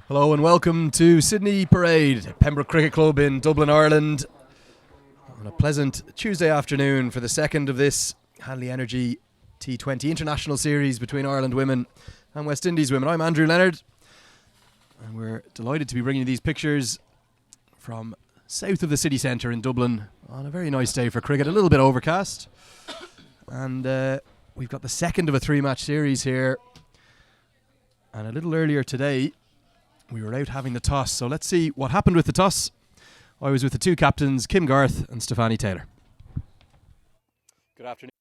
Hello and welcome to Sydney Parade, Pembroke Cricket Club in Dublin, Ireland, on a pleasant Tuesday afternoon for the second of this Hanley Energy T20 International Series between Ireland women and West Indies women. I'm Andrew Leonard, and we're delighted to be bringing you these pictures from south of the city centre in Dublin on a very nice day for cricket, a little bit overcast, and we've got the second of a three-match series here, and a little earlier today we were out having the toss, so let's see what happened with the toss. I was with the two captains, Garth and Stefani Taylor. Good afternoon.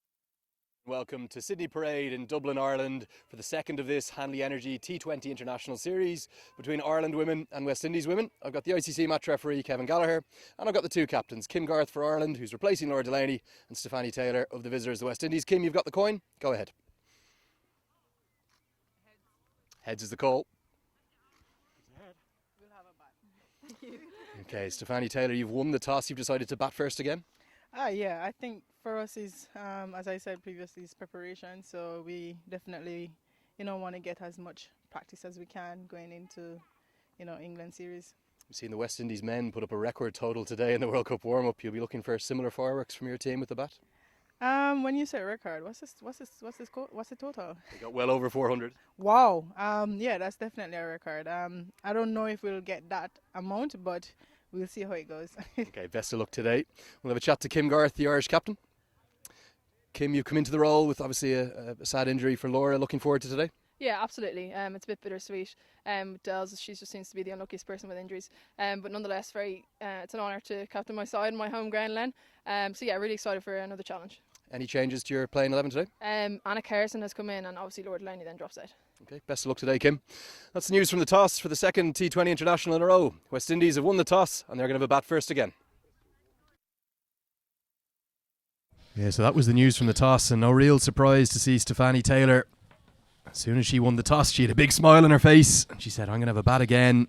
Welcome to Sydney Parade in Dublin, Ireland for the second of this Hanley Energy T20 International Series between Ireland women and West Indies women. I've got the ICC match referee Kevin Gallagher, and I've got the two captains, Garth for Ireland, who's replacing Laura Delaney, and Stefani Taylor of the visitors, the West Indies. Kim, you've got the coin. Go ahead. Heads is the call. Okay, Stefani Taylor, you've won the toss. You've decided to bat first again? Yeah, I think for us is, as I said previously, is preparation. So we definitely, want to get as much practice as we can going into, England series. We've seen the West Indies men put up a record total today in the World Cup warm-up. You'll be looking for similar fireworks from your team with the bat? When you say record, what's the total? We got well over 400. Wow. Yeah, that's definitely a record. I don't know if we'll get that amount, but we'll see how it goes. Okay, best of luck today. We'll have a chat to Garth, the Irish captain. Kim, you've come into the role with obviously a sad injury for Laura. Looking forward to today? Yeah, absolutely. It's a bit bittersweet. Dels, she just seems to be the unluckiest person with injuries. But nonetheless, it's an honour to captain my side in my home ground, Len. So yeah, really excited for another challenge. Any changes to your playing 11 today? Anna Carson has come in, and obviously Laura Delaney then drops out. Okay, best of luck today, Kim. That's the news from the toss for the second T20 International in a row. West Indies have won the toss, and they're going to have a bat first again. Yeah, so that was the news from the toss, and no real surprise to see Stefani Taylor. As soon as she won the toss, she had a big smile on her face, and she said, I'm going to have a bat again.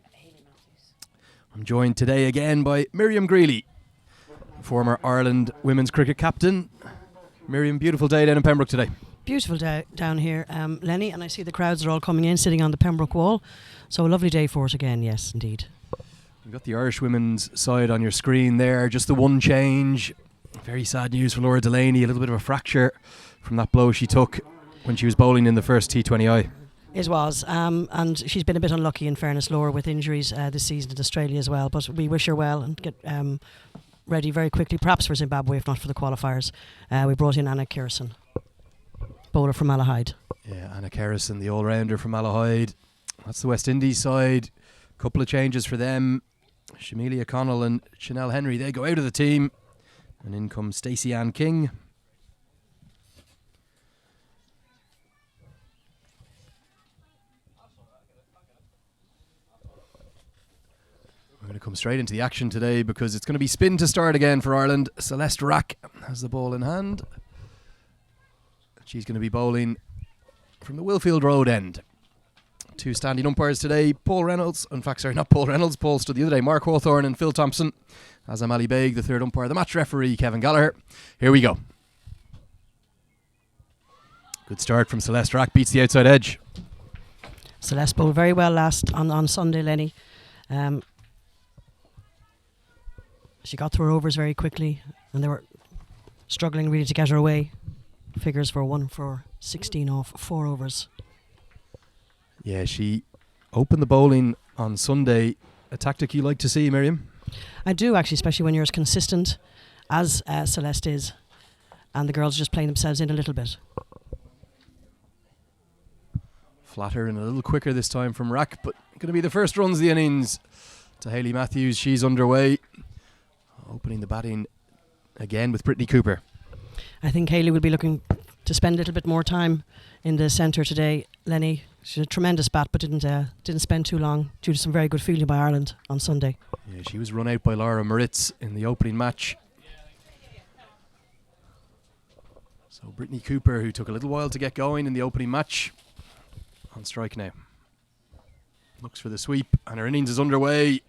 I'm joined today again by Miriam Greeley, former Ireland women's cricket captain. Miriam, beautiful day down in Pembroke today. Beautiful day down here, Lenny, and I see the crowds are all coming in, sitting on the Pembroke wall. So a lovely day for us again, yes, indeed. You've got the Irish women's side on your screen there, just the one change. Very sad news for Laura Delaney, a little bit of a fracture from that blow she took when she was bowling in the first T20I. It was, and she's been a bit unlucky in fairness, Laura, with injuries this season in Australia as well, but we wish her well and get ready very quickly, perhaps for Zimbabwe, if not for the qualifiers. We brought in Anna Carson, bowler from Malahide. Yeah, Anna Carson, the all-rounder from Malahide. That's the West Indies side. A couple of changes for them. Shamelia Connell and Chanel Henry, they go out of the team. And in comes Stacey Ann King. We're going to come straight into the action today because it's going to be spin to start again for Ireland. Celeste Rack has the ball in hand. She's going to be bowling from the Willfield Road end. Two standing umpires today, Paul Reynolds. In fact, sorry, not Paul Reynolds. Paul stood the other day. Mark Hawthorne and Phil Thompson. Azam Ali Beg, the third umpire. The match referee, Kevin Gallagher. Here we go. Good start from Celeste Rack. Beats the outside edge. Celeste bowled very well last on Sunday, Lenny. She got through her overs very quickly, and they were struggling really to get her away. Figures for 1 for 16 off 4 overs. Yeah, she opened the bowling on Sunday. A tactic you like to see, Miriam? I do, actually, especially when you're as consistent as Celeste is, and the girls are just playing themselves in a little bit. Flatter and a little quicker this time from Rack, but going to be the first runs of the innings to Hayley Matthews. She's underway. Opening the batting again with Brittany Cooper. I think Hayley will be looking to spend a little bit more time in the centre today. Lenny, she's a tremendous bat, but didn't spend too long due to some very good fielding by Ireland on Sunday. Yeah, she was run out by Laura Moritz in the opening match. So Brittany Cooper, who took a little while to get going in the opening match, on strike now. Looks for the sweep, and her innings is underway.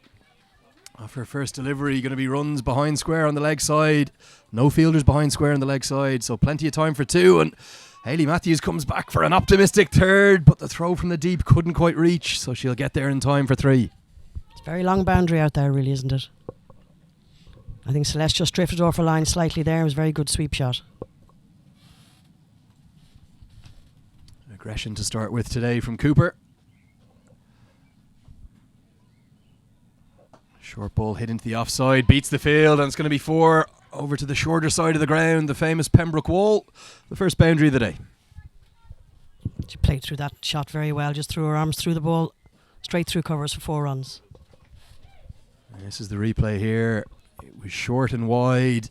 Off her first delivery, going to be runs behind square on the leg side. No fielders behind square on the leg side, so plenty of time for two. And Hayley Matthews comes back for an optimistic third, but the throw from the deep couldn't quite reach, so she'll get there in time for 3. It's a very long boundary out there, really, isn't it? I think Celeste just drifted off her line slightly there. It was a very good sweep shot. Aggression to start with today from Cooper. Short ball hit into the offside, beats the field, and it's going to be 4 over to the shorter side of the ground, the famous Pembroke wall, the first boundary of the day. She played through that shot very well, just threw her arms through the ball, straight through covers for 4 runs. And this is the replay here. It was short and wide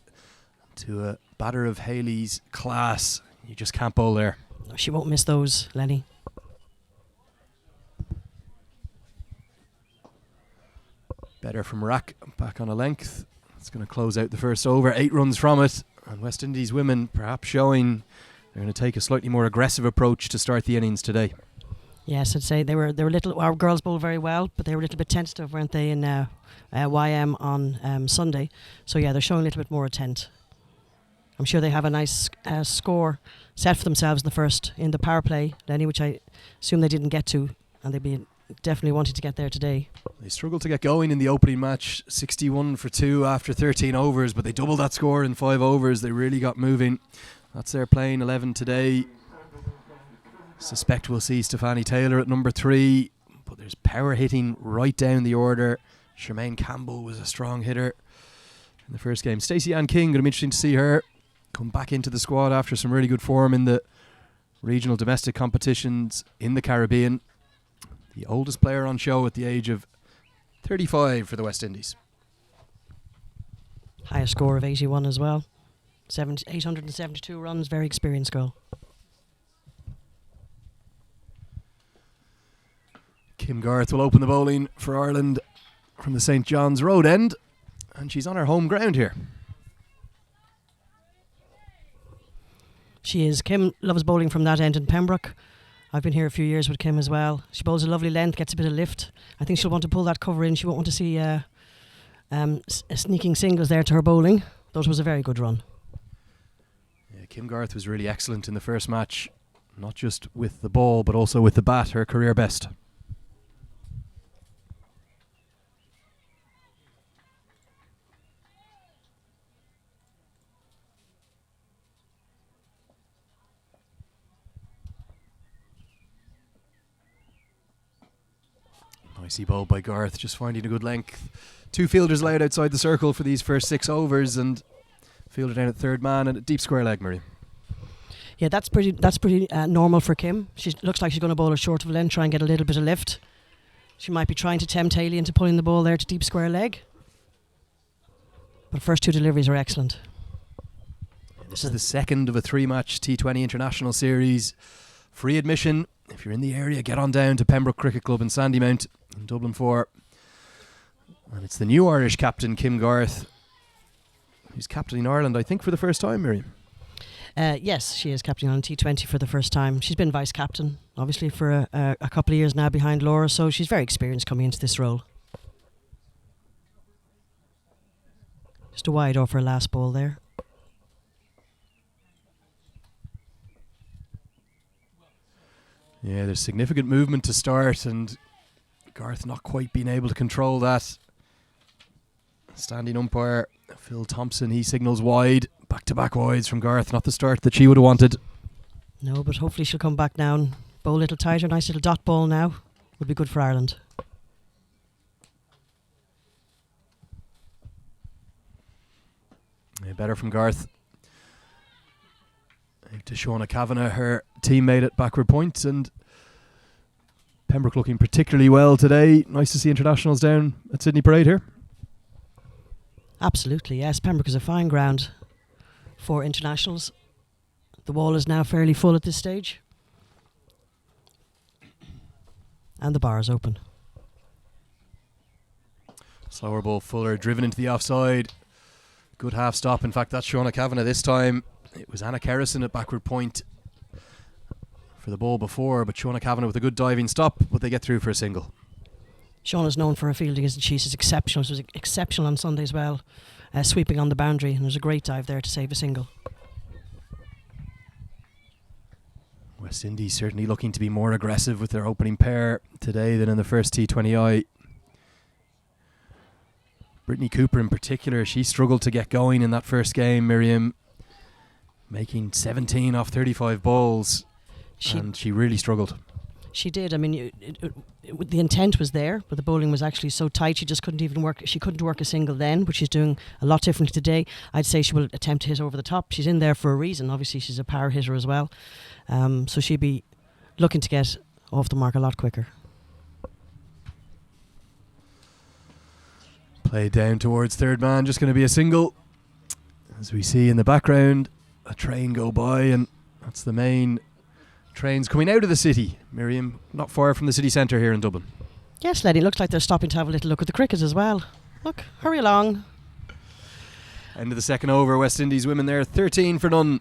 to a batter of Hayley's class. You just can't bowl there. She won't miss those, Lenny. Better from Rack, back on a length. It's going to close out the first over. 8 runs from it. And West Indies women perhaps showing they're going to take a slightly more aggressive approach to start the innings today. Yes, I'd say they were little. Our girls bowled very well, but they were a little bit tentative, weren't they, in YM on Sunday? So yeah, they're showing a little bit more intent. I'm sure they have a nice score set for themselves in the power play, Lenny, which I assume they didn't get to, and they'd be definitely wanting to get there today. They struggled to get going in the opening match, 61 for 2 after 13 overs, but they doubled that score in 5 overs. They really got moving. That's their playing 11 today. Suspect we'll see Stefani Taylor at number 3, but there's power hitting right down the order. Charmaine Campbell was a strong hitter in the first game. Stacey Ann King, going to be interesting to see her come back into the squad after some really good form in the regional domestic competitions in the Caribbean. The oldest player on show at the age of 35 for the West Indies. Highest score of 81 as well. 872 runs, very experienced girl. Kim Garth will open the bowling for Ireland from the St. John's Road end, and she's on her home ground here. She is. Kim loves bowling from that end in Pembroke. I've been here a few years with Kim as well. She bowls a lovely length, gets a bit of lift. I think she'll want to pull that cover in. She won't want to see sneaking singles there to her bowling. That was a very good run. Yeah, Kim Garth was really excellent in the first match, not just with the ball but also with the bat, her career best. Nicely bowled by Garth, just finding a good length. 2 fielders laid outside the circle for these first 6 overs, and fielder down at third man and a deep square leg, Murray. Yeah, that's pretty normal for Kim. She looks like she's going to bowl a short of length, try and get a little bit of lift. She might be trying to tempt Hayley into pulling the ball there to deep square leg. But first 2 deliveries are excellent. This is the second of a 3-match T20 International series. Free admission. If you're in the area, get on down to Pembroke Cricket Club in Sandymount in Dublin 4. And it's the new Irish captain, Kim Garth, who's captaining Ireland, I think, for the first time, Miriam. Yes, she is captaining on T20 for the first time. She's been vice captain, obviously, for a couple of years now behind Laura, so she's very experienced coming into this role. Just a wide off her last ball there. Yeah, there's significant movement to start, and Garth not quite being able to control that. Standing umpire Phil Thompson, he signals wide. Back-to-back wides from Garth, not the start that she would have wanted. No, but hopefully she'll come back now and bowl a little tighter. Nice little dot ball now. Would be good for Ireland. Yeah, better from Garth. To Shauna Kavanagh, her teammate at backward point, and Pembroke looking particularly well today. Nice to see internationals down at Sydney Parade here. Absolutely, yes. Pembroke is a fine ground for internationals. The wall is now fairly full at this stage. And the bar is open. Slower ball, Fuller driven into the offside. Good half stop. In fact, that's Shauna Kavanagh this time. It was Anna Kerrison at backward point for the ball before, but Shauna Kavanagh with a good diving stop, but they get through for a single. Shauna's known for her fielding, isn't she? She's exceptional. She was exceptional on Sunday as well, sweeping on the boundary, and there was a great dive there to save a single. West Indies certainly looking to be more aggressive with their opening pair today than in the first T20I. Brittany Cooper in particular, she struggled to get going in that first game, Miriam, making 17 off 35 balls, and she really struggled. She did. I mean, the intent was there, but the bowling was actually so tight she just couldn't even work. She couldn't work a single then, but she's doing a lot differently today. I'd say she will attempt to hit over the top. She's in there for a reason. Obviously, she's a power hitter as well. So she'd be looking to get off the mark a lot quicker. Played down towards third man, just going to be a single. As we see in the background, a train go by, and that's the main trains coming out of the city. Miriam, not far from the city centre here in Dublin. Yes, Lenny, looks like they're stopping to have a little look at the cricket as well. Look, hurry along. End of the second over, West Indies women there, 13 for none.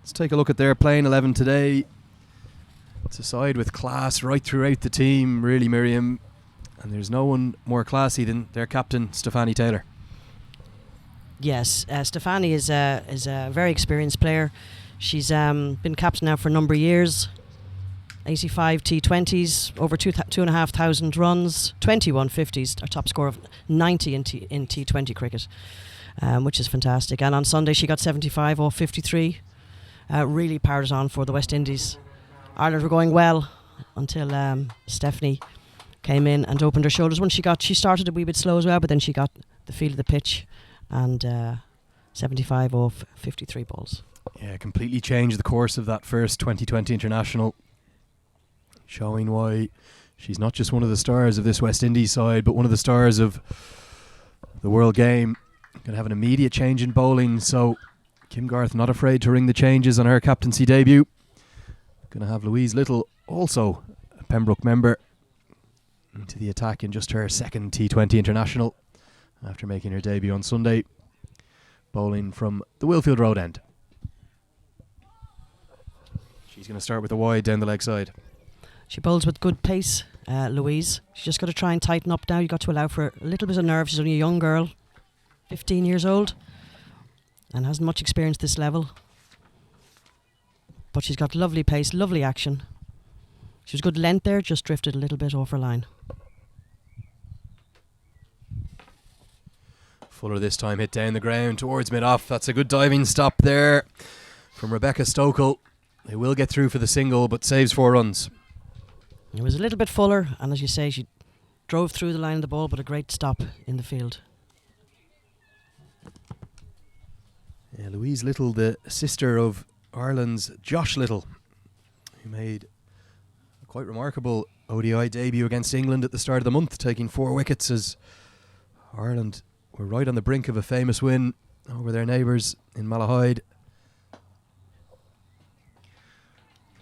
Let's take a look at their playing 11 today. It's a side with class right throughout the team, really, Miriam. And there's no one more classy than their captain, Stefani Taylor. Yes, Stefani is a very experienced player. She's been captain now for a number of years. 85 T20s, over 2,500 runs, 21 50s, a top score of 90 in T20 cricket, which is fantastic. And on Sunday she got 75 off 53. Really powered it on for the West Indies. Ireland were going well until Stephanie came in and opened her shoulders. When she started a wee bit slow as well, but then she got the feel of the pitch, and 75 off 53 balls. Yeah, completely changed the course of that first 2020 International, showing why she's not just one of the stars of this West Indies side, but one of the stars of the world game. Going to have an immediate change in bowling, so Kim Garth not afraid to ring the changes on her captaincy debut. Going to have Louise Little, also a Pembroke member, into the attack in just her second T20 International after making her debut on Sunday, bowling from the Willfield Road end. She's going to start with a wide down the leg side. She bowls with good pace, Louise. She's just got to try and tighten up now. You've got to allow for a little bit of nerve. She's only a young girl, 15 years old, and hasn't much experience this level. But she's got lovely pace, lovely action. She was good length there, just drifted a little bit off her line. Fuller this time hit down the ground towards mid-off. That's a good diving stop there from Rebecca Stokel. They will get through for the single, but saves 4 runs. It was a little bit fuller, and as you say, she drove through the line of the ball, but a great stop in the field. Yeah, Louise Little, the sister of Ireland's Josh Little, who made a quite remarkable ODI debut against England at the start of the month, taking 4 wickets as Ireland were right on the brink of a famous win over their neighbours in Malahide.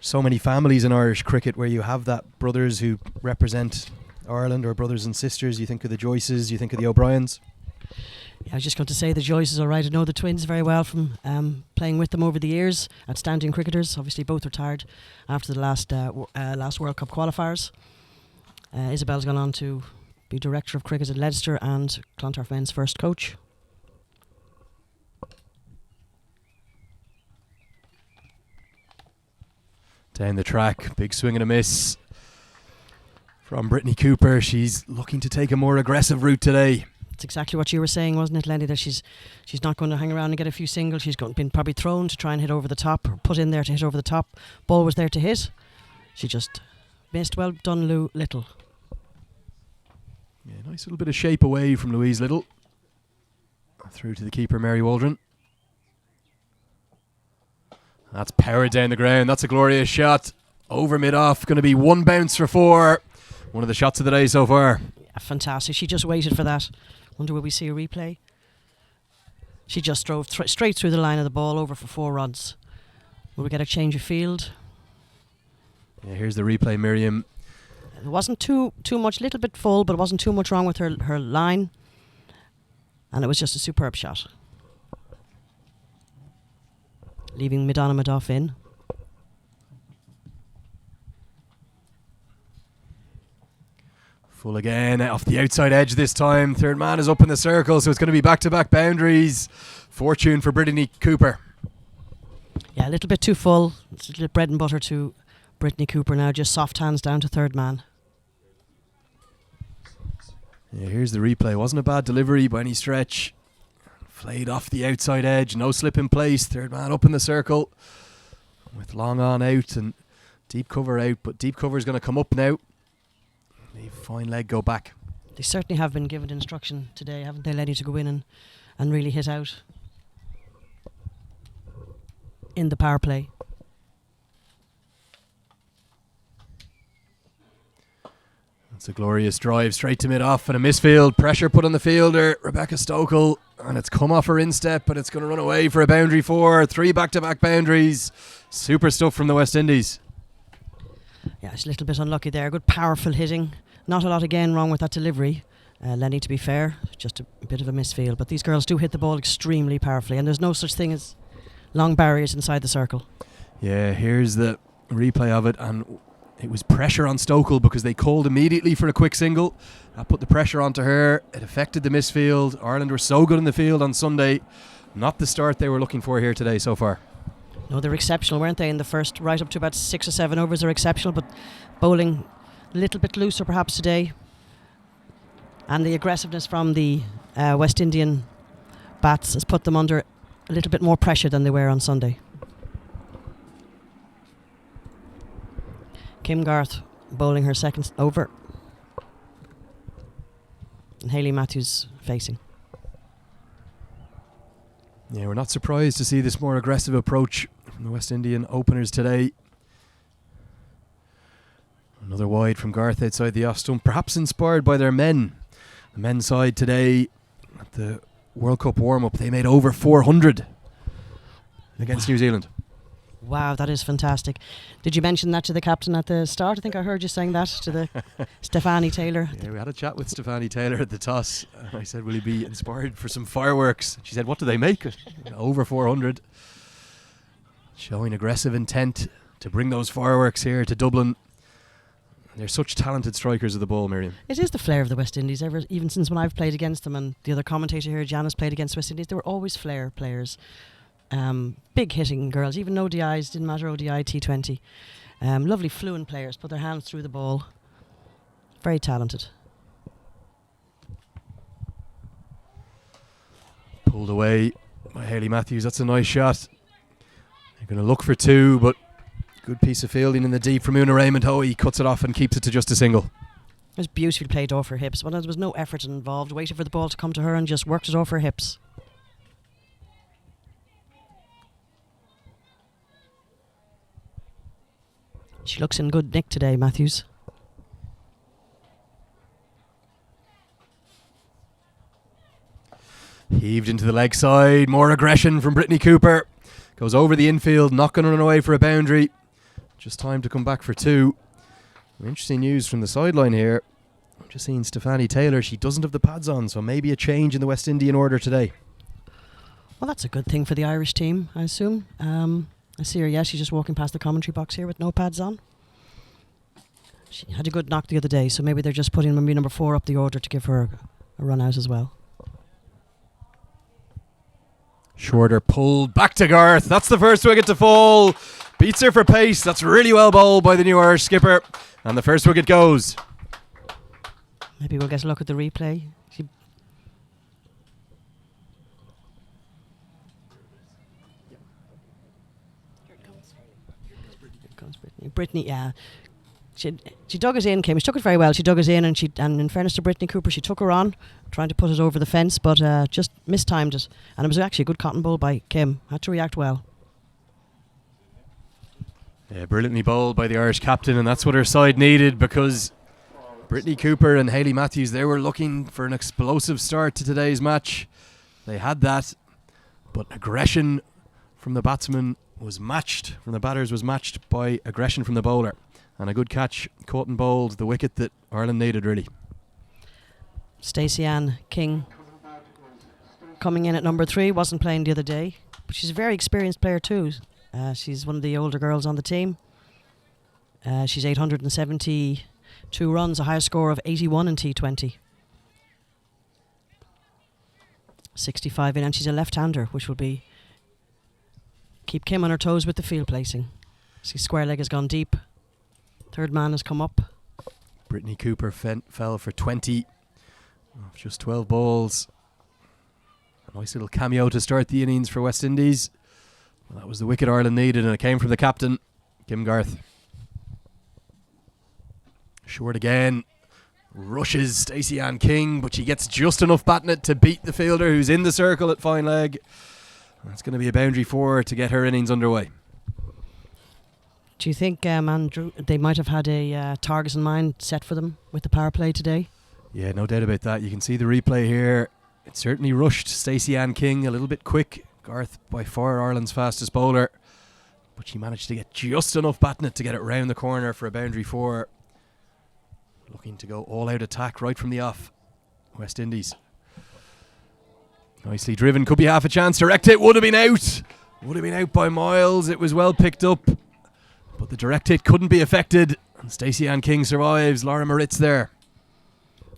So many families in Irish cricket where you have that brothers who represent Ireland, or brothers and sisters. You think of the Joyces, you think of the O'Briens. Yeah, I was just going to say the Joyces are right. I know the twins very well from playing with them over the years. Outstanding cricketers. Obviously both retired after the last World Cup qualifiers. Isabel's gone on to be Director of Cricket at Leicester and Clontarf Men's first coach. Down the track, big swing and a miss from Brittany Cooper. She's looking to take a more aggressive route today. It's exactly what you were saying, wasn't it, Lenny? That she's not going to hang around and get a few singles. She's been probably thrown to try and hit over the top, or put in there to hit over the top. Ball was there to hit. She just missed. Well done, Lou Little. Yeah, nice little bit of shape away from Louise Little. Through to the keeper, Mary Waldron. That's powered down the ground. That's a glorious shot. Over mid-off. Going to be 1 bounce for 4. One of the shots of the day so far. Yeah, fantastic. She just waited for that. Wonder will we see a replay? She just drove straight through the line of the ball, over for 4 runs. Will we get a change of field? Yeah, here's the replay, Miriam. It wasn't too much, little bit full, but it wasn't too much wrong with her line. And it was just a superb shot. Leaving Madonna Madoff in. Full again, off the outside edge this time. Third man is up in the circle, so it's going to be back-to-back boundaries. Fortune for Brittany Cooper. Yeah, a little bit too full. It's a little bit bread and butter to Brittany Cooper now just soft hands down to third man. Yeah, here's the replay. Wasn't a bad delivery by any stretch. Flayed off the outside edge, no slip in place. Third man up in the circle with long on out and deep cover out, but deep cover is going to come up now. Leave fine leg go back. They certainly have been given instruction today, haven't they, Lenny, to go in and really hit out in the power play. It's a glorious drive straight to mid-off and a misfield. Pressure put on the fielder, Rebecca Stokel, and it's come off her instep, but it's going to run away for a boundary 4. 3 back-to-back boundaries. Super stuff from the West Indies. Yeah, it's a little bit unlucky there. Good powerful hitting. Not a lot again wrong with that delivery. Lenny, to be fair, just a bit of a misfield. But these girls do hit the ball extremely powerfully, and there's no such thing as long barriers inside the circle. Yeah, here's the replay of it, and it was pressure on Stokel because they called immediately for a quick single. That put the pressure onto her. It affected the misfield. Ireland were so good in the field on Sunday. Not the start they were looking for here today so far. No, they're exceptional, weren't they? In the first, right up to about 6 or 7 overs, they're exceptional, but bowling a little bit looser perhaps today. And the aggressiveness from the West Indian bats has put them under a little bit more pressure than they were on Sunday. Kim Garth bowling her second over. And Hayley Matthews facing. Yeah, we're not surprised to see this more aggressive approach from the West Indian openers today. Another wide from Garth outside the off stump, perhaps inspired by their men. The men's side today at the World Cup warm-up, they made over 400 against New Zealand. Wow, that is fantastic. Did you mention that to the captain at the start? I think I heard you saying that to the Stefani Taylor. Yeah, we had a chat with Stefani Taylor at the toss. I said, will he be inspired for some fireworks? She said, what do they make it? Over 400. Showing aggressive intent to bring those fireworks here to Dublin. They're such talented strikers of the ball, Miriam. It is the flair of the West Indies, even since when I've played against them, and the other commentator here, Janice, played against West Indies. They were always flair players. Big hitting girls, even ODIs, didn't matter, ODI, T20. Lovely fluent players, put their hands through the ball. Very talented. Pulled away by Hayley Matthews. That's a nice shot. They're going to look for 2, but good piece of fielding in the deep from Una Raymond. He cuts it off and keeps it to just a single. It was beautifully played off her hips, but there was no effort involved, waited for the ball to come to her and just worked it off her hips. She looks in good nick today, Matthews. Heaved into the leg side. More aggression from Brittany Cooper. Goes over the infield, not going to run away for a boundary. Just time to come back for 2. Interesting news from the sideline here. I'm just seeing Stefani Taylor. She doesn't have the pads on, so maybe a change in the West Indian order today. Well, that's a good thing for the Irish team, I assume. I see her, yes, she's just walking past the commentary box here with no pads on. She had a good knock the other day, so maybe they're just putting maybe number 4 up the order to give her a run out as well. Shorter pulled back to Garth. That's the first wicket to fall. Beats her for pace. That's really well bowled by the new Irish skipper. And the first wicket goes. Maybe we'll get a look at the replay. Here it comes Brittany, yeah. She dug it in, Kim. She took it very well. She dug it in, and in fairness to Brittany Cooper, she took her on, trying to put it over the fence, but just mistimed it. And it was actually a good cotton bowl by Kim. Had to react well. Yeah, brilliantly bowled by the Irish captain, and that's what her side needed, because Brittany Cooper and Hayley Matthews, they were looking for an explosive start to today's match. They had that, but aggression from the batsman was matched, from the batters was matched by aggression from the bowler. And a good catch, caught and bowled, the wicket that Ireland needed, really. Stacey Ann King coming in at number 3, wasn't playing the other day, but she's a very experienced player too. She's one of the older girls on the team. She's 872 runs, a higher score of 81 in T20. 65 in, and she's a left-hander, which will be keep Kim on her toes with the field placing. See, square leg has gone deep. Third man has come up. Brittany Cooper fell for 20 off just 12 balls. A nice little cameo to start the innings for West Indies. Well, that was the wicket Ireland needed, and it came from the captain, Kim Garth. Short again. Rushes Stacey Ann King, but she gets just enough batting it to beat the fielder who's in the circle at fine leg. That's going to be a boundary 4 to get her innings underway. Do you think, Andrew, they might have had a target in mind set for them with the power play today? Yeah, no doubt about that. You can see the replay here. It certainly rushed Stacey Ann King a little bit quick. Garth, by far Ireland's fastest bowler, but she managed to get just enough batting it to get it round the corner for a boundary 4. Looking to go all-out attack right from the off. West Indies. Nicely driven. Could be half a chance. Direct hit would have been out. Would have been out by miles. It was well picked up. But the direct hit couldn't be affected. And Stacey Ann King survives. Laura Moritz there.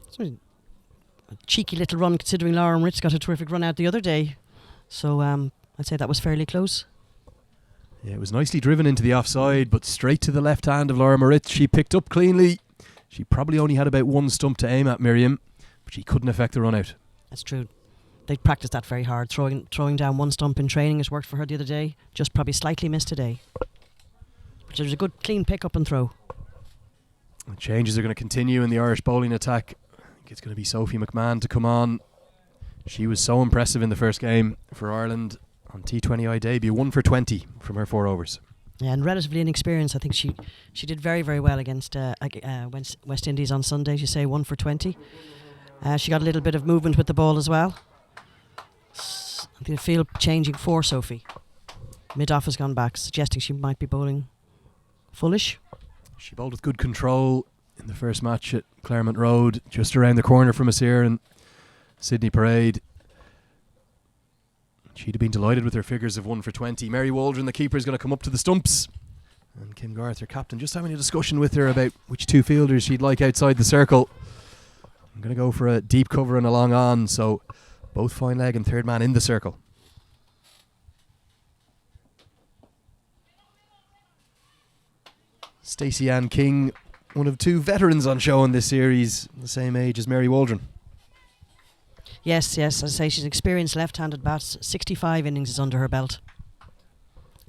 It's a cheeky little run considering Laura Moritz got a terrific run out the other day. So I'd say that was fairly close. Yeah, it was nicely driven into the offside, but straight to the left hand of Laura Moritz. She picked up cleanly. She probably only had about one stump to aim at, Miriam, but she couldn't affect the run out. That's true. They practiced that very hard. Throwing down one stump in training has worked for her the other day. Just probably slightly missed today. But it was a good clean pick up and throw. The changes are going to continue in the Irish bowling attack. I think it's going to be Sophie Mcmahon to come on. She was so impressive in the first game for Ireland on T20I debut. 1 for 20 from her 4 overs. Yeah, and relatively inexperienced. I think she did very, very well against West Indies on Sunday. As you say, 1 for 20. She got a little bit of movement with the ball as well. I think the field changing for Sophie. Mid-off has gone back, suggesting she might be bowling fullish. She bowled with good control in the first match at Claremont Road, just around the corner from us here in Sydney Parade. She'd have been delighted with her figures of 1 for 20. Mary Waldron, the keeper, is going to come up to the stumps. And Kim Garth, her captain, just having a discussion with her about which 2 fielders she'd like outside the circle. I'm going to go for a deep cover and a long on, so both fine leg and third man in the circle. Stacey Ann King, one of 2 veterans on show in this series, the same age as Mary Waldron. Yes, as I say, she's an experienced left-handed bat. 65 innings is under her belt.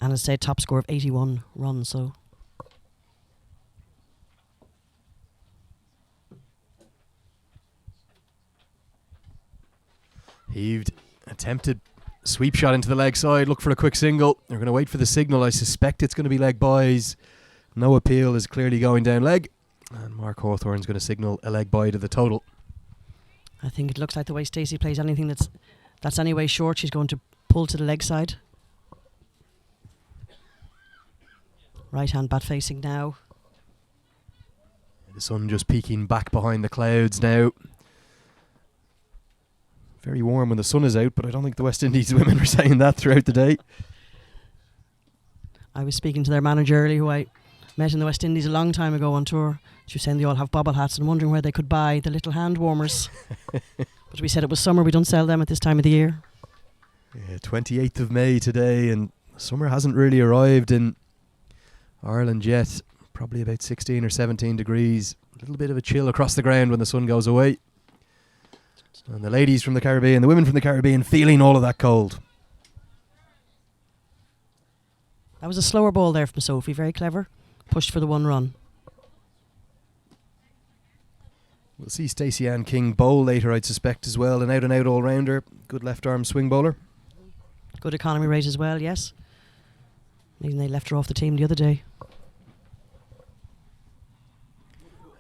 And as I say, top score of 81 runs, so... Heaved, attempted sweep shot into the leg side, look for a quick single. They're going to wait for the signal. I suspect it's going to be leg byes. No appeal is clearly going down leg. And Mark Hawthorne's going to signal a leg bye to the total. I think it looks like the way Stacey plays anything that's anyway short, she's going to pull to the leg side. Right hand bat facing now. The sun just peeking back behind the clouds now. Very warm when the sun is out, but I don't think the West Indies women are saying that throughout the day. I was speaking to their manager earlier, who I met in the West Indies a long time ago on tour. She was saying they all have bobble hats and wondering where they could buy the little hand warmers. But we said it was summer, we don't sell them at this time of the year. Yeah, 28th of May today, and summer hasn't really arrived in Ireland yet. Probably about 16 or 17 degrees. A little bit of a chill across the ground when the sun goes away. And the ladies from the Caribbean, the women from the Caribbean, feeling all of that cold. That was a slower ball there from Sophie, very clever. Pushed for the 1 run. We'll see Stacey Ann King bowl later, I'd suspect, as well. An out-and-out all-rounder. Good left-arm swing bowler. Good economy rate as well, yes. Even they left her off the team the other day.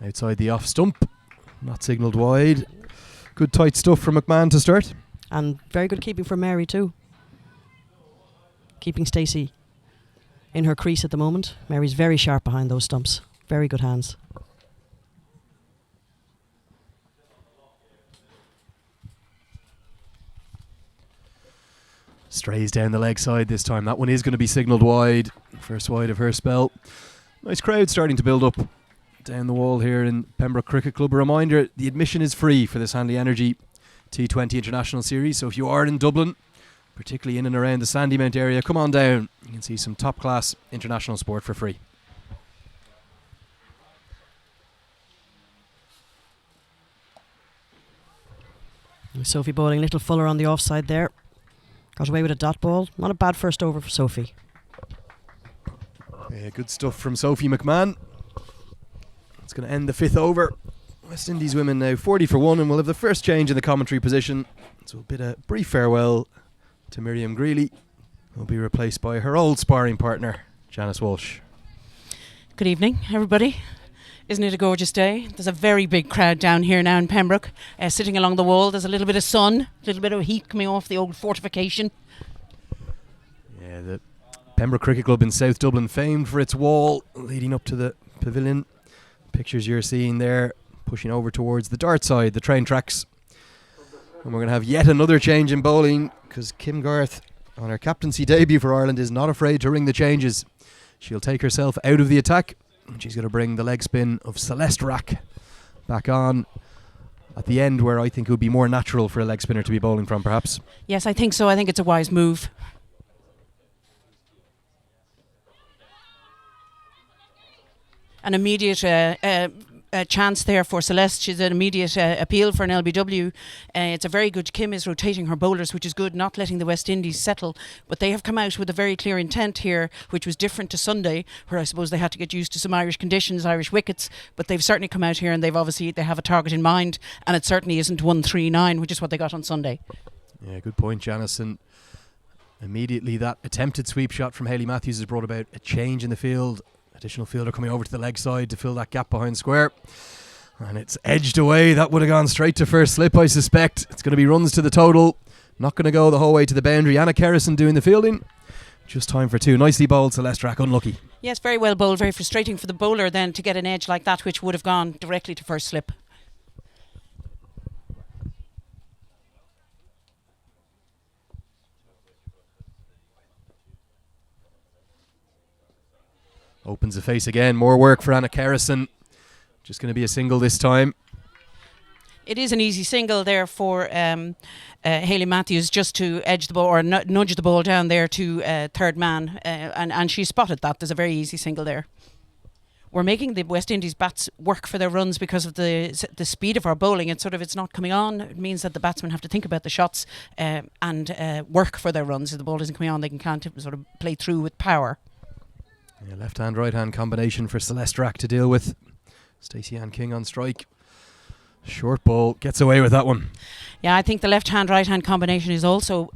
Outside the off stump. Not signalled wide. Good tight stuff from McMahon to start. And very good keeping for Mary too. Keeping Stacey in her crease at the moment. Mary's very sharp behind those stumps. Very good hands. Strays down the leg side this time. That one is going to be signalled wide. First wide of her spell. Nice crowd starting to build up down the wall here in Pembroke Cricket Club. A reminder, the admission is free for this Hanley Energy T20 International Series. So if you are in Dublin, particularly in and around the Sandymount area, come on down. You can see some top class international sport for free. Sophie bowling a little fuller on the offside there. Got away with a dot ball. Not a bad first over for Sophie. Yeah, good stuff from Sophie Mcmahon. It's going to end the 5th over. West Indies women now 40 for 1, and we'll have the first change in the commentary position. So a bit of brief farewell to Miriam Greeley, who will be replaced by her old sparring partner, Janice Walsh. Good evening, everybody. Isn't it a gorgeous day? There's a very big crowd down here now in Pembroke, sitting along the wall. There's a little bit of sun, a little bit of heat coming off the old fortification. Yeah, the Pembroke Cricket Club in South Dublin, famed for its wall leading up to the pavilion. Pictures you're seeing there, pushing over towards the dart side, the train tracks. And we're going to have yet another change in bowling, because Kim Garth, on her captaincy debut for Ireland, is not afraid to ring the changes. She'll take herself out of the attack, and she's going to bring the leg spin of Celeste Rack back on at the end, where I think it would be more natural for a leg spinner to be bowling from, perhaps. Yes, I think so. I think it's a wise move. An immediate chance there for Celeste. She's an immediate appeal for an LBW. It's a very good. Kim is rotating her bowlers, which is good, not letting the West Indies settle. But they have come out with a very clear intent here, which was different to Sunday, where I suppose they had to get used to some Irish conditions, Irish wickets. But they've certainly come out here and they have a target in mind, and it certainly isn't 139, which is what they got on Sunday. Yeah, good point, Janice. And immediately that attempted sweep shot from Hayley Matthews has brought about a change in the field. Additional fielder coming over to the leg side to fill that gap behind square. And it's edged away. That would have gone straight to first slip, I suspect. It's going to be runs to the total. Not going to go the whole way to the boundary. Anna Kerrison doing the fielding. Just time for 2. Nicely bowled, Celeste Rack. Unlucky. Yes, very well bowled. Very frustrating for the bowler then to get an edge like that, which would have gone directly to first slip. Opens the face again. More work for Anna Kerrison. Just going to be a single this time. It is an easy single there for Hayley Matthews, just to edge the ball or nudge the ball down there to third man, and she spotted that. There's a very easy single there. We're making the West Indies bats work for their runs because of the speed of our bowling. It's not coming on. It means that the batsmen have to think about the shots and work for their runs. If the ball isn't coming on, they can't sort of play through with power. Yeah, left hand, right hand combination for Celeste Rack to deal with. Stacey Ann King on strike. Short ball, gets away with that one. Yeah, I think the left hand, right hand combination is also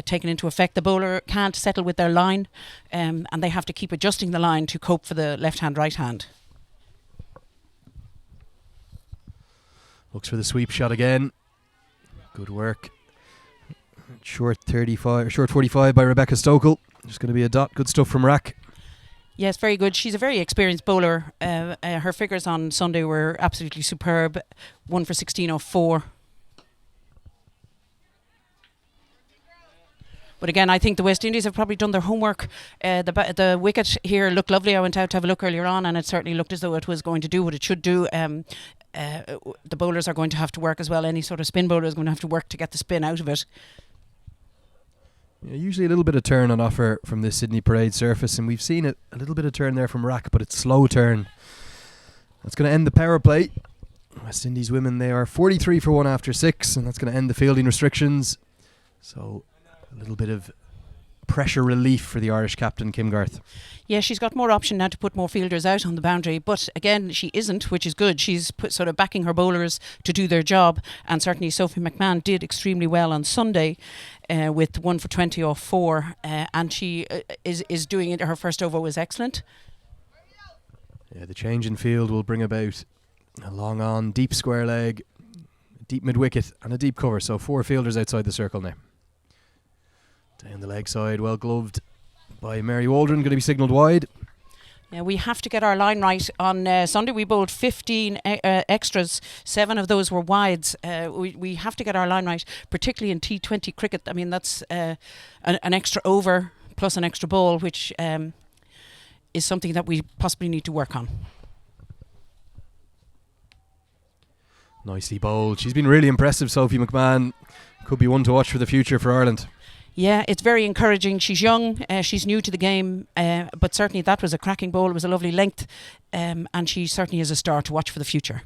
taken into effect. The bowler can't settle with their line, and they have to keep adjusting the line to cope for the left hand, right hand. Looks for the sweep shot again. Good work. Short 45 by Rebecca Stokel. Just going to be a dot. Good stuff from Rack. Yes, very good. She's a very experienced bowler. Her figures on Sunday were absolutely superb. 1 for 16.04. But again, I think the West Indies have probably done their homework. The wicket here looked lovely. I went out to have a look earlier on, and it certainly looked as though it was going to do what it should do. The bowlers are going to have to work as well. Any sort of spin bowler is going to have to work to get the spin out of it. Yeah, usually a little bit of turn on offer from this Sydney Parade surface, and we've seen it, a little bit of turn there from Rack, but it's slow turn. That's going to end the power play. West Indies women, they are 43 for 1 after 6, and that's going to end the fielding restrictions. So a little bit of pressure relief for the Irish captain, Kim Garth. Yeah, she's got more option now to put more fielders out on the boundary, but again, she isn't, which is good. She's sort of backing her bowlers to do their job, and certainly Sophie Mcmahon did extremely well on Sunday with 1 for 20 off 4, and she is doing it. Her first over was excellent. Yeah, the change in field will bring about a long on, deep square leg, deep mid wicket, and a deep cover. So 4 fielders outside the circle now. Down the leg side, well gloved by Mary Waldron, going to be signalled wide. Yeah, we have to get our line right. On Sunday we bowled 15 extras, 7 of those were wides. We have to get our line right, particularly in T20 cricket. I mean, that's an extra over plus an extra ball, which is something that we possibly need to work on. Nicely bowled. She's been really impressive, Sophie Mcmahon. Could be one to watch for the future for Ireland. Yeah, it's very encouraging. She's young, she's new to the game, but certainly that was a cracking bowl. It was a lovely length, and she certainly is a star to watch for the future.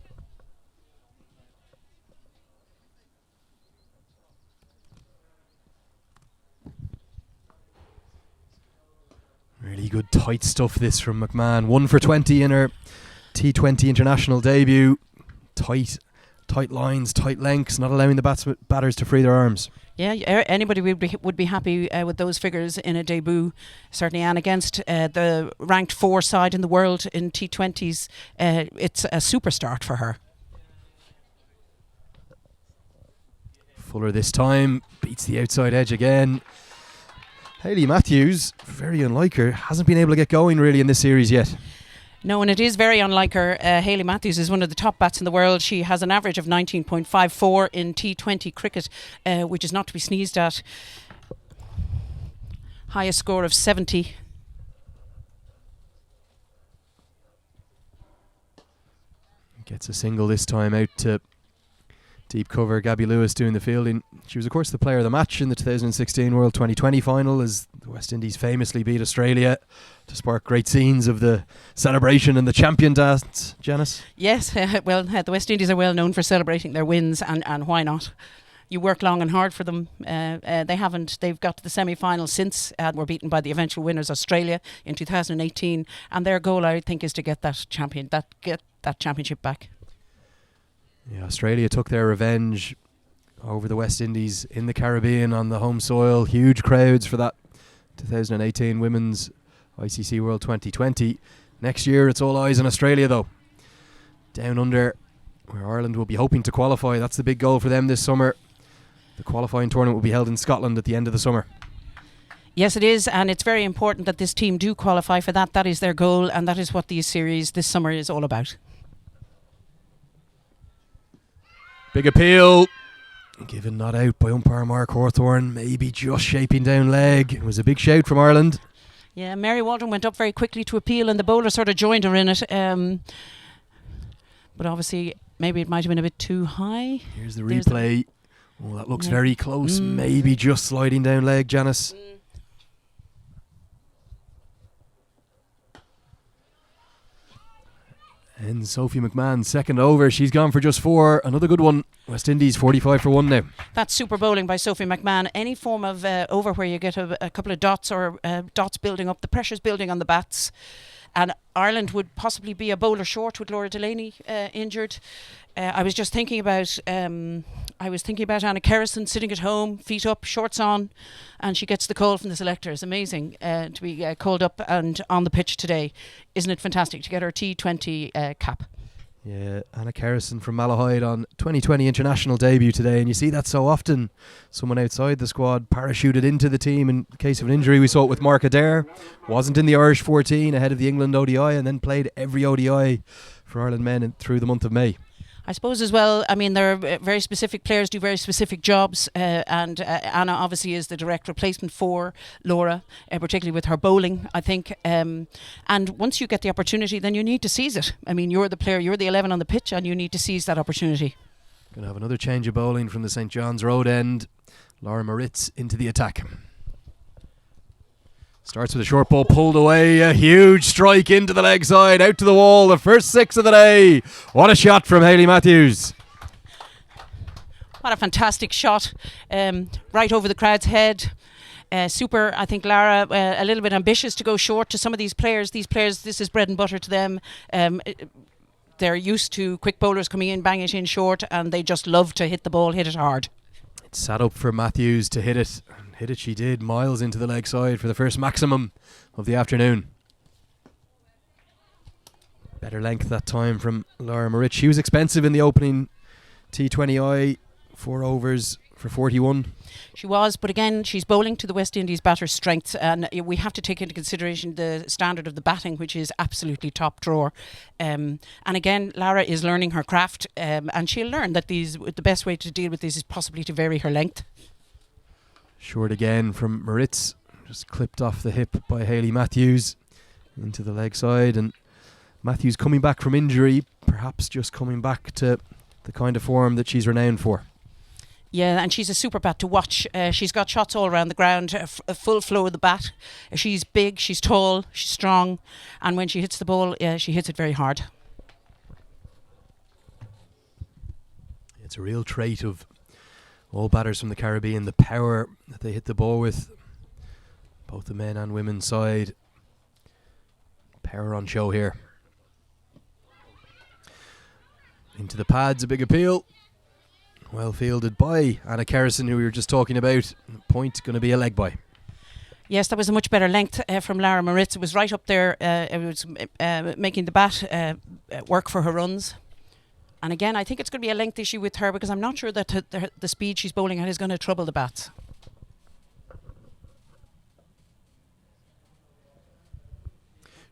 Really good tight stuff this from McMahon. 1 for 20 in her T20 international debut. Tight lines, tight lengths, not allowing the batters to free their arms. Yeah, anybody would be happy with those figures in a debut, certainly. And against the ranked 4 side in the world in T20s, it's a super start for her. Fuller this time, beats the outside edge again. Hayley Matthews, very unlike her, hasn't been able to get going really in this series yet. No, and it is very unlike her. Hayley Matthews is one of the top bats in the world. She has an average of 19.54 in T20 cricket, which is not to be sneezed at. Highest score of 70. Gets a single this time out to deep cover. Gabby Lewis doing the fielding. She was, of course, the player of the match in the 2016 World 2020 final as the West Indies famously beat Australia to spark great scenes of the celebration and the champion dance. Janice? Yes, well, the West Indies are well known for celebrating their wins, and why not? You work long and hard for them. They've got to the semi-final since were beaten by the eventual winners Australia in 2018, and their goal, I think, is to get that championship back. Yeah, Australia took their revenge over the West Indies in the Caribbean on the home soil. Huge crowds for that 2018 Women's ICC World 2020. Next year it's all eyes on Australia though. Down under, where Ireland will be hoping to qualify. That's the big goal for them this summer. The qualifying tournament will be held in Scotland at the end of the summer. Yes, it is, and it's very important that this team do qualify for that. That is their goal, and that is what these series this summer is all about. Big appeal. Given not out by umpire Mark Hawthorne. Maybe just shaping down leg. It was a big shout from Ireland. Yeah, Mary Waldron went up very quickly to appeal and the bowler sort of joined her in it. But obviously, maybe it might have been a bit too high. Here's the replay. Oh, that looks very close. Maybe just sliding down leg, Janice. And Sophie Mcmahon, second over. She's gone for just 4. Another good one. West Indies 45 for 1 now. That's super bowling by Sophie Mcmahon. Any form of over where you get a couple of dots or dots building up, the pressure's building on the bats. And Ireland would possibly be a bowler short with Laura Delaney injured. I was just thinking about Anna Kerrison sitting at home, feet up, shorts on, and she gets the call from the selectors. Amazing to be called up and on the pitch today. Isn't it fantastic to get her T20 cap? Yeah, Anna Kerrison from Malahide on 2020 International debut today, and you see that so often. Someone outside the squad parachuted into the team in case of an injury. We saw it with Mark Adair. Wasn't in the Irish 14 ahead of the England ODI, and then played every ODI for Ireland men through the month of May. I suppose as well, I mean, there are very specific players do very specific jobs, and Anna obviously is the direct replacement for Laura, particularly with her bowling, I think. And once you get the opportunity, then you need to seize it. I mean, you're the player, you're the 11 on the pitch, and you need to seize that opportunity. Going to have another change of bowling from the St. John's Road end. Laura Moritz into the attack. Starts with a short ball pulled away. A huge strike into the leg side, out to the wall. The first 6 of the day. What a shot from Hayley Matthews. What a fantastic shot. Right over the crowd's head. Super, I think Lara, a little bit ambitious to go short to some of these players. These players, this is bread and butter to them. They're used to quick bowlers coming in, bang it in short, and they just love to hit the ball, hit it hard. It's sat up for Matthews to hit it. Hit it she did, miles into the leg side for the first maximum of the afternoon. Better length that time from Laura Moritz. She was expensive in the opening T20I, 4 overs for 41. She was, but again, she's bowling to the West Indies batter's strengths, and we have to take into consideration the standard of the batting, which is absolutely top drawer. And again, Lara is learning her craft, and she'll learn that the best way to deal with this is possibly to vary her length. Short again from Moritz, just clipped off the hip by Hayley Matthews into the leg side, and Matthews coming back from injury, perhaps just coming back to the kind of form that she's renowned for. Yeah, and she's a super bat to watch. She's got shots all around the ground, a full flow of the bat. She's big, she's tall, she's strong, and when she hits the ball, she hits it very hard. It's a real trait of all batters from the Caribbean, the power that they hit the ball with, both the men and women's side. Power on show here. Into the pads, a big appeal. Well fielded by Anna Kerrison, who we were just talking about. Point going to be a leg by. Yes, that was a much better length from Lara Moritz. It was right up there. It was making the bat work for her runs. And again, I think it's going to be a length issue with her because I'm not sure that the speed she's bowling at is going to trouble the bats.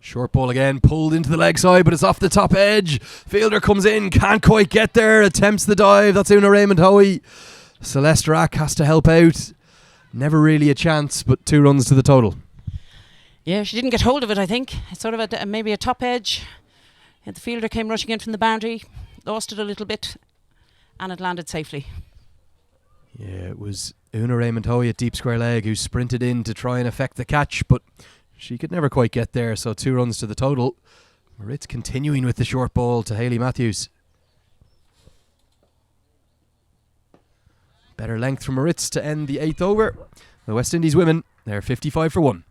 Short ball again, pulled into the leg side, but it's off the top edge. Fielder comes in, can't quite get there, attempts the dive. That's Una Raymond Hoey. Celeste Rack has to help out. Never really a chance, but 2 runs to the total. Yeah, she didn't get hold of it, I think. It's sort of maybe a top edge. And the fielder came rushing in from the boundary, lost it a little bit, and it landed safely. Yeah, it was Una Raymond Hoey at deep square leg who sprinted in to try and effect the catch, but she could never quite get there, so 2 runs to the total. Moritz continuing with the short ball to Hayley Matthews. Better length from Moritz to end the 8th over. The West Indies women, they're 55 for 1.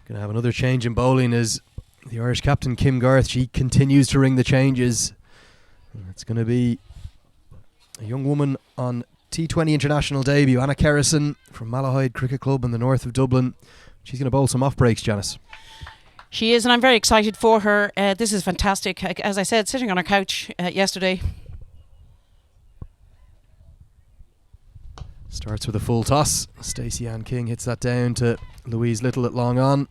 Going to have another change in bowling as the Irish captain Kim Garth, she continues to ring the changes. It's going to be a young woman on T20 International debut, Anna Kerrison from Malahide Cricket Club in the north of Dublin. She's going to bowl some off breaks, Janice. She is, and I'm very excited for her. This is fantastic. As I said, sitting on her couch yesterday. Starts with a full toss. Stacey Ann King hits that down to Louise Little at long on.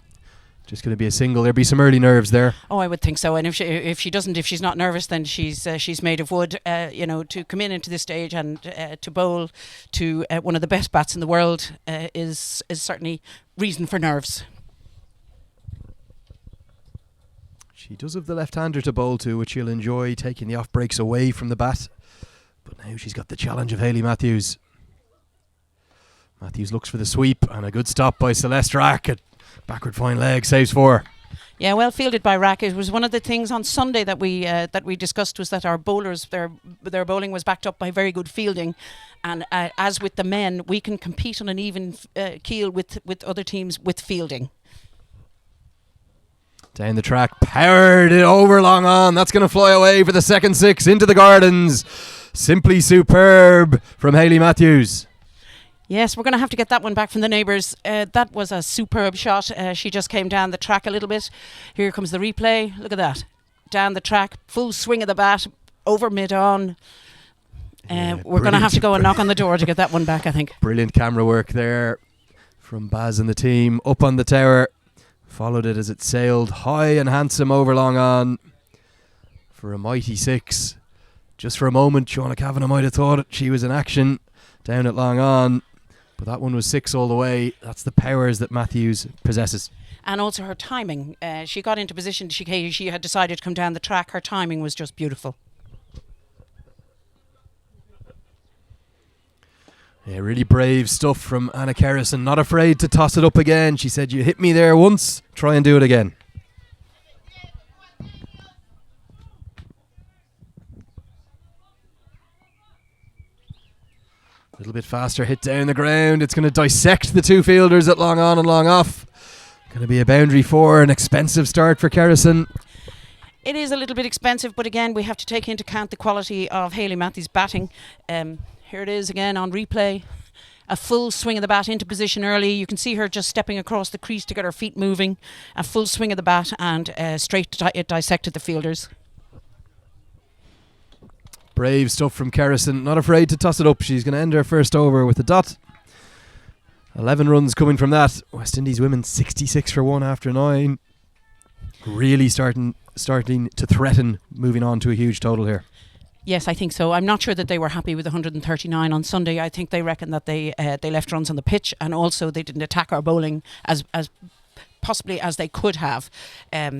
Just going to be a single. There'll be some early nerves there. Oh, I would think so. And if she's not nervous, then she's made of wood. To come into this stage and to bowl to one of the best bats in the world is certainly reason for nerves. She does have the left-hander to bowl to, which she'll enjoy, taking the off breaks away from the bat. But now she's got the challenge of Hayley Matthews. Matthews looks for the sweep, and a good stop by Celeste Rack at backward fine leg, saves 4. Yeah, well fielded by Rack. It was one of the things on Sunday that we discussed was that our bowlers, their bowling was backed up by very good fielding, and as with the men, we can compete on an even keel with other teams with fielding. Down the track, powered it over long on. That's going to fly away for the second 6 into the gardens. Simply superb from Hayley Matthews. Yes, we're going to have to get that one back from the neighbours. That was a superb shot. She just came down the track a little bit. Here comes the replay. Look at that. Down the track, full swing of the bat, over mid-on. We're going to have to go and knock on the door to get that one back, I think. Brilliant camera work there from Baz and the team. Up on the tower. Followed it as it sailed high and handsome over long on for a mighty 6. Just for a moment, Shauna Kavanagh might have thought she was in action down at long on. But that one was 6 all the way. That's the powers that Matthews possesses. And also her timing. She got into position. She had decided to come down the track. Her timing was just beautiful. Yeah, really brave stuff from Anna Kerrison. Not afraid to toss it up again. She said, you hit me there once, try and do it again. A little bit faster, hit down the ground. It's going to dissect the 2 fielders at long on and long off. Going to be a boundary 4, an expensive start for Kerrison. It is a little bit expensive, but again, we have to take into account the quality of Hayley Matthews' batting. Here it is again on replay. A full swing of the bat into position early. You can see her just stepping across the crease to get her feet moving. A full swing of the bat and straight it dissected the fielders. Brave stuff from Kerrison. Not afraid to toss it up. She's going to end her first over with a dot. 11 runs coming from that. West Indies women 66 for 1 after 9. Really starting to threaten moving on to a huge total here. Yes, I think so. I'm not sure that they were happy with 139 on Sunday. I think they reckon that they left runs on the pitch, and also they didn't attack our bowling as possibly as they could have.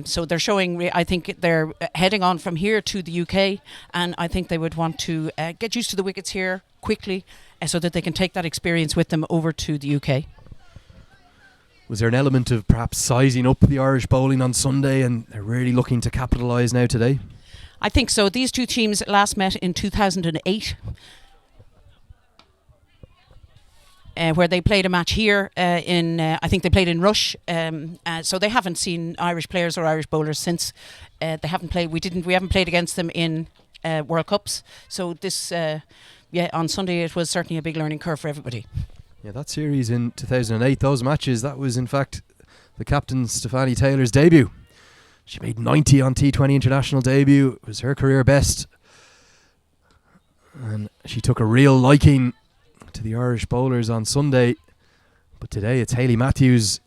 So they're showing, I think they're heading on from here to the UK, and I think they would want to get used to the wickets here quickly so that they can take that experience with them over to the UK. Was there an element of perhaps sizing up the Irish bowling on Sunday, and they're really looking to capitalise now today? I think so. These two teams last met in 2008, where they played a match here I think they played in Rush. So they haven't seen Irish players or Irish bowlers since. They haven't played. We haven't played against them in World Cups. So this, on Sunday it was certainly a big learning curve for everybody. Yeah, that series in 2008, those matches, that was in fact the captain Stefani Taylor's debut. She made 90 on T20 International debut. It was her career best. And she took a real liking to the Irish bowlers on Sunday. But today it's Hayley Matthews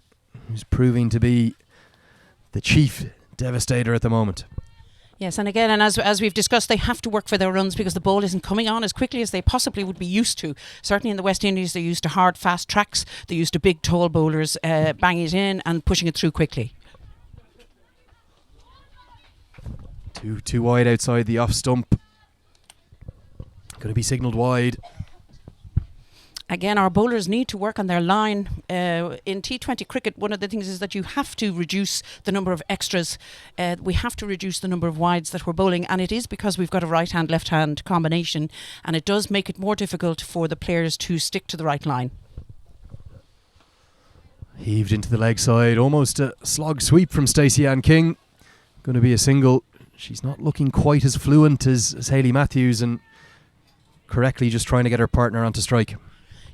who's proving to be the chief devastator at the moment. Yes, and again, and as we've discussed, they have to work for their runs because the ball isn't coming on as quickly as they possibly would be used to. Certainly in the West Indies, they're used to hard, fast tracks. They're used to big, tall bowlers banging it in and pushing it through quickly. Too wide outside the off stump. Going to be signalled wide. Again, our bowlers need to work on their line. In T20 cricket, one of the things is that you have to reduce the number of extras. We have to reduce the number of wides that we're bowling, and it is because we've got a right-hand, left-hand combination, and it does make it more difficult for the players to stick to the right line. Heaved into the leg side, almost a slog sweep from Stacey Ann King. Going to be a single. She's not looking quite as fluent as Hayley Matthews, and correctly just trying to get her partner onto strike.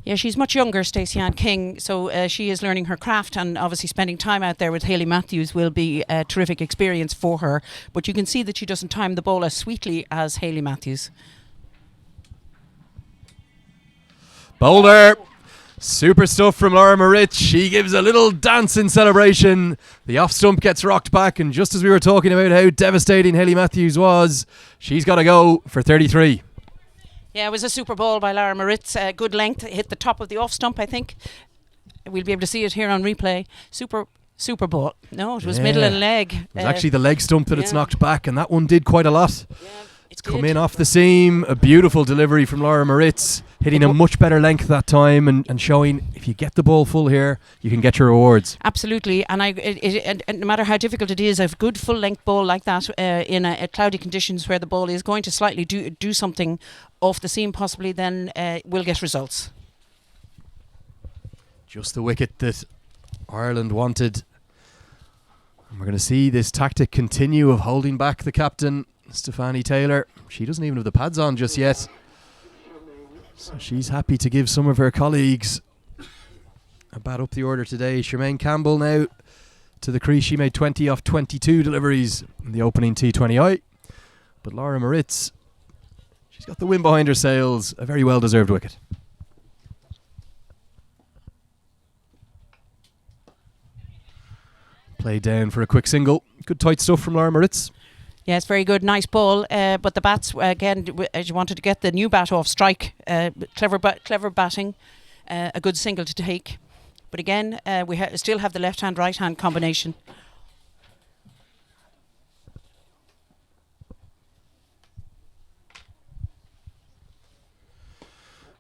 Yeah, she's much younger, Stacey Ann King, so she is learning her craft, and obviously spending time out there with Hayley Matthews will be a terrific experience for her. But you can see that she doesn't time the ball as sweetly as Hayley Matthews. Bowler! Super stuff from Laura Moritz. She gives a little dance in celebration. The off stump gets rocked back, and just as we were talking about how devastating Hayley Matthews was, she's got to go for 33. Yeah, it was a super ball by Lara Moritz. Good length, hit the top of the off stump, I think. We'll be able to see it here on replay. Super ball. No, it was middle and leg. It was actually the leg stump that it's knocked back, and that one did quite a lot. Yeah, it's come in off the seam. A beautiful delivery from Laura Moritz, hitting a much better length that time, and showing if you get the ball full here, you can get your rewards. Absolutely, and and no matter how difficult it is, a good full length ball like that in a cloudy conditions where the ball is going to slightly do something off the seam possibly, then we'll get results. Just the wicket that Ireland wanted. And we're going to see this tactic continue of holding back the captain, Stefani Taylor. She doesn't even have the pads on just yet. So she's happy to give some of her colleagues a bat up the order today. Charmaine Campbell now to the crease. She made 20 off 22 deliveries in the opening T20I. But Laura Moritz, she's got the wind behind her sails. A very well-deserved wicket. Played down for a quick single. Good tight stuff from Laura Moritz. Yeah, it's very good, nice ball. But the bats, again, as you wanted to get the new bat off strike, clever batting, a good single to take. But again, we still have the left-hand, right-hand combination.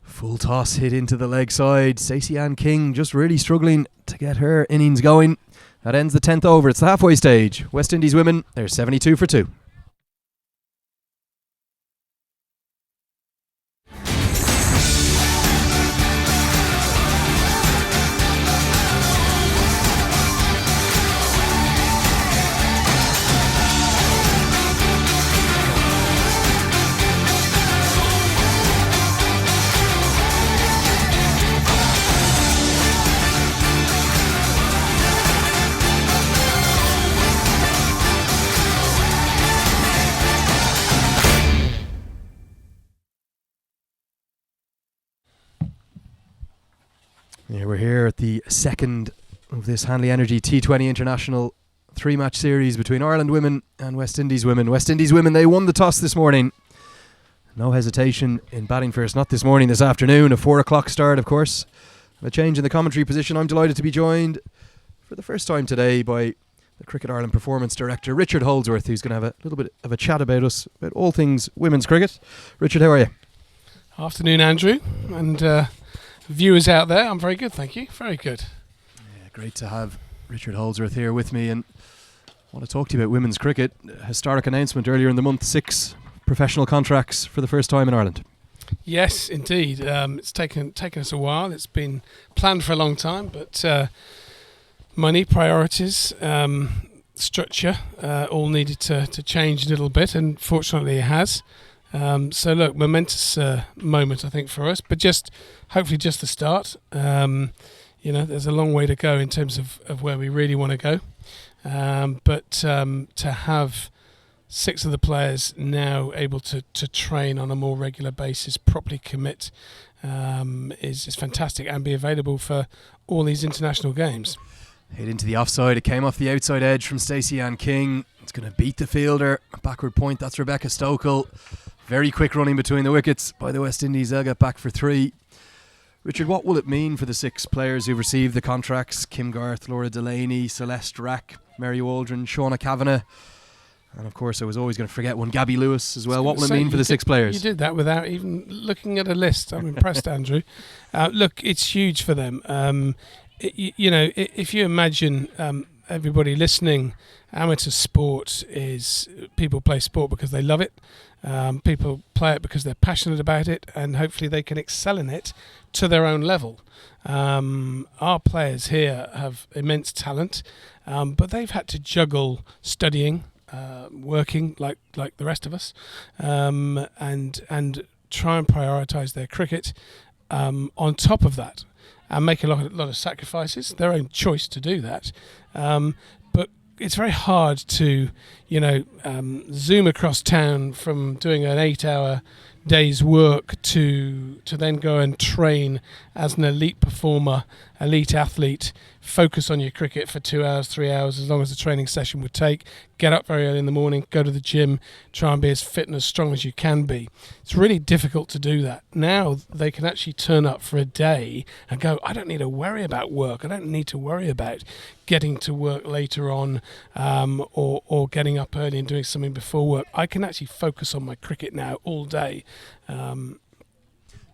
Full toss hit into the leg side. Stacey Ann King just really struggling to get her innings going. That ends the 10th over. It's the halfway stage. West Indies women, they're 72 for 2. Yeah, we're here at the second of this Hanley Energy T20 International 3-match series between Ireland women and West Indies women. West Indies women, they won the toss this morning. No hesitation in batting first, not this morning, this afternoon. A 4 o'clock start, of course. A change in the commentary position. I'm delighted to be joined for the first time today by the Cricket Ireland Performance Director, Richard Holdsworth, who's going to have a little bit of a chat about us, about all things women's cricket. Richard, how are you? Afternoon, Andrew, and viewers out there. I'm very good, thank you. Very good. Yeah, great to have Richard Holdsworth here with me, and I want to talk to you about women's cricket. A historic announcement earlier in the month, 6 professional contracts for the first time in Ireland. Yes, indeed. It's taken us a while. It's been planned for a long time, but money, priorities, structure, all needed to change a little bit, and fortunately it has. So look, momentous moment, I think, for us, but hopefully just the start. There's a long way to go in terms of where we really want to go. But to have 6 of the players now able to train on a more regular basis, properly commit, is fantastic, and be available for all these international games. Hit into the offside. It came off the outside edge from Stacey Ann King. It's going to beat the fielder. Backward point, that's Rebecca Stokel. Very quick running between the wickets by the West Indies. They'll get back for 3. Richard, what will it mean for the 6 players who've received the contracts? Kim Garth, Laura Delaney, Celeste Rack, Mary Waldron, Shauna Kavanagh. And of course, I was always going to forget one, Gabby Lewis as well. What will it mean for the 6 players? You did that without even looking at a list. I'm impressed, Andrew. Look, it's huge for them. If you imagine everybody listening, amateur sport is people play sport because they love it. People play it because they're passionate about it, and hopefully they can excel in it to their own level. Our players here have immense talent, but they've had to juggle studying, working like the rest of us, and try and prioritise their cricket on top of that, and make a lot of sacrifices. Their own choice to do that, but it's very hard to zoom across town from doing an 8-hour day's work to then go and train as an elite performer, elite athlete, focus on your cricket for 2 hours, 3 hours, as long as the training session would take, get up very early in the morning, go to the gym, try and be as fit and as strong as you can be. It's really difficult to do that. Now they can actually turn up for a day and go, I don't need to worry about work, I don't need to worry about getting to work later on, or getting up early and doing something before work. I can actually focus on my cricket now all day.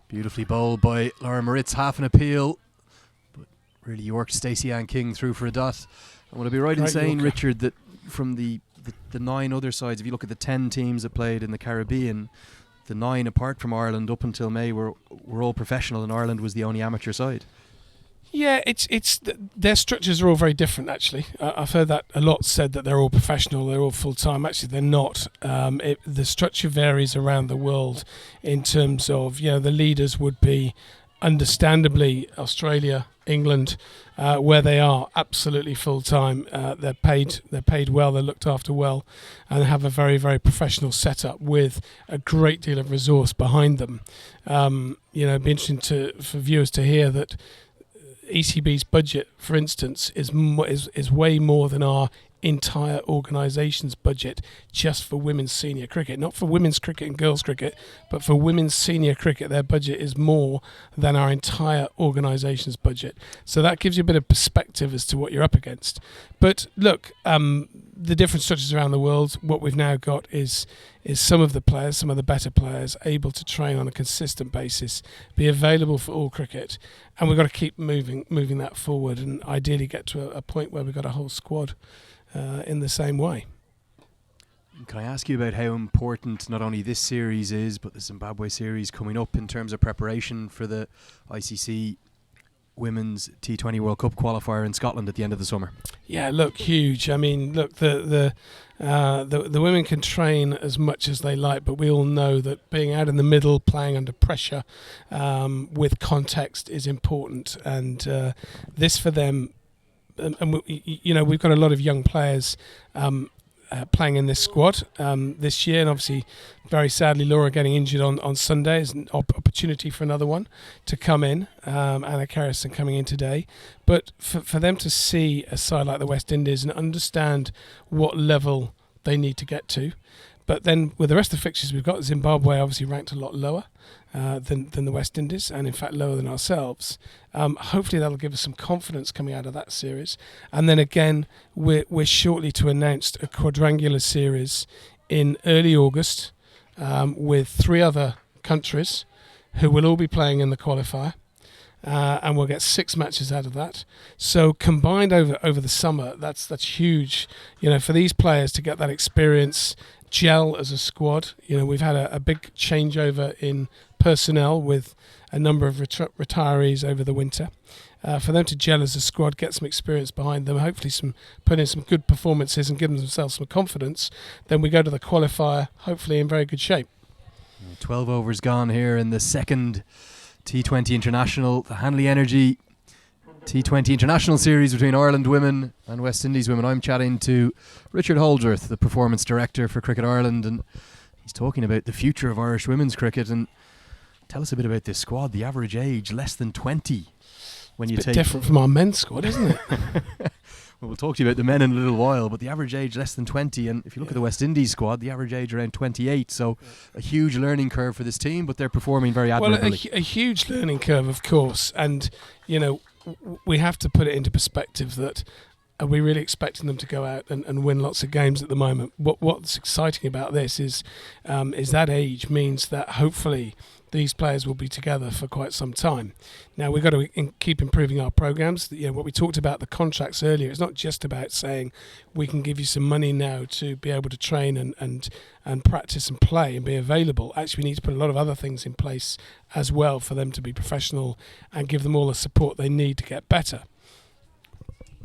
Beautifully bowled by Laura Moritz, half an appeal. But really York Stacey Ann King through for a dot. And would I be right in saying, Yorker, Richard, that from the 9 other sides, if you look at the 10 teams that played in the Caribbean, the 9 apart from Ireland up until May were all professional, and Ireland was the only amateur side? Yeah, their structures are all very different, actually. I've heard that a lot said that they're all professional, they're all full-time. Actually, they're not. The structure varies around the world in terms of, the leaders would be, understandably, Australia, England, where they are absolutely full-time. They're paid well, they're looked after well, and have a very, very professional setup with a great deal of resource behind them. It'd be interesting for viewers to hear that ECB's budget, for instance, is way more than our entire organisation's budget just for women's senior cricket. Not for women's cricket and girls cricket, but for women's senior cricket, their budget is more than our entire organisation's budget. So that gives you a bit of perspective as to what you're up against. But look, the different structures around the world, what we've now got is some of the players, some of the better players, able to train on a consistent basis, be available for all cricket, and we've got to keep moving that forward, and ideally get to a point where we've got a whole squad in the same way. Can I ask you about how important not only this series is, but the Zimbabwe series coming up in terms of preparation for the ICC Women's T20 World Cup qualifier in Scotland at the end of the summer? Yeah, look, huge. I mean, look, the women can train as much as they like, but we all know that being out in the middle, playing under pressure, with context is important. And this for them, and we've got a lot of young players playing in this squad this year, and obviously, very sadly, Laura getting injured on Sunday is an opportunity for another one to come in. Anna Carrison coming in today, but for them to see a side like the West Indies and understand what level they need to get to, But then with the rest of the fixtures we've got, Zimbabwe obviously ranked a lot lower than the West Indies, and in fact lower than ourselves. Hopefully that'll give us some confidence coming out of that series. And then again, we're shortly to announce a quadrangular series in early August with 3 other countries who will all be playing in the qualifier. And we'll get 6 matches out of that. So combined over the summer, that's huge. For these players to get that experience, gel as a squad. We've had a big changeover in personnel with a number of retirees over the winter. For them to gel as a squad, get some experience behind them, hopefully put in some good performances and give themselves some confidence, then we go to the qualifier, hopefully in very good shape. 12 overs gone here in the second T20 International, the Hanley Energy T20 International series between Ireland women and West Indies women. I'm chatting to Richard Holdsworth, the performance director for Cricket Ireland, and he's talking about the future of Irish women's cricket. And tell us a bit about this squad. The average age less than 20. When It's a bit different from our men's squad, isn't it? Well, we'll talk to you about the men in a little while, but the average age less than 20, and if you look at the West Indies squad, the average age around 28, so a huge learning curve for this team, but they're performing very admirably. Well, a huge learning curve, of course, and we have to put it into perspective that are we really expecting them to go out and win lots of games at the moment? What's exciting about this is that age means that hopefully these players will be together for quite some time. Now, we've got to keep improving our programs. What we talked about, the contracts earlier, it's not just about saying we can give you some money now to be able to train and practice and play and be available. Actually, we need to put a lot of other things in place as well for them to be professional and give them all the support they need to get better.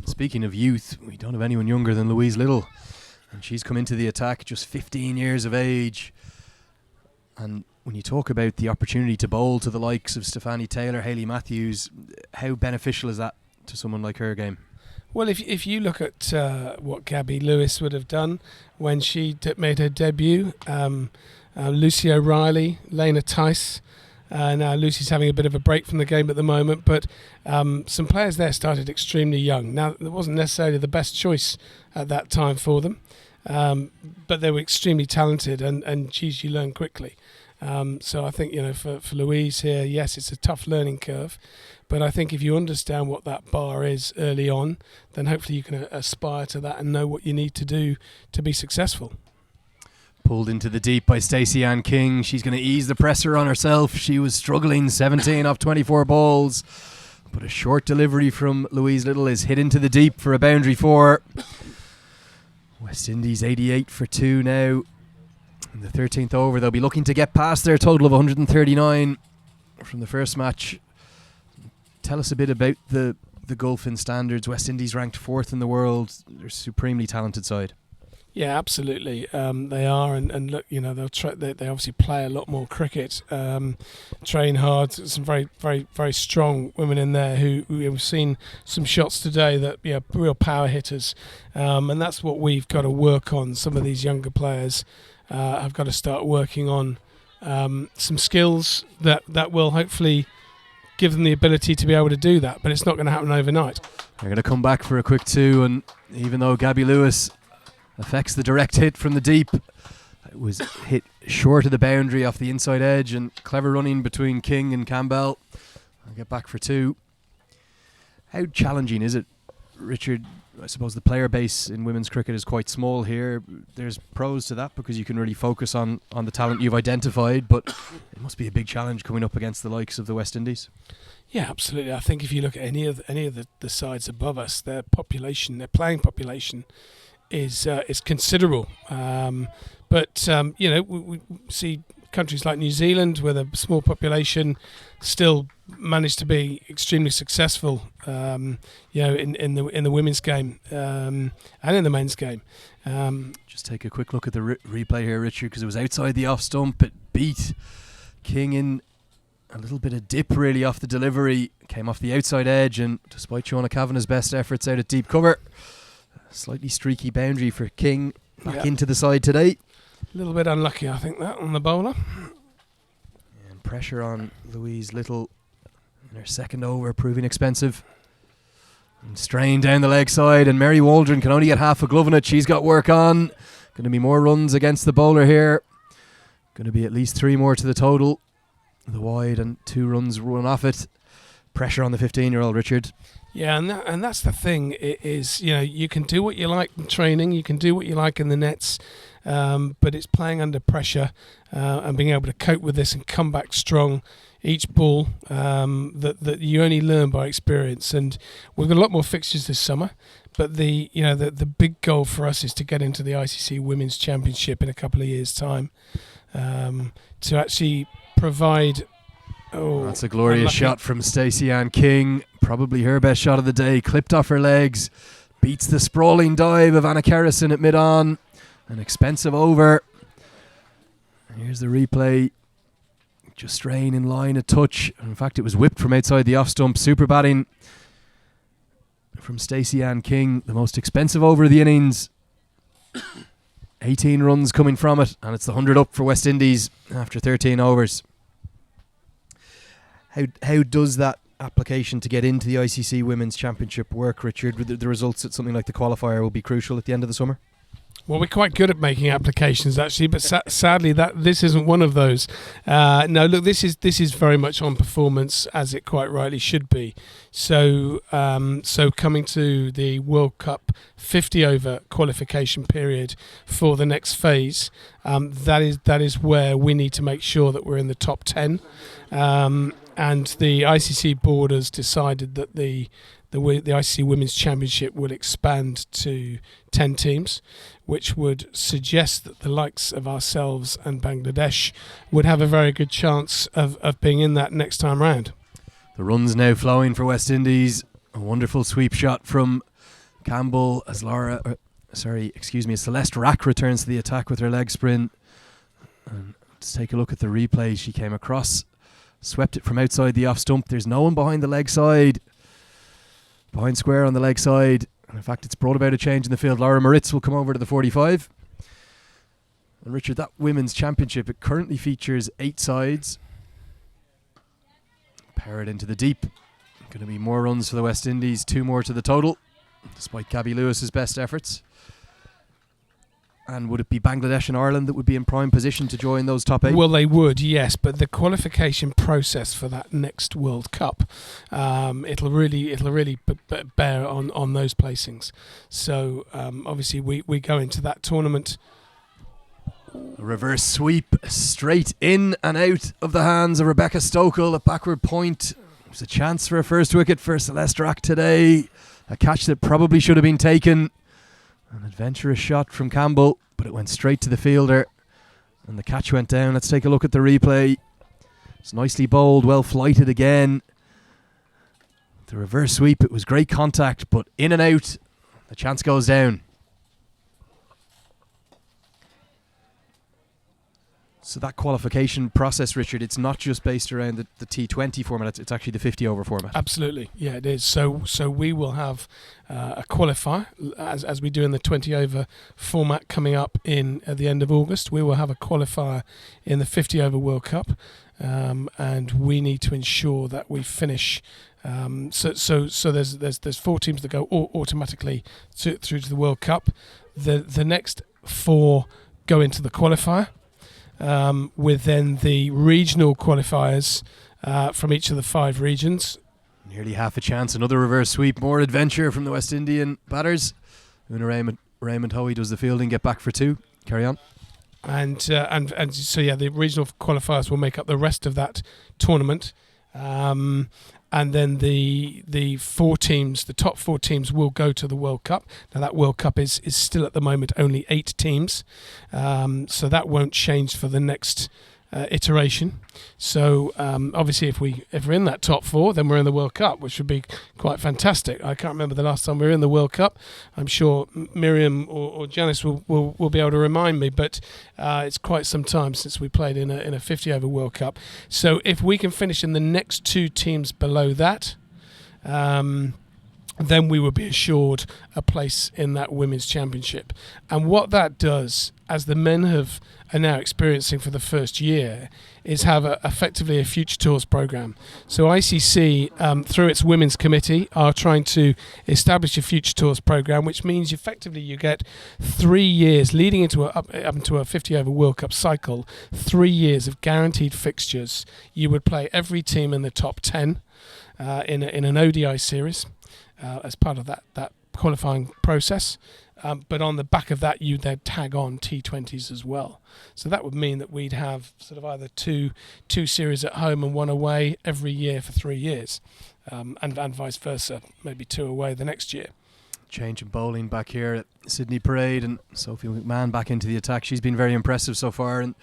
Speaking of youth, we don't have anyone younger than Louise Little, and she's come into the attack just 15 years of age. And when you talk about the opportunity to bowl to the likes of Stefani Taylor, Hayley Matthews, how beneficial is that to someone like her game? Well, if you look at what Gabby Lewis would have done when she made her debut, Lucy O'Reilly, Lena Tice, now Lucy's having a bit of a break from the game at the moment, but some players there started extremely young. Now, it wasn't necessarily the best choice at that time for them, but they were extremely talented, and geez, you learn quickly. So I think, for Louise here, yes, it's a tough learning curve, but I think if you understand what that bar is early on, then hopefully you can aspire to that and know what you need to do to be successful. Pulled into the deep by Stacey Ann King. She's going to ease the pressure on herself. She was struggling, 17 off 24 balls, but a short delivery from Louise Little is hit into the deep for a boundary 4. West Indies 88 for 2 now. In the 13th over, they'll be looking to get past their total of 139 from the first match. Tell us a bit about the Gulf in standards. West Indies ranked 4th in the world. They're a supremely talented side. Yeah, absolutely. They are, and look, they'll try. They obviously play a lot more cricket, train hard. Some very, very, very strong women in there who we've seen some shots today that real power hitters, and that's what we've got to work on. Some of these younger players have got to start working on some skills that will hopefully give them the ability to be able to do that. But it's not going to happen overnight. They're going to come back for a quick 2, and even though Gabby Lewis affects the direct hit from the deep, it was hit short of the boundary off the inside edge, and clever running between King and Campbell. I'll get back for 2. How challenging is it, Richard? I suppose the player base in women's cricket is quite small here. There's pros to that because you can really focus on the talent you've identified, but it must be a big challenge coming up against the likes of the West Indies. Yeah, absolutely. I think if you look at any of the sides above us, their playing population is considerable, but we see countries like New Zealand with a small population still manage to be extremely successful, in the women's game and in the men's game. Just take a quick look at the replay here, Richard, because it was outside the off stump. It beat King in a little bit of dip really off the delivery, came off the outside edge, and despite Sean O'Kavanagh's best efforts out at deep cover, slightly streaky boundary for King back into the side today. A little bit unlucky, I think, that on the bowler. And pressure on Louise Little in her second over, proving expensive. And strain down the leg side, and Mary Waldron can only get half a glove on it. She's got work on. Going to be more runs against the bowler here. Going to be at least 3 more to the total. The wide and 2 runs run off it. Pressure on the 15-year-old, Richard. Yeah, and that's the thing. It is, you can do what you like in training, you can do what you like in the nets, but it's playing under pressure and being able to cope with this and come back strong each ball that you only learn by experience. And we've got a lot more fixtures this summer, but the big goal for us is to get into the ICC Women's Championship in a couple of years' time, to actually provide. Oh, that's a glorious shot from Stacey Ann King. Probably her best shot of the day. Clipped off her legs. Beats the sprawling dive of Anna Kerrison at mid-on. An expensive over. Here's the replay. Just straying in line a touch. In fact, it was whipped from outside the off stump. Super batting from Stacey Ann King. The most expensive over of the innings. 18 runs coming from it. And it's the 100 up for West Indies after 13 overs. How does that application to get into the ICC Women's Championship work, Richard? With the results at something like the qualifier will be crucial at the end of the summer? Well, we're quite good at making applications, actually, but sadly, this isn't one of those. No, look, this is very much on performance, as it quite rightly should be. So coming to the World Cup 50-over qualification period for the next phase, that is where we need to make sure that we're in the top 10. And the ICC board has decided that the ICC Women's Championship will expand to 10 teams, which would suggest that the likes of ourselves and Bangladesh would have a very good chance of being in that next time round. The runs now flowing for West Indies. A wonderful sweep shot from Campbell as Celeste Rack returns to the attack with her leg spin. And let's take a look at the replay. She came across, swept it from outside the off stump. There's no one behind the leg side. Behind square on the leg side. And in fact, it's brought about a change in the field. Laura Moritz will come over to the 45. And Richard, that Women's Championship, it currently features 8 sides. Power it into the deep. Going to be more runs for the West Indies, 2 more to the total, despite Gabby Lewis's best efforts. And would it be Bangladesh and Ireland that would be in prime position to join those top 8? Well, they would, yes, but the qualification process for that next World Cup, it'll really bear on those placings. So obviously we go into that tournament. A reverse sweep straight in and out of the hands of Rebecca Stokel. A backward point. There's a chance for a first wicket for Celeste Rack today. A catch that probably should have been taken. An adventurous shot from Campbell, but it went straight to the fielder and the catch went down. Let's take a look at the replay. It's nicely bowled, well flighted again. The reverse sweep, it was great contact, but in and out, the chance goes down. So that qualification process, Richard, it's not just based around the T20 format, it's actually the 50-over format. Absolutely, yeah, it is. So we will have a qualifier, as we do in the 20-over format coming up at the end of August. We will have a qualifier in the 50-over World Cup, and we need to ensure that we finish. So there's 4 teams that go automatically through to the World Cup. The next 4 go into the qualifier. With then the regional qualifiers from each of the 5 regions. Nearly half a chance. Another reverse sweep. More adventure from the West Indian batters. Una Raymond Hoey does the fielding. Get back for 2. Carry on. And so yeah, the regional qualifiers will make up the rest of that tournament. And then the 4 teams, the top 4 teams, will go to the World Cup. Now that World Cup is still at the moment only 8 teams, so that won't change for the next iteration. So obviously, if we're in that top 4, then we're in the World Cup, which would be quite fantastic. I can't remember the last time we were in the World Cup. I'm sure Miriam or Janice will be able to remind me, but it's quite some time since we played in a 50-over World Cup. So if we can finish in the next 2 teams below that, then we would be assured a place in that women's championship. And what that does, as the men are now experiencing for the first year, is have effectively a Future Tours programme. So ICC, through its women's committee, are trying to establish a Future Tours programme, which means effectively you get 3 years leading into up into a 50-over World Cup cycle, 3 years of guaranteed fixtures. You would play every team in the top 10 in an ODI series. As part of that qualifying process. But on the back of that, you then tag on T20s as well. So that would mean that we'd have sort of either two series at home and one away every year for 3 years, and vice versa, maybe 2 away the next year. Change in bowling back here at Sydney Parade, and Sophie Mcmahon back into the attack. She's been very impressive so far. And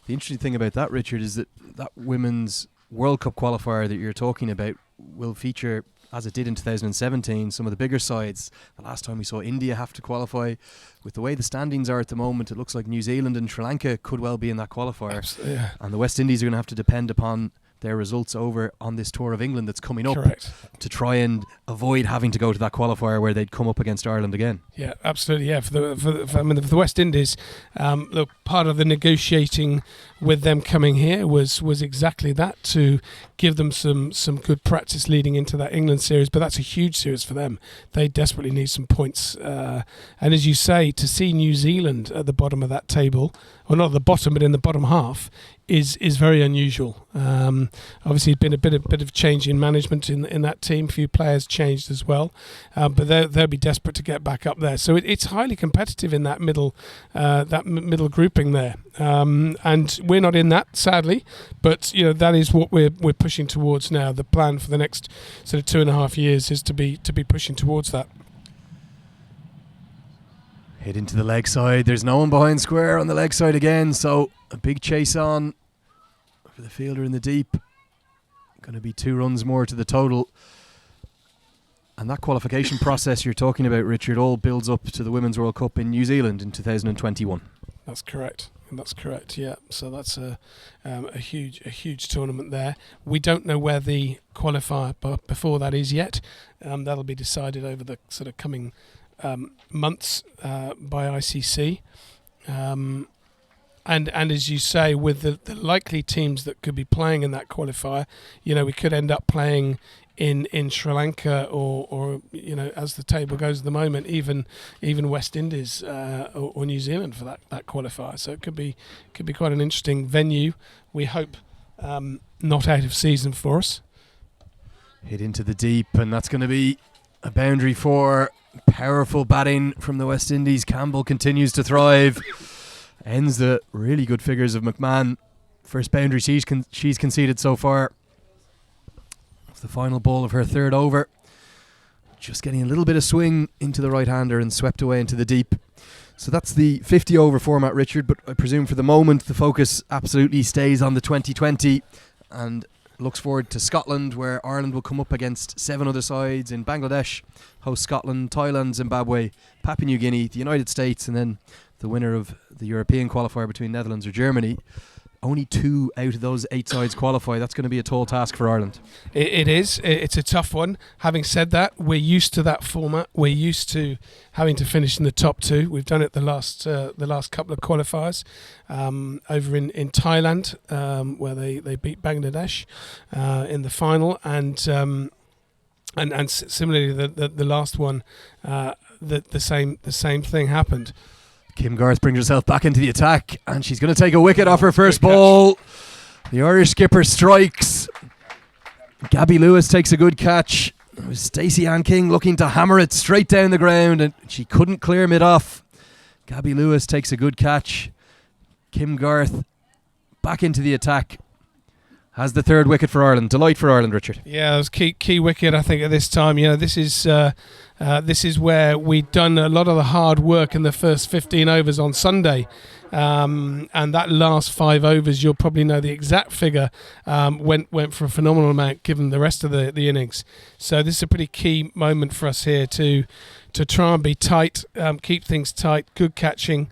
the interesting thing about that, Richard, is that women's World Cup qualifier that you're talking about will feature, as it did in 2017, some of the bigger sides. The last time we saw India have to qualify. With the way the standings are at the moment, it looks like New Zealand and Sri Lanka could well be in that qualifier. Absolutely, yeah. And the West Indies are going to have to depend upon their results over on this tour of England that's coming up. Correct. To try and avoid having to go to that qualifier where they'd come up against Ireland again. Yeah, absolutely. Yeah, for the West Indies, look, part of the negotiating with them coming here was exactly that, to give them some good practice leading into that England series. But that's a huge series for them. They desperately need some points. And as you say, to see New Zealand at the bottom of that table, or not at the bottom, but in the bottom half, is very unusual. Obviously, been a bit of change in management in that team. A few players changed as well, but they'll be desperate to get back up there. So it's highly competitive in that middle grouping there, and we're not in that, sadly. But that is what we're pushing towards now. The plan for the next sort of 2.5 years is to be pushing towards that. Hit into the leg side. There's no one behind square on the leg side again. So a big chase on for the fielder in the deep. Going to be 2 runs more to the total. And that qualification process you're talking about, Richard, all builds up to the Women's World Cup in New Zealand in 2021. That's correct. Yeah. So that's a huge tournament there. We don't know where the qualifier before that is yet. That'll be decided over the sort of coming months by ICC, and as you say, with the likely teams that could be playing in that qualifier, we could end up playing in Sri Lanka or as the table goes at the moment, even West Indies or New Zealand for that qualifier. So it could be quite an interesting venue. We hope not out of season for us. Hit into the deep, and that's going to be a boundary for powerful batting from the West Indies. Campbell continues to thrive. Ends the really good figures of McMahon. First boundary she's conceded so far. The final ball of her 3rd over. Just getting a little bit of swing into the right-hander and swept away into the deep. So that's the 50-over format, Richard, but I presume for the moment the focus absolutely stays on the 2020 and looks forward to Scotland, where Ireland will come up against 7 other sides in Bangladesh, host Scotland, Thailand, Zimbabwe, Papua New Guinea, the United States, and then the winner of the European qualifier between Netherlands or Germany. Only 2 out of those 8 sides qualify. That's going to be a tall task for Ireland. It is. It's a tough one. Having said that, we're used to that format. We're used to having to finish in the top 2. We've done it the last couple of qualifiers over in Thailand, where they beat Bangladesh in the final, and similarly the last one, the same thing happened. Kim Garth brings herself back into the attack, and she's going to take a wicket off her first ball. The Irish skipper strikes. Gabby Lewis takes a good catch. It was Stacey Ann King looking to hammer it straight down the ground, and she couldn't clear mid-off. Gabby Lewis takes a good catch. Kim Garth back into the attack. Has the 3rd wicket for Ireland. Delight for Ireland, Richard. Yeah, it was key wicket, I think, at this time. This is where we'd done a lot of the hard work in the first 15 overs on Sunday. And that last 5 overs, you'll probably know the exact figure, went for a phenomenal amount given the rest of the innings. So this is a pretty key moment for us here to try and be tight, keep things tight, good catching,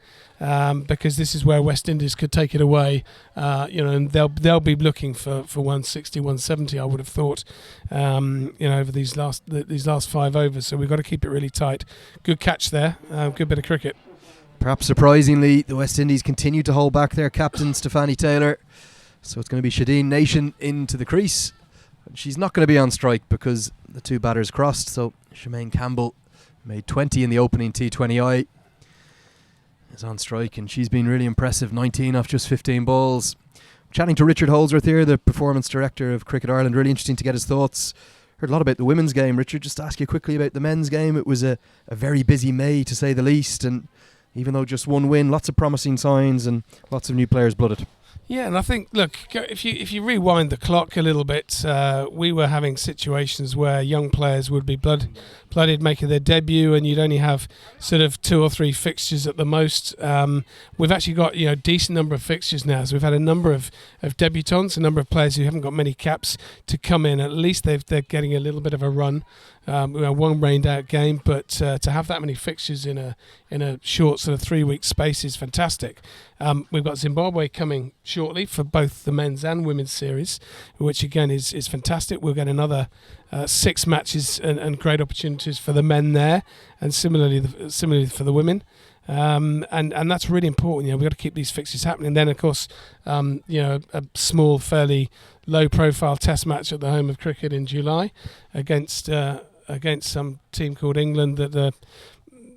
because this is where West Indies could take it away, and they'll be looking for 160, 170. I would have thought, over these last 5 overs. So we've got to keep it really tight. Good catch there. Good bit of cricket. Perhaps surprisingly, the West Indies continue to hold back their captain, Stefani Taylor. So it's going to be Shadeen Nation into the crease. She's not going to be on strike because the two batters crossed. So Charmaine Campbell made 20 in the opening T20I. Is on strike, and she's been really impressive. 19 off just 15 balls. Chatting to Richard Holdsworth here, the performance director of Cricket Ireland. Really interesting to get his thoughts. Heard a lot about the women's game. Richard, just to ask you quickly about the men's game. It was a very busy May, to say the least, and even though just one win, lots of promising signs and lots of new players blooded. Yeah, and I think, look, if you rewind the clock a little bit, we were having situations where young players would be blooded making their debut, and you'd only have sort of 2 or 3 fixtures at the most. We've actually got a decent number of fixtures now, so we've had a number of debutants, a number of players who haven't got many caps to come in. At least they're getting a little bit of a run. One rained out game, but to have that many fixtures in a short sort of 3-week space is fantastic. We've got Zimbabwe coming shortly for both the men's and women's series, which again is fantastic. We'll get another 6 matches and great opportunities for the men there, and similarly for the women. And that's really important. We've got to keep these fixtures happening. And then, of course, a small, fairly low-profile Test match at the home of cricket in July against some team called England that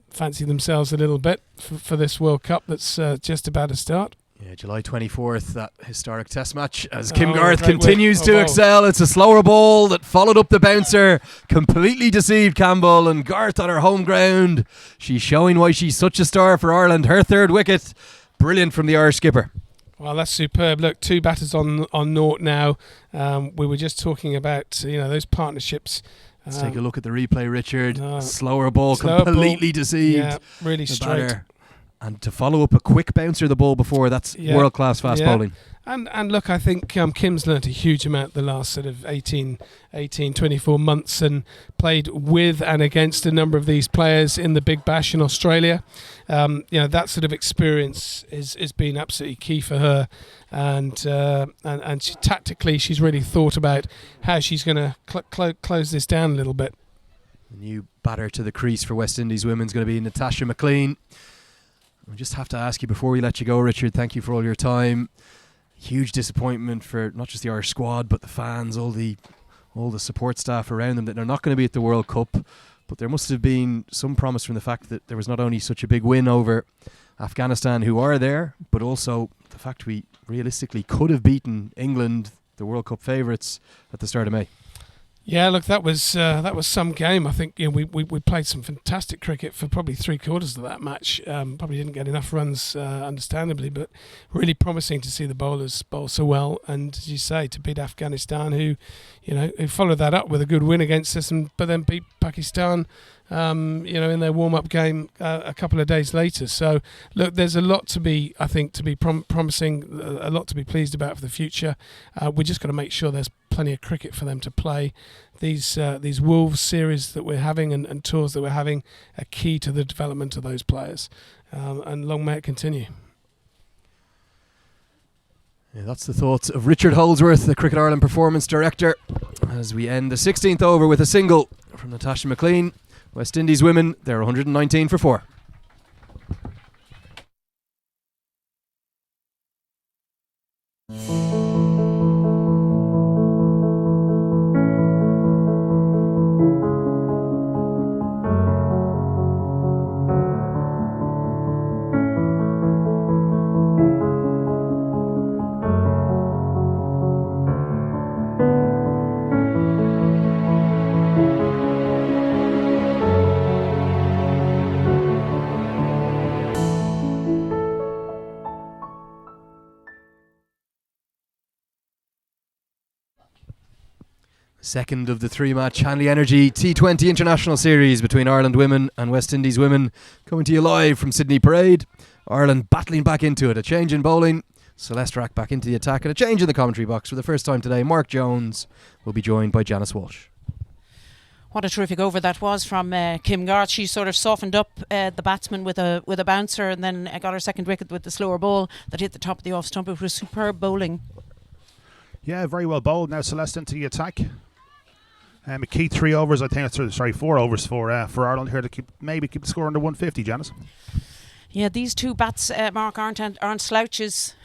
fancy themselves a little bit for this World Cup that's just about to start. Yeah, July 24th, that historic Test match, as Kim Garth continues to excel. It's a slower ball that followed up the bouncer, completely deceived Campbell, and Garth on her home ground. She's showing why she's such a star for Ireland. Her 3rd wicket, brilliant from the Irish skipper. Well, that's superb. Look, 2 batters on naught now. We were just talking about those partnerships. Let's take a look at the replay, Richard. Slower ball, completely deceived. Yeah, really straight. Batter. And to follow up a quick bouncer the ball before, that's world-class fast bowling. And look, I think Kim's learnt a huge amount the last sort of 18, 24 months, and played with and against a number of these players in the Big Bash in Australia. That sort of experience is been absolutely key for her, and tactically she's really thought about how she's going to close this down a little bit. The new batter to the crease for West Indies women is going to be Natasha McLean. We just have to ask you before we let you go, Richard, thank you for all your time. Huge disappointment for not just the Irish squad, but the fans, all the support staff around them, that they're not going to be at the World Cup. But there must have been some promise from the fact that there was not only such a big win over Afghanistan, who are there, but also the fact we realistically could have beaten England, the World Cup favourites, at the start of May. Yeah, look, that was some game. I think we played some fantastic cricket for probably 3/4 of that match. Probably didn't get enough runs, understandably, but really promising to see the bowlers bowl so well. And as you say, to beat Afghanistan, who followed that up with a good win against us, but then beat Pakistan, in their warm-up game a couple of days later. So, look, there's a lot to be, I think, promising, a lot to be pleased about for the future. We just got to make sure there's plenty of cricket for them to play. These Wolves series that we're having and tours that we're having are key to the development of those players. And long may it continue. Yeah, that's the thoughts of Richard Holdsworth, the Cricket Ireland Performance Director, as we end the 16th over with a single from Natasha McLean. West Indies women, they're 119 for 4. Second of the 3-match Hanley Energy T20 International Series between Ireland women and West Indies women, coming to you live from Sydney Parade. Ireland battling back into it. A change in bowling. Celeste Rack back into the attack, and a change in the commentary box for the first time today. Mark Jones will be joined by Janice Walsh. What a terrific over that was from Kim Garth. She sort of softened up the batsman with a bouncer, and then got her second wicket with the slower ball that hit the top of the off stump. It was superb bowling. Yeah, very well bowled. Now Celeste into the attack. A key 3 overs, I think. 4 overs for Ireland here to keep the score under 150. Janice. Yeah, these two bats, Mark, aren't slouches.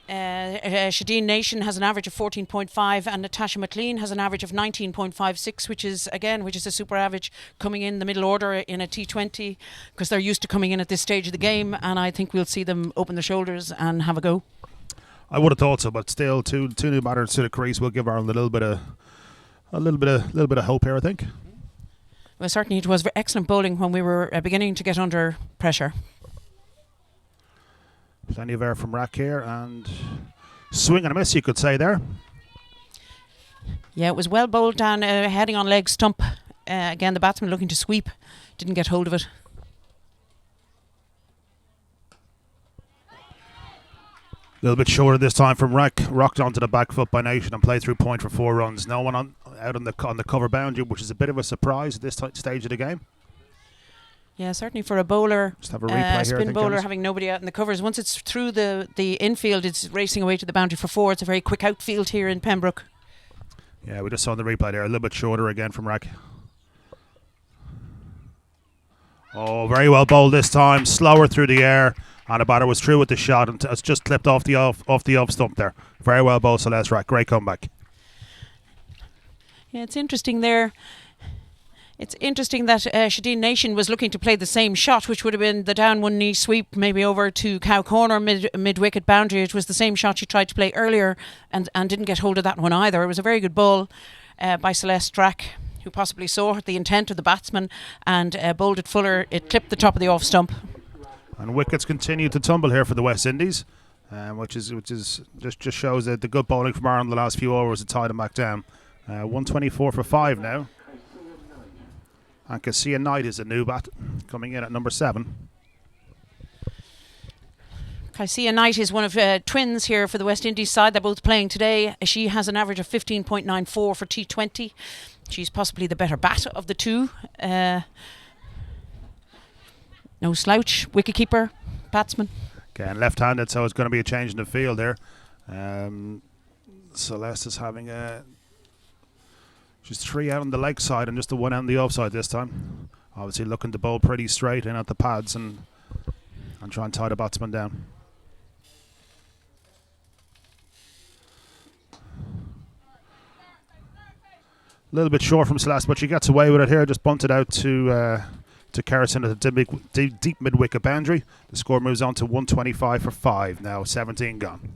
Shadeen Nation has an average of 14.5, and Natasha McLean has an average of 19.56, which is a super average coming in the middle order in a T20, because they're used to coming in at this stage of the game, and I think we'll see them open their shoulders and have a go. I would have thought so, but still, two new batters to the crease will give Ireland a little bit of hope here, I think. Well, certainly it was excellent bowling when we were beginning to get under pressure. Plenty of air from Rack here, and swing and a miss, you could say there. Yeah, it was well bowled down, heading on leg stump. Again, the batsman looking to sweep, didn't get hold of it. A little bit shorter this time from Rack, rocked onto the back foot by Nation and played through point for 4 runs. No one out on the cover boundary, which is a bit of a surprise at this stage of the game. Yeah, certainly for a bowler, just have a replay here, spin bowler having nobody out in the covers. Once it's through the infield, it's racing away to the boundary for 4. It's a very quick outfield here in Pembroke. Yeah, we just saw the replay there. A little bit shorter again from Rack. Oh, very well bowled this time. Slower through the air, and the batter was through with the shot, and it's just clipped off the off stump there. Very well bowled, Celeste Rack. Great comeback. Yeah, it's interesting there. It's interesting that Shadeen Nation was looking to play the same shot, which would have been the down one knee sweep, maybe over to cow corner mid-wicket boundary. It was the same shot she tried to play earlier and didn't get hold of that one either. It was a very good ball by Celeste Rack, who possibly saw the intent of the batsman and bowled it fuller. It clipped the top of the off stump. And wickets continue to tumble here for the West Indies, which just shows that the good bowling from Ireland the last few overs to tie them back down. 124 for 5 now. And Cassia Knight is a new bat coming in at number 7. Cassia Knight is one of twins here for the West Indies side. They're both playing today. She has an average of 15.94 for T20. She's possibly the better bat of the two. No slouch, wicketkeeper, batsman. Again, left-handed, so it's going to be a change in the field there. Celeste is having she's 3 out on the leg side and just the 1 out on the offside this time. Obviously looking to bowl pretty straight in at the pads and try and tie the batsman down. A little bit short from Celeste, but she gets away with it here. Just bunted out to Kerrison at the deep mid-wicket boundary. The score moves on to 125 for 5 now, 17 gone.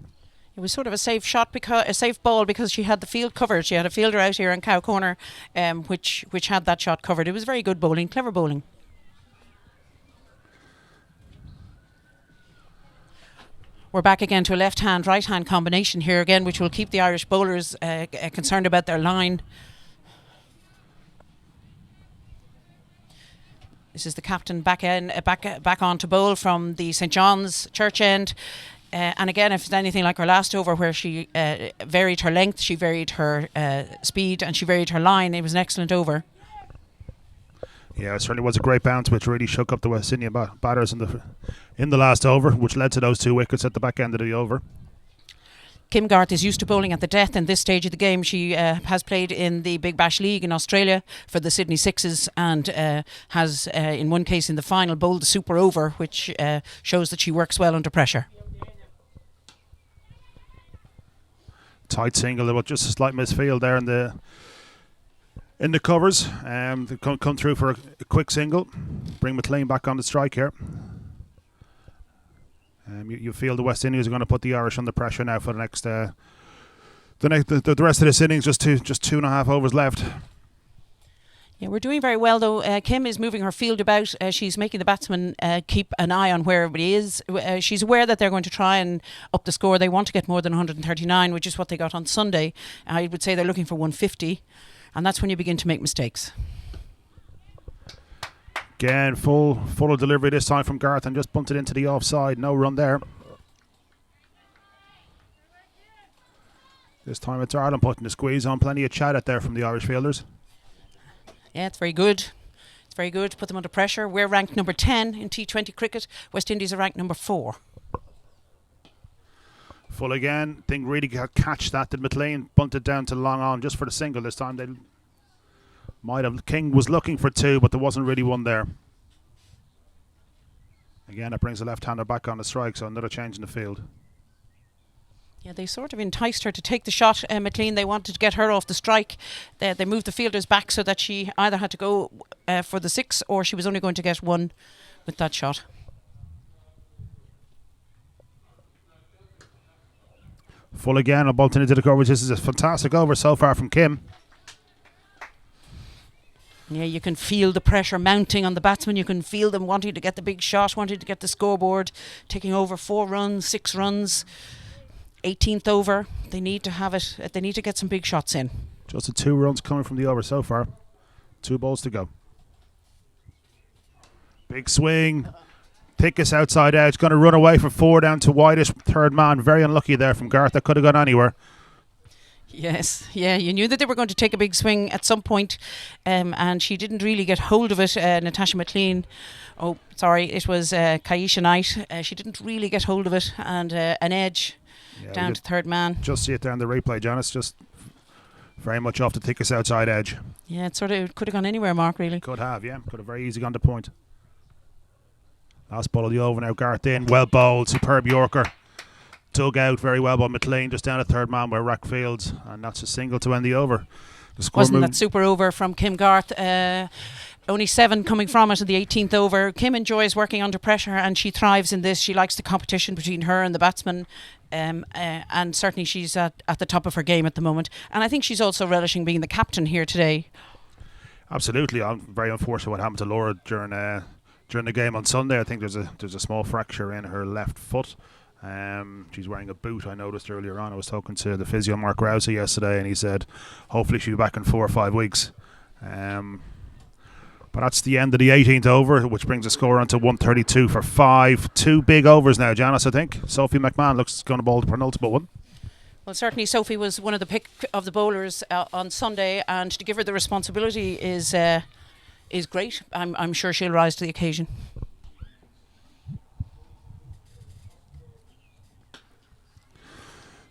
It was sort of a safe shot, a safe ball, because she had the field covered. She had a fielder out here in cow corner, which had that shot covered. It was very good bowling, clever bowling. We're back again to a left-hand, right-hand combination here again, which will keep the Irish bowlers concerned about their line. This is the captain back on to bowl from the St. John's Church end. And again, if it's anything like her last over where she varied her length, she varied her speed, and she varied her line, it was an excellent over. Yeah, it certainly was a great bounce, which really shook up the West Indian batters in the last over, which led to those 2 wickets at the back end of the over. Kim Garth is used to bowling at the death in this stage of the game. She has played in the Big Bash League in Australia for the Sydney Sixes, and has, in one case in the final, bowled the super over, which shows that she works well under pressure. Tight single, but just a slight misfield there in the covers. They come through for a quick single. Bring McLean back on the strike here. You feel the West Indies are going to put the Irish under pressure now for the next the rest of this innings. Just 2.5 overs left. Yeah, we're doing very well though. Kim is moving her field about. She's making the batsman keep an eye on where everybody is. She's aware that they're going to try and up the score. They want to get more than 139, which is what they got on Sunday. I would say they're looking for 150, and that's when you begin to make mistakes. Again, full delivery this time from Garth, and just bunted into the offside. No run there. This time it's Ireland putting the squeeze on. Plenty of chat out there from the Irish fielders. Yeah, it's very good. It's very good to put them under pressure. We're ranked number 10 in T20 cricket. West Indies are ranked number 4. Full again. Think really catch that. Did McLean bunted down to long on just for the single this time? They might have. King was looking for 2, but there wasn't really one there. Again, it brings the left-hander back on the strike, so another change in the field. Yeah, they sort of enticed her to take the shot, McLean. They wanted to get her off the strike. They moved the fielders back so that she either had to go for the 6 or she was only going to get 1 with that shot. Full again on Bolton into the coverage. This is a fantastic over so far from Kim. Yeah, you can feel the pressure mounting on the batsmen. You can feel them wanting to get the big shot, wanting to get the scoreboard, taking over 4 runs, 6 runs. 18th over. They need to have it. They need to get some big shots in. Just the 2 runs coming from the over so far. 2 balls to go. Big swing. Thickest outside edge. Going to run away from 4 down to widest third man. Very unlucky there from Garth. That could have gone anywhere. Yes, yeah, you knew that they were going to take a big swing at some point, and she didn't really get hold of it. Natasha McLean, it was Kaisha Knight. She didn't really get hold of it, and an edge down to third man. Just see it there in the replay, Janice. Just very much off the thickest outside edge. Yeah, it could have gone anywhere, Mark, really. Could have, yeah. Could have very easily gone to point. Last ball of the over now. Garth in. Well bowled. Superb Yorker. Dug out very well by McLean. Just down at third man where Rack fields. And that's a single to end the over. The score wasn't that super over from Kim Garth? Only 7 coming from it in the 18th over. Kim enjoys working under pressure and she thrives in this. She likes the competition between her and the batsman. And certainly she's at the top of her game at the moment. And I think she's also relishing being the captain here today. Absolutely. I'm very unfortunate what happened to Laura during the game on Sunday. I think there's a small fracture in her left foot. She's wearing a boot. I noticed earlier on. I was talking to the physio Mark Rousey yesterday, and he said hopefully she'll be back in 4 or 5 weeks. But that's the end of the 18th over, which brings the score on to 132 for 5. 2 big overs now, Janice, I think. Sophie Mcmahon looks going to bowl the penultimate one. Well, certainly Sophie was one of the pick of the bowlers on Sunday, and to give her the responsibility is great. I'm sure she'll rise to the occasion.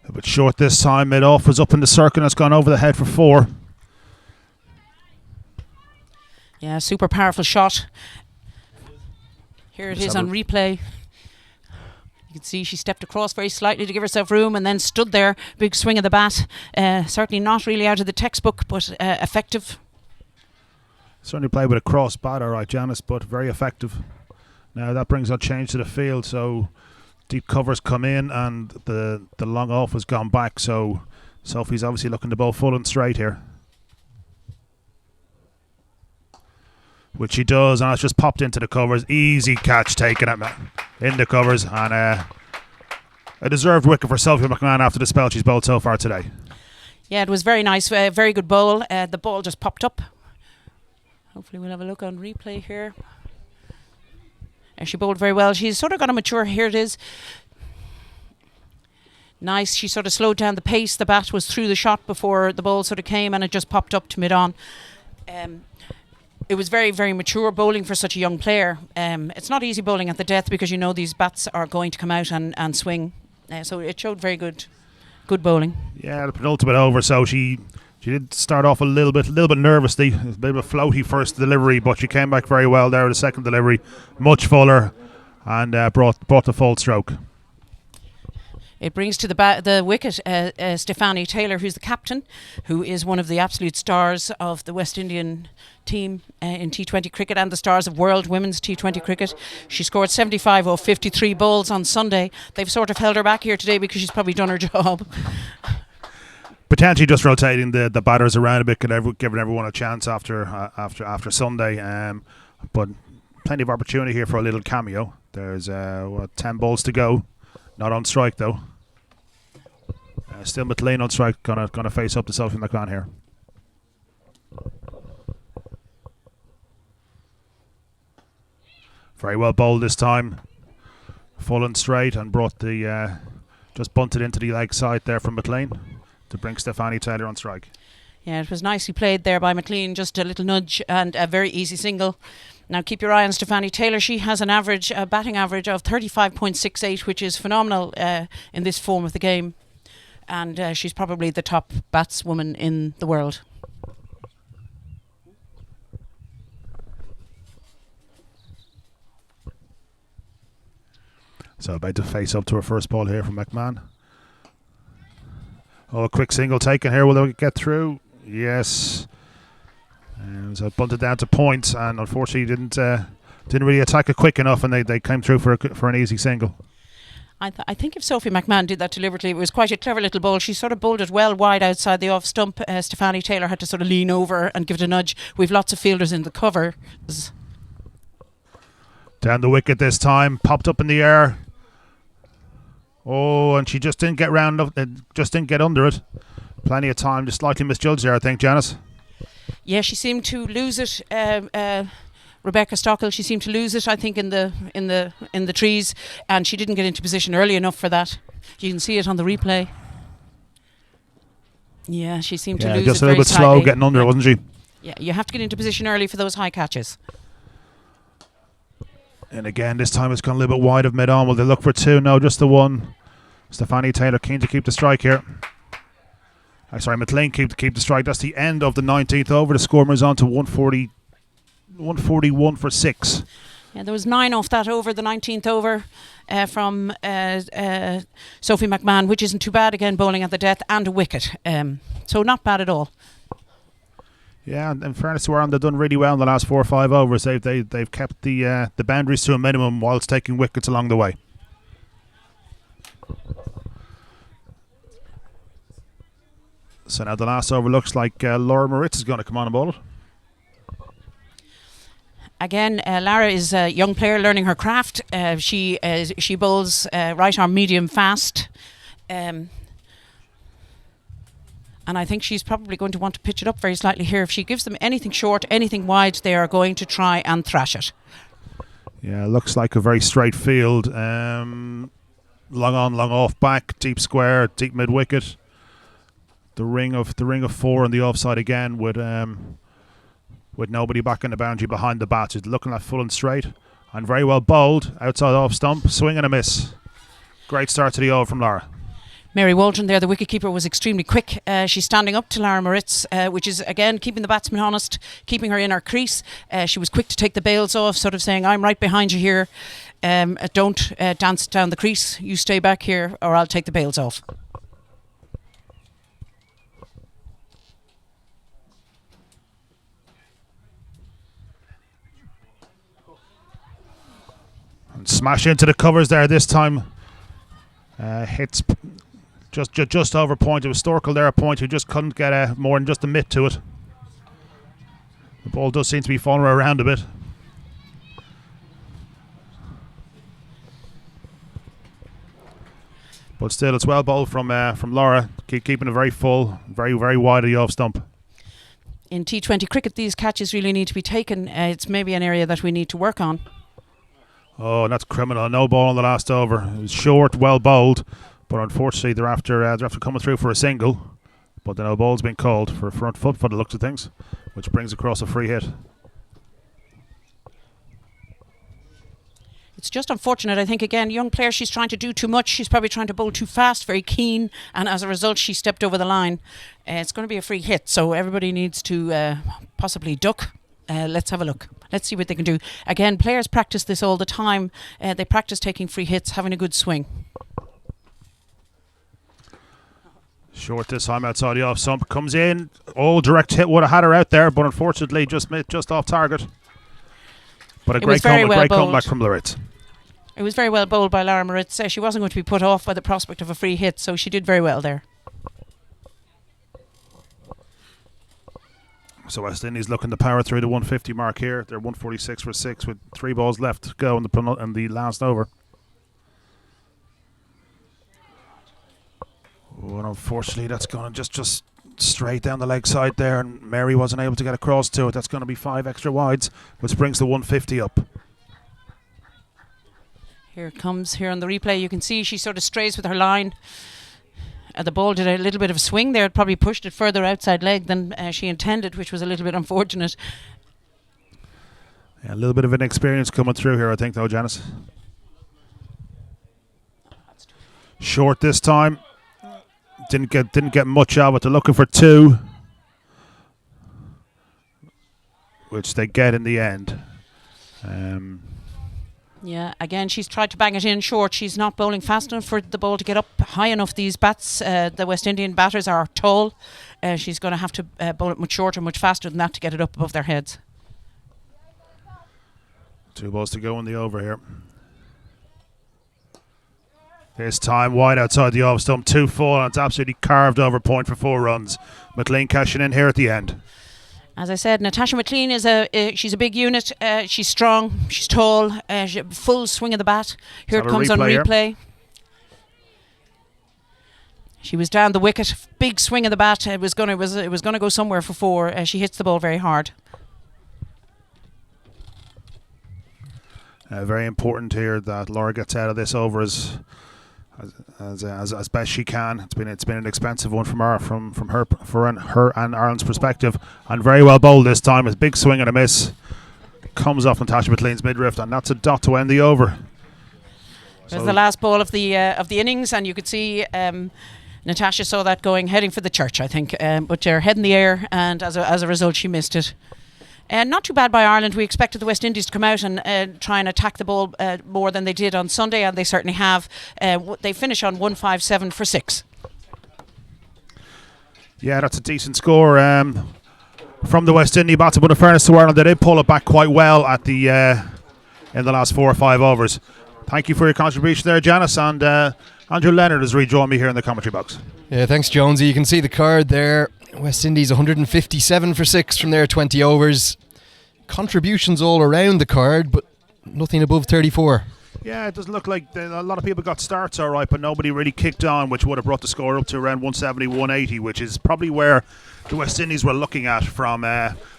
A bit short this time. Mid-off was up in the circle and it's gone over the head for 4. Yeah, super powerful shot. Here it is on replay. You can see she stepped across very slightly to give herself room and then stood there. Big swing of the bat. Certainly not really out of the textbook, but effective. Certainly played with a cross bat, all right, Janice, but very effective. Now that brings a change to the field, so deep covers come in and the long off has gone back, so Sophie's obviously looking to bowl full and straight here. Which she does, and it's just popped into the covers. Easy catch taken in the covers, and a deserved wicket for Sophie Mcmahon after the spell she's bowled so far today. Yeah, it was very nice, very good bowl. The ball just popped up. Hopefully we'll have a look on replay here. She bowled very well. She's sort of got to mature. Here it is. Nice. She sort of slowed down the pace. The bat was through the shot before the ball sort of came, and it just popped up to mid-on. It was very, very mature bowling for such a young player. It's not easy bowling at the death because you know these bats are going to come out and swing. So it showed very good bowling. Yeah, the penultimate over. So she did start off a little bit nervously. A bit of a floaty first delivery, but she came back very well there. The second delivery, much fuller, and brought the full stroke. It brings to the wicket Stefani Taylor, who's the captain, who is one of the absolute stars of the West Indian team in T20 cricket and the stars of world women's T20 cricket. She scored 75 off 53 balls on Sunday. They've sort of held her back here today because she's probably done her job. Potentially just rotating the batters around a bit, giving everyone a chance after Sunday. But plenty of opportunity here for a little cameo. There's 10 balls to go. Not on strike though. Still McLean on strike. Gonna face up to Sophie Mcmahon here. Very well bowled this time. Full and straight, and brought the just bunted into the leg side there from McLean. to bring Stefani Taylor on strike. Yeah, it was nicely played there by McLean, just a little nudge and a very easy single. Now keep your eye on Stefani Taylor. She has an average, batting average of 35.68, which is phenomenal in this form of the game. And she's probably the top batswoman in the world. So about to face up to her first ball here from McMahon. Oh, a quick single taken here. Will they get through? Yes. And so bunted down to points, and unfortunately didn't really attack it quick enough, and they came through for an easy single. I think if Sophie Mcmahon did that deliberately, it was quite a clever little ball. She sort of bowled it well wide outside the off stump. Stefani Taylor had to sort of lean over and give it a nudge. We've lots of fielders in the cover. Down the wicket this time, popped up in the air. Oh, and she just didn't get just didn't get under it. Plenty of time, just slightly misjudged there, I think, Janice. Yeah, she seemed to lose it. Rebecca Stockel, she seemed to lose it, I think, in the trees, and she didn't get into position early enough for that. You can see it on the replay. Yeah, she seemed to lose it just a little bit slightly. slow getting under it, wasn't she? Yeah, you have to get into position early for those high catches. And again, this time it's gone a little bit wide of mid-on. Will they look for two? No, just the one. Stefani Taylor keen to keep the strike here. McLean keep the strike. That's the end of the 19th over. The score moves on to 141 for 6. Yeah, there was 9 off that over, the 19th over from Sophie Mcmahon, which isn't too bad. Again, bowling at the death and a wicket. So not bad at all. Yeah, and in fairness to Ireland, they've done really well in the last 4 or 5 overs. They've kept the boundaries to a minimum whilst taking wickets along the way. So now the last over looks like Laura Moritz is going to come on and bowl it. Again, Lara is a young player learning her craft. She bowls right arm medium fast. And I think she's probably going to want to pitch it up very slightly here. If she gives them anything short, anything wide, they are going to try and thrash it. Yeah, looks like a very straight field. Long on, long off, back, deep square, deep mid wicket. The ring of 4 on the offside again with nobody back in the boundary behind the bat. It's looking like full and straight and very well bowled outside off stump, swing and a miss. Great start to the over from Lara. Mary Waldron there, the wicketkeeper, was extremely quick. She's standing up to Lara Moritz, which is, again, keeping the batsman honest, keeping her in her crease. She was quick to take the bails off, sort of saying, I'm right behind you here. Don't dance down the crease. You stay back here or I'll take the bails off. And smash into the covers there this time. Hits just over point. It was Storkel there at point who just couldn't get more than just a mitt to it. The ball does seem to be falling around a bit. But still, it's well bowled from Laura, keeping it very full, very, very wide of the off stump. In T20 cricket, these catches really need to be taken. It's maybe an area that we need to work on. Oh, and that's criminal. No ball on the last over. It was short, well bowled, but unfortunately they're after coming through for a single. But the no ball's been called for front foot for the looks of things, which brings across a free hit. It's just unfortunate. I think, again, young player, she's trying to do too much. She's probably trying to bowl too fast, very keen, and as a result she stepped over the line. It's going to be a free hit, so everybody needs to possibly duck. Let's have a look. Let's see what they can do. Again, players practice this all the time. They practice taking free hits, having a good swing. Short this time outside the off stump. Comes in. Oh, direct hit would have had her out there, but unfortunately just off target. But a great comeback from Moritz. It was very well bowled by Lara Moritz. She wasn't going to be put off by the prospect of a free hit, so she did very well there. So West Indies looking to power through the 150 mark here. They're 146 for 6 with 3 balls left to go in the last over. Oh, and unfortunately that's going to just straight down the leg side there, and Mary wasn't able to get across to it. That's going to be 5 extra wides, which brings the 150 up. Here it comes here on the replay. You can see she sort of strays with her line. the ball did a little bit of a swing there. It probably pushed it further outside leg than she intended, which was a little bit unfortunate. Yeah, a little bit of an experience coming through here, I think, though, Janice. Short this time. Didn't get much of it. They're looking for 2, which they get in the end. Yeah, again, she's tried to bang it in short. She's not bowling fast enough for the ball to get up high enough. These bats, the West Indian batters are tall. She's going to have to bowl it much shorter, much faster than that to get it up above their heads. 2 balls to go in the over here. This time wide outside the off stump, 2 full, and it's absolutely carved over point for 4 runs. McLean cashing in here at the end. As I said, Natasha McLean is she's a big unit. She's strong. She's tall. Full swing of the bat. Here it comes on replay. She was down the wicket. Big swing of the bat. It was going to go somewhere for 4. She hits the ball very hard. Very important here that Laura gets out of this over as best she can. It's been an expensive one from her and Ireland's perspective, and very well bowled this time. A big swing and a miss comes off Natasha McLean's midriff, and that's a dot to end the over. It was the last ball of the innings, and you could see Natasha saw that heading for the church, I think, but her head in the air, and as a result she missed it. Not too bad by Ireland. We expected the West Indies to come out and try and attack the ball more than they did on Sunday, and they certainly have. They finish on 157 for 6. Yeah, that's a decent score from the West Indies batsmen. But in fairness to Ireland, they did pull it back quite well at the in the last 4 or 5 overs. Thank you for your contribution there, Janice, and Andrew Leonard has rejoined me here in the commentary box. Yeah, thanks, Jonesy. You can see the card there. West Indies 157 for 6 from their 20 overs. Contributions all around the card, but nothing above 34. Yeah, it doesn't look like a lot of people got starts all right, but nobody really kicked on, which would have brought the score up to around 170, 180, which is probably where the West Indies were looking at from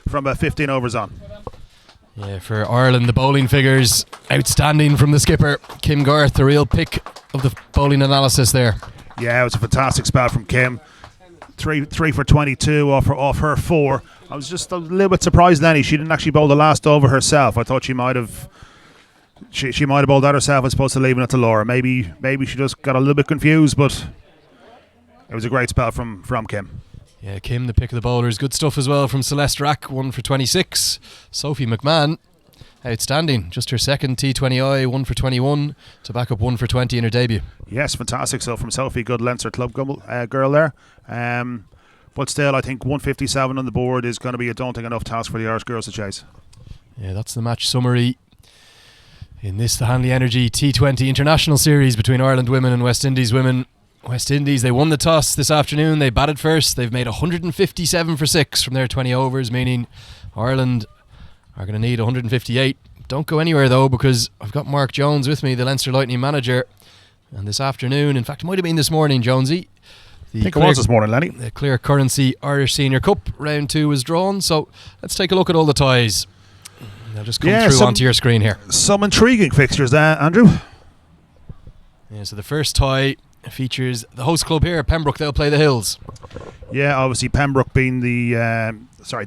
15 overs on. Yeah, for Ireland, the bowling figures outstanding from the skipper, Kim Garth, the real pick of the bowling analysis there. Yeah, it was a fantastic spell from Kim. 3 for 22 off her 4. I was just a little bit surprised, Lenny. She didn't actually bowl the last over herself. I thought she might have bowled that herself as opposed to leaving it to Laura. Maybe she just got a little bit confused, but it was a great spell from Kim. Yeah, Kim, the pick of the bowlers. Good stuff as well from Celeste Rack, 1 for 26. Sophie Mcmahon, outstanding. Just her second T20I, 1 for 21 to back up 1 for 20 in her debut. Yes, fantastic. So from Sophie, good Leinster Club girl there. But still, I think 157 on the board is going to be a daunting enough task for the Irish girls to chase. Yeah, that's the match summary in this, the Hanley Energy T20 International Series between Ireland women and West Indies women. West Indies, they won the toss this afternoon. They batted first. They've made 157 for 6 from their 20 overs, meaning Ireland are going to need 158. Don't go anywhere though, because I've got Mark Jones with me, the Leinster Lightning manager. And this afternoon, in fact it might have been this morning, Jonesy, I think it was this morning, Lenny. The Clear Currency Irish Senior Cup round 2 was drawn. So let's take a look at all the ties. They'll just come through onto your screen here. Some intriguing fixtures there, Andrew. Yeah, so the first tie features the host club here, Pembroke. They'll play the Hills. Yeah, obviously Pembroke being the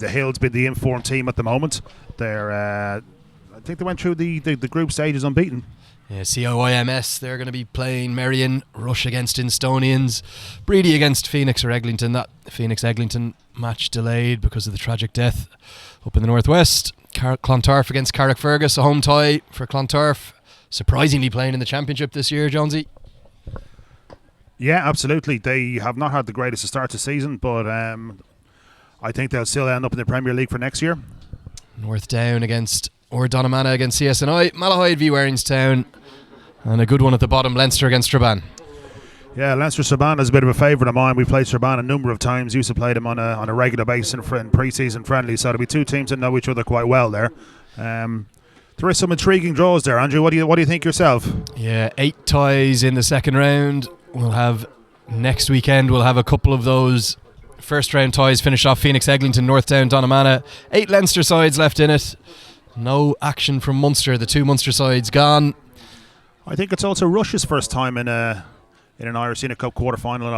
Hills being the informed team at the moment. They're I think they went through the group stages unbeaten. Yeah, COIMS, they're going to be playing Merrion, Rush against Instonians, Breedy against Phoenix or Eglinton. That Phoenix-Eglinton match delayed because of the tragic death up in the northwest. Clontarf against Carrickfergus, a home tie for Clontarf. Surprisingly playing in the championship this year, Jonesy. Yeah, absolutely. They have not had the greatest start to season, but I think they'll still end up in the Premier League for next year. North Down against Donamana against CSNI, Malahide v Warringstown, and a good one at the bottom, Leinster against Strabane. Yeah, Leinster-Strabane is a bit of a favourite of mine. We played Strabane a number of times. Used to play them on a regular basis in pre-season friendly. So there'll be two teams that know each other quite well there. There is some intriguing draws there, Andrew. What do you think yourself? Yeah, 8 ties in the second round. We'll have next weekend. We'll have a couple of those first round ties finish off. Phoenix, Eglinton, Northdown, Donamana. 8 Leinster sides left in it. No action from Munster. The 2 Munster sides gone. I think it's also Rush's first time in a in an Irish Senior Cup quarter-final in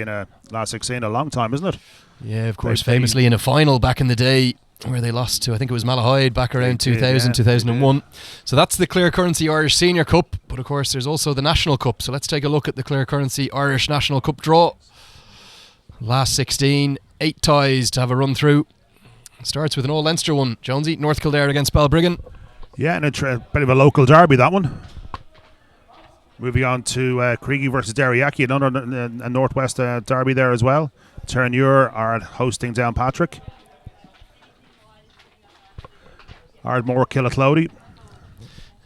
in a last 16, a long time, isn't it? Yeah, of course, famously in a final back in the day where they lost to, I think it was Malahide back around 2000, 2001. So that's the Clear Currency Irish Senior Cup, but of course there's also the National Cup. So let's take a look at the Clear Currency Irish National Cup draw. Last 16, 8 ties to have a run through. Starts with an All Leinster one, Jonesy, North Kildare against Balbriggan. Yeah, and a bit of a local derby, that one. Moving on to Craigie versus Derryaki, another Northwest derby there as well. Turnure are hosting Downpatrick. Ardmore, Killiclody.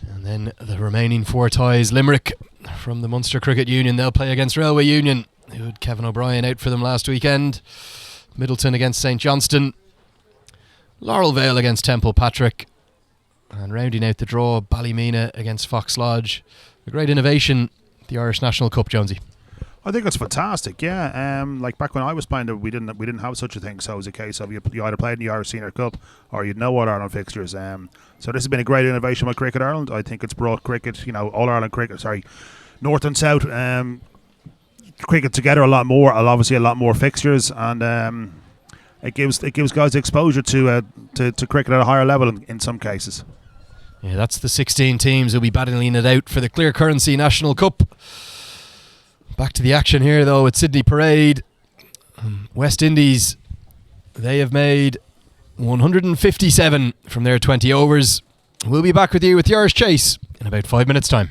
And then the remaining 4 ties, Limerick from the Munster Cricket Union. They'll play against Railway Union, who had Kevin O'Brien out for them last weekend. Middleton against St Johnston. Laurel Vale against Temple Patrick. And rounding out the draw, Ballymena against Fox Lodge. A great innovation, the Irish National Cup, Jonesy. I think it's fantastic, yeah. Like back when I was playing, we didn't have such a thing. So it was a case of you either played in the Irish Senior Cup or you'd know what Ireland fixtures. So this has been a great innovation with Cricket Ireland. I think it's brought cricket, All Ireland cricket, North and South cricket together a lot more. Obviously, a lot more fixtures, and it gives guys exposure to cricket at a higher level in some cases. Yeah, that's the 16 teams who'll be battling it out for the Clear Currency National Cup. Back to the action here, though, at Sydney Parade. West Indies, they have made 157 from their 20 overs. We'll be back with you with the Irish Chase in about 5 minutes' time.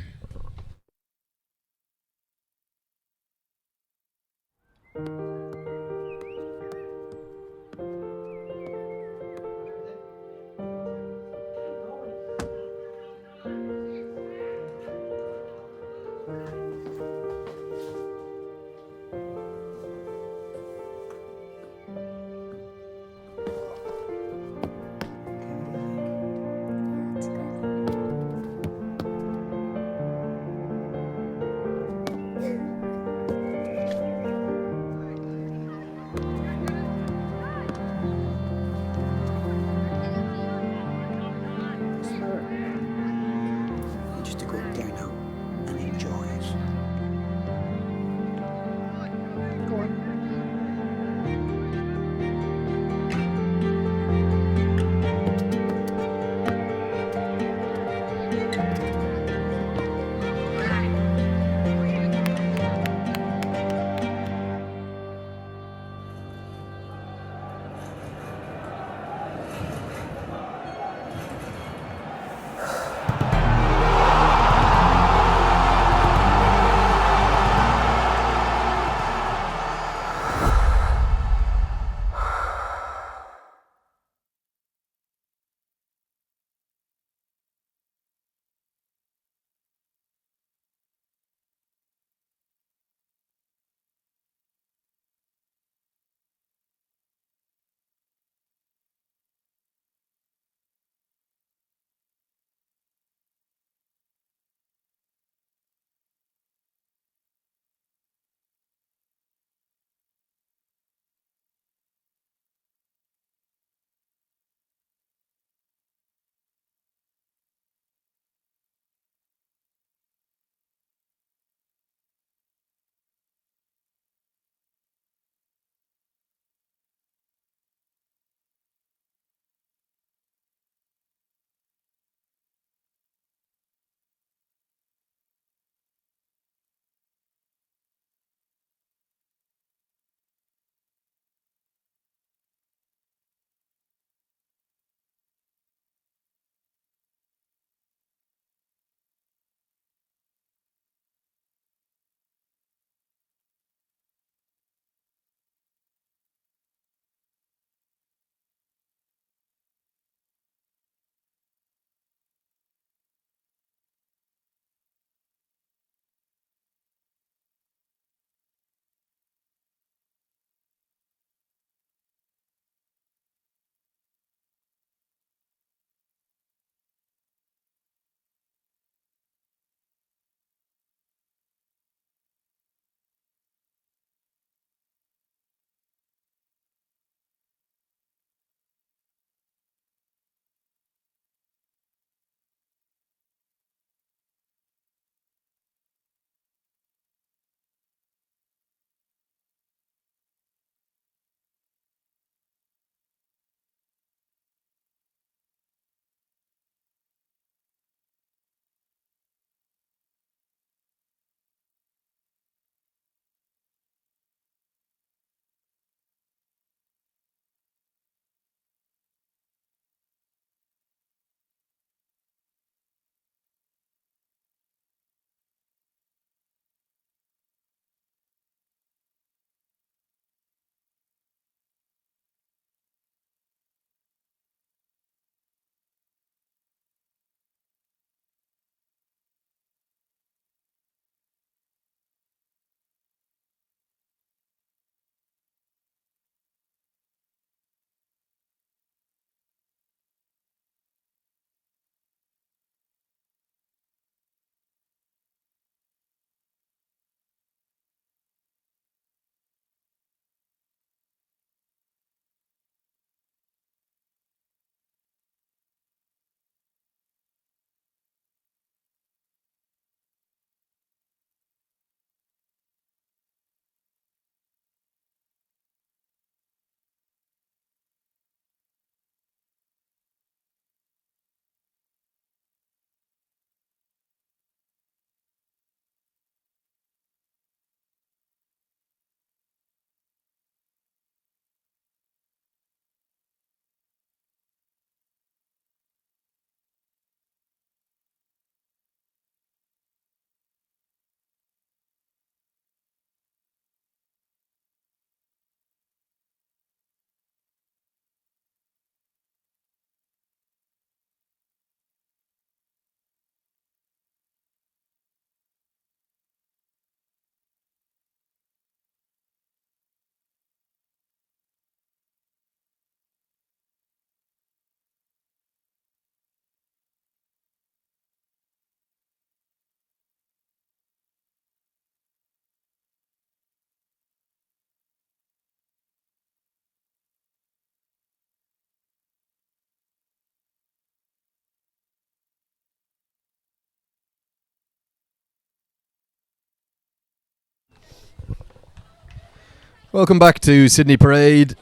Welcome back to Sydney Parade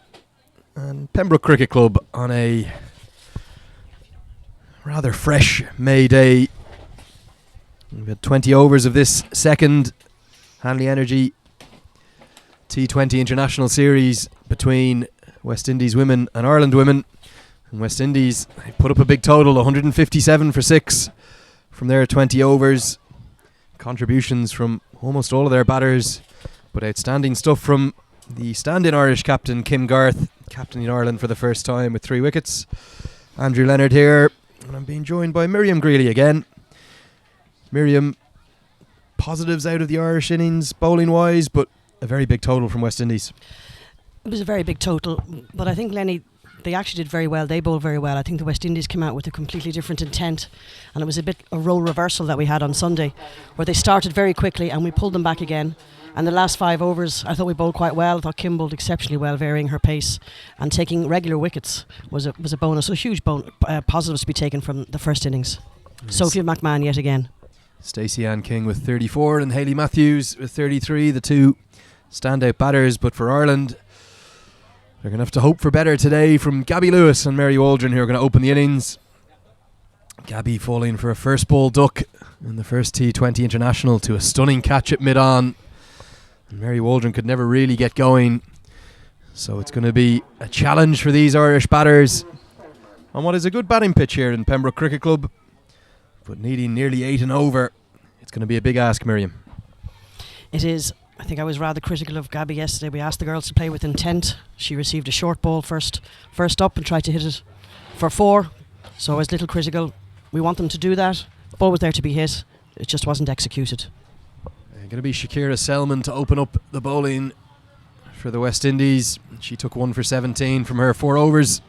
and Pembroke Cricket Club on a rather fresh May day. We've had 20 overs of this second Hanley Energy T20 International Series between West Indies women and Ireland women. And West Indies put up a big total, 157 for 6 from their 20 overs. Contributions from almost all of their batters, but outstanding stuff from the stand-in Irish captain Kim Garth, captaining Ireland for the first time with 3 wickets. Andrew Leonard here, and I'm being joined by Miriam Greeley again. Miriam, positives out of the Irish innings bowling-wise, but a very big total from West Indies. It was a very big total, but I think, Lenny, they actually did very well. They bowled very well. I think the West Indies came out with a completely different intent, and it was a bit a role reversal that we had on Sunday, where they started very quickly and we pulled them back again. And the last 5 overs, I thought we bowled quite well. I thought Kim bowled exceptionally well, varying her pace and taking regular wickets was a bonus. So huge positives to be taken from the first innings. Yes. Sophie Mcmahon yet again. Stacey Ann King with 34 and Hayley Matthews with 33, the 2 standout batters. But for Ireland, they're going to have to hope for better today from Gabby Lewis and Mary Waldron, who are going to open the innings. Gabby falling for a first ball duck in the first T20 International to a stunning catch at mid-on. Mary Waldron could never really get going, so it's going to be a challenge for these Irish batters on what is a good batting pitch here in Pembroke Cricket Club, but needing nearly 8 and over. It's going to be a big ask, Miriam. It is. I think I was rather critical of Gabby yesterday. We asked the girls to play with intent. She received a short ball first up and tried to hit it for 4, so I was a little critical. We want them to do that. The ball was there to be hit. It just wasn't executed. Going to be Shakira Selman to open up the bowling for the West Indies. She took 1 for 17 from her 4 overs.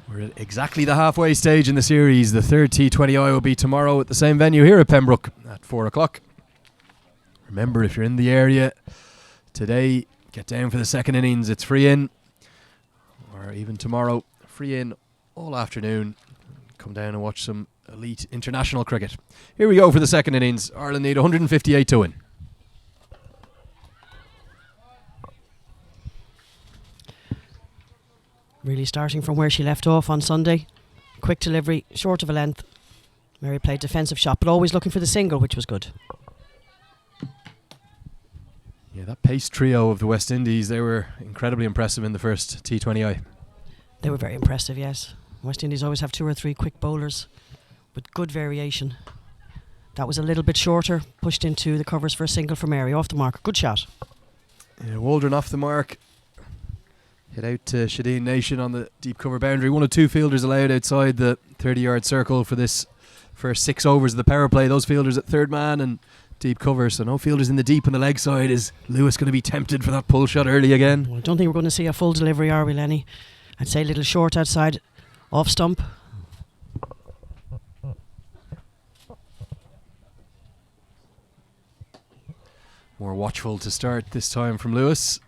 We're at exactly the halfway stage in the series. The third T20I will be tomorrow at the same venue here at Pembroke at 4 o'clock. Remember, if you're in the area today, get down for the second innings. It's free in. Or even tomorrow, free in all afternoon. Come down and watch some elite international cricket. Here we go for the second innings. Ireland need 158 to win. Really starting from where she left off on Sunday. Quick delivery, short of a length. Mary played defensive shot, but always looking for the single, which was good. Yeah, that pace trio of the West Indies, they were incredibly impressive in the first T20I. They were very impressive, yes. West Indies always have 2 or 3 quick bowlers with good variation. That was a little bit shorter, pushed into the covers for a single for Mary, off the mark. Good shot. Yeah, Waldron off the mark. Hit out to Shadeen Nation on the deep cover boundary. 1 of 2 fielders allowed outside the 30-yard circle for this first 6 overs of the power play. Those fielders at third man and deep cover, so no fielders in the deep on the leg side. Is Lewis going to be tempted for that pull shot early again? Well, I don't think we're going to see a full delivery, are we, Lenny? I'd say a little short outside, off stump. More watchful to start this time from Lewis.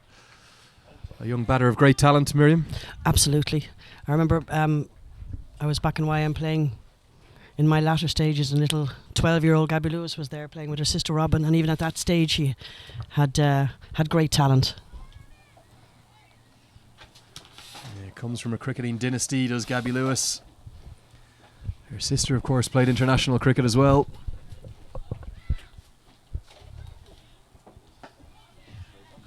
A young batter of great talent, Miriam. Absolutely. I remember I was back in YM playing in my latter stages, and little 12-year-old Gabby Lewis was there playing with her sister Robin, and even at that stage she had great talent. Yeah, comes from a cricketing dynasty, does Gabby Lewis. Her sister, of course, played international cricket as well.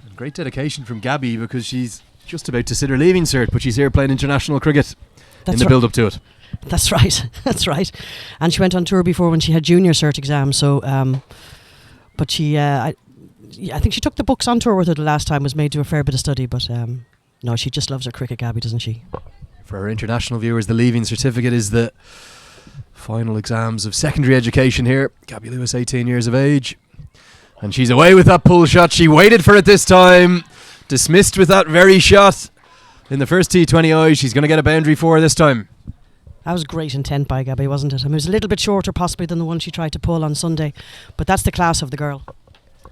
And great dedication from Gabby, because she's just about to sit her leaving cert, but she's here playing international cricket. That's in the build-up to it. That's right. That's right. And she went on tour before when she had junior cert exams. So, but she, I think she took the books on tour with her the last time. Was made to a fair bit of study, but no, she just loves her cricket, Gabby, doesn't she? For our international viewers, the leaving certificate is the final exams of secondary education here. Gabby Lewis, 18 years of age, and she's away with that pull shot. She waited for it this time. Dismissed with that very shot in the first T20I. She's going to get a boundary for her this time. That was great intent by Gabby, wasn't it? I mean, it was a little bit shorter possibly than the one she tried to pull on Sunday, but that's the class of the girl.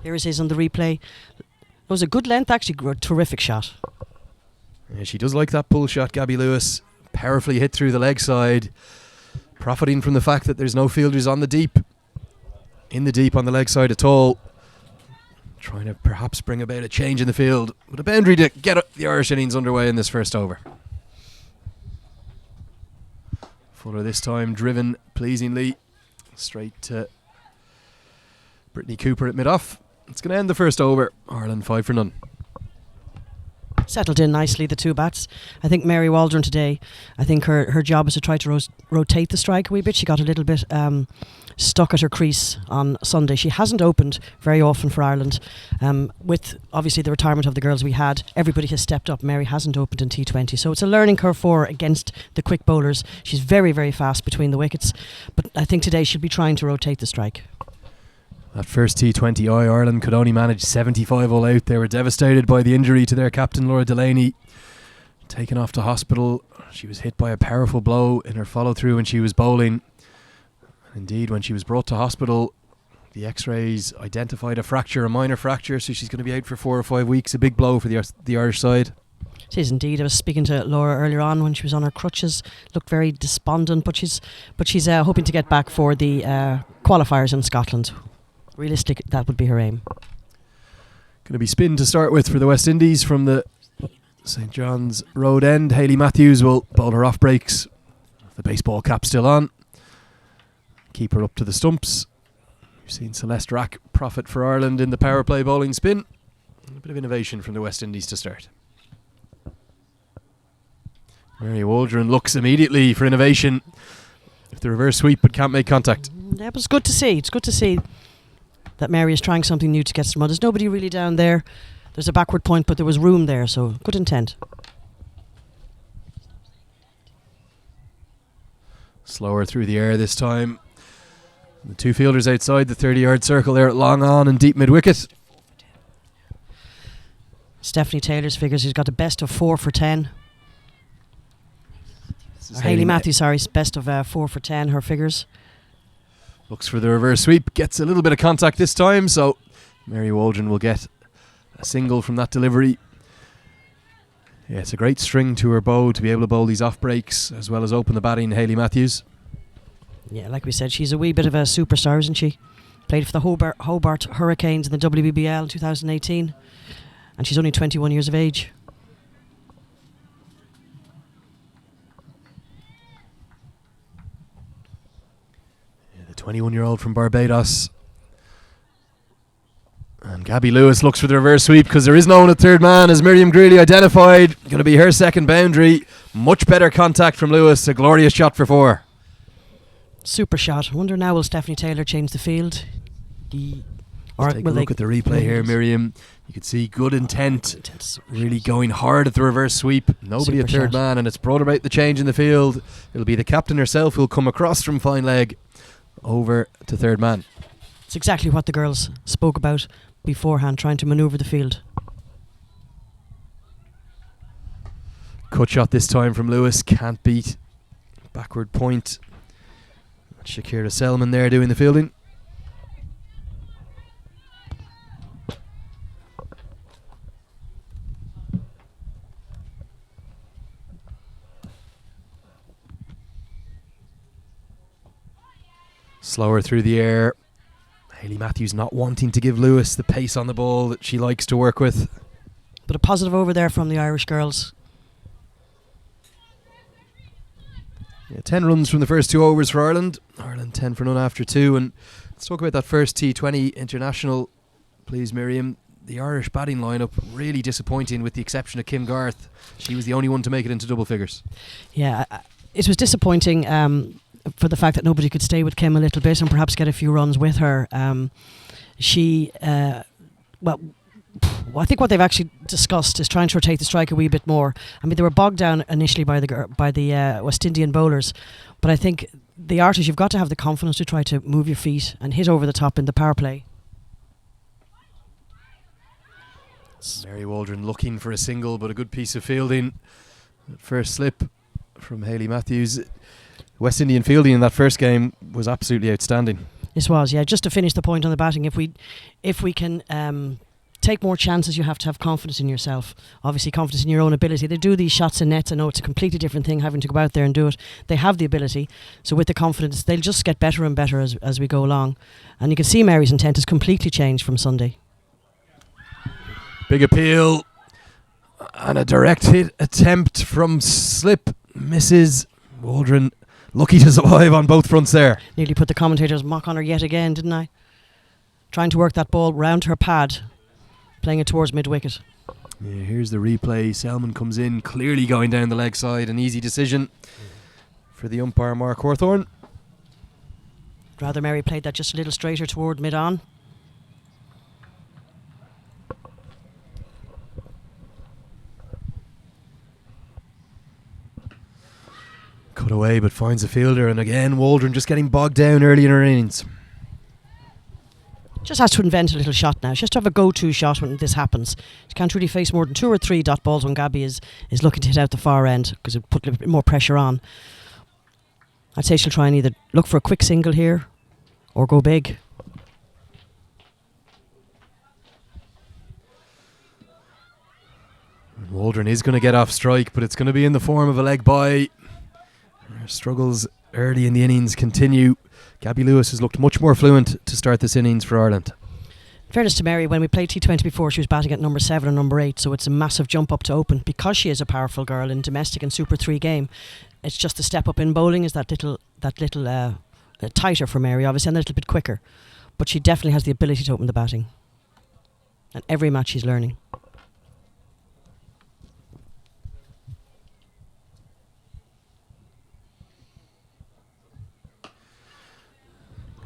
Here it is on the replay. It was a good length, actually. A terrific shot. Yeah, she does like that pull shot, Gabby Lewis. Powerfully hit through the leg side, profiting from the fact that there's no fielders on the deep, in the deep on the leg side at all. trying to perhaps bring about a change in the field with a boundary to get the Irish innings underway in this first over. Fuller this time driven pleasingly straight to Brittany Cooper at mid-off. It's going to end the first over. Ireland 5 for none. Settled in nicely, the two bats. I think Mary Waldron today, I think her job is to try to rotate the strike a wee bit. She got a little bit stuck at her crease on Sunday. She hasn't opened very often for Ireland. With obviously the retirement of the girls we had, everybody has stepped up. Mary hasn't opened in T20, so it's a learning curve for her against the quick bowlers. She's very, very fast between the wickets, but I think today she'll be trying to rotate the strike. That first T20 Ireland could only manage 75 all out. They were devastated by the injury to their captain Laura Delaney. Taken off to hospital. She was hit by a powerful blow in her follow through when she was bowling. Indeed, when she was brought to hospital, the x-rays identified a fracture, a minor fracture, so she's going to be out for 4 or 5 weeks. A big blow for the Irish side. It is indeed. I was speaking to Laura earlier on when she was on her crutches. Looked very despondent, but she's hoping to get back for the qualifiers in Scotland. Realistic, that would be her aim. Going to be spin to start with for the West Indies from the St John's Road end. Hayley Matthews will bowl her off breaks. The baseball cap still on. Keep her up to the stumps. We've seen Celeste Rack profit for Ireland in the power play bowling spin. A bit of innovation from the West Indies to start. Mary Waldron looks immediately for innovation. If the reverse sweep but can't make contact. Yeah, but it's good to see. It's good to see that Mary is trying something new to get some run. There's nobody really down there. There's a backward point, but there was room there, so good intent. Slower through the air this time. The two fielders outside the 30-yard circle there at long on and deep mid-wicket. Stefani Taylor's figures, he's got a best of 4 for 10. Hayley Matthews, sorry, best of 4 for 10, her figures. Looks for the reverse sweep, gets a little bit of contact this time, so Mary Waldron will get a single from that delivery. Yeah, it's a great string to her bow to be able to bowl these off breaks as well as open the batting, Hayley Matthews. Yeah, like we said, she's a wee bit of a superstar, isn't she? Played for the Hobart Hurricanes in the WBBL in 2018, and she's only 21 years of age. The 21-year-old from Barbados. And Gabby Lewis looks for the reverse sweep because there is no one at third man, as Miriam Greeley identified. Going to be her second boundary. Much better contact from Lewis. A glorious shot for 4. Super shot. I wonder now, will Stefani Taylor change the field? Or take a look at the replay here, Miriam. You can see good intent. Really going hard at the reverse sweep. Nobody Super at third shot. man, and it's brought about the change in the field. It'll be the captain herself who'll come across from fine leg over to third man. It's exactly what the girls spoke about beforehand, trying to manoeuvre the field. Cut shot this time from Lewis. Can't beat. Backward point. Shakira Selman there doing the fielding. Slower through the air. Hayley Matthews not wanting to give Lewis the pace on the ball that she likes to work with. But a positive over there from the Irish girls. Yeah, 10 runs from the first 2 overs for Ireland. Ireland 10 for none after 2. And let's talk about that first T20 International, please, Miriam. The Irish batting lineup really disappointing with the exception of Kim Garth. She was the only one to make it into double figures. Yeah, it was disappointing for the fact that nobody could stay with Kim a little bit and perhaps get a few runs with her. I think what they've actually discussed is trying to rotate the strike a wee bit more. I mean, they were bogged down initially by the West Indian bowlers, but I think the art is you've got to have the confidence to try to move your feet and hit over the top in the power play. Mary Waldron looking for a single, but a good piece of fielding. First slip from Hayley Matthews. West Indian fielding in that first game was absolutely outstanding. This was, yeah. Just to finish the point on the batting, if we can take more chances, you have to have confidence in yourself. Obviously, confidence in your own ability. They do these shots in nets. I know it's a completely different thing having to go out there and do it. They have the ability. So with the confidence, they'll just get better and better as we go along. And you can see Mary's intent has completely changed from Sunday. Big appeal. And a direct hit attempt from slip. Misses. Waldron lucky to survive on both fronts there. Nearly put the commentators' mock on her yet again, didn't I? Trying to work that ball round her pad, playing it towards mid-wicket. Yeah, here's the replay. Selman comes in, clearly going down the leg side. An easy decision for the umpire, Mark Hawthorne. Rather Mary played that just a little straighter toward mid-on. Cut away, but finds a fielder, and again Waldron just getting bogged down early in her innings. Just has to invent a little shot now. She has to have a go-to shot when this happens. She can't really face more than 2 or 3 dot balls when Gabby is looking to hit out the far end, because it put a little bit more pressure on. I'd say she'll try and either look for a quick single here or go big. Waldron is going to get off strike, but it's going to be in the form of a leg bye. Her struggles early in the innings continue. Gabby Lewis has looked much more fluent to start this innings for Ireland. In fairness to Mary, when we played T20 before, she was batting at number 7 and number 8, so it's a massive jump up to open because she is a powerful girl in domestic and Super 3 game. It's just the step up in bowling is that little tighter for Mary, obviously, and a little bit quicker. But she definitely has the ability to open the batting. And every match she's learning.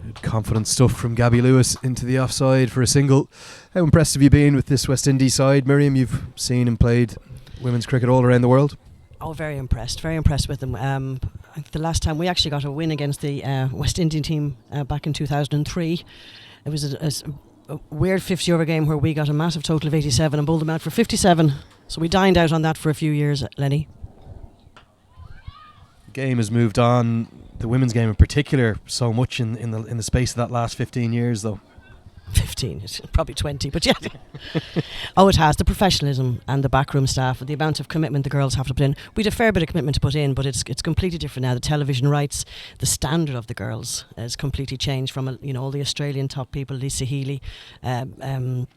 Good confident stuff from Gabby Lewis into the offside for a single. How impressed have you been with this West Indies side? Miriam, you've seen and played women's cricket all around the world. Oh, very impressed with them. I think the last time we actually got a win against the West Indian team back in 2003, it was a weird 50-over game where we got a massive total of 87 and bowled them out for 57. So we dined out on that for a few years, Lenny. The game has moved on, the women's game in particular, so much in the space of that last 15 years, though. 15, it's probably 20, but yeah. Oh, it has. The professionalism and the backroom staff and the amount of commitment the girls have to put in. We had a fair bit of commitment to put in, but it's completely different now. The television rights, the standard of the girls has completely changed from all the Australian top people, Lisa Healy, and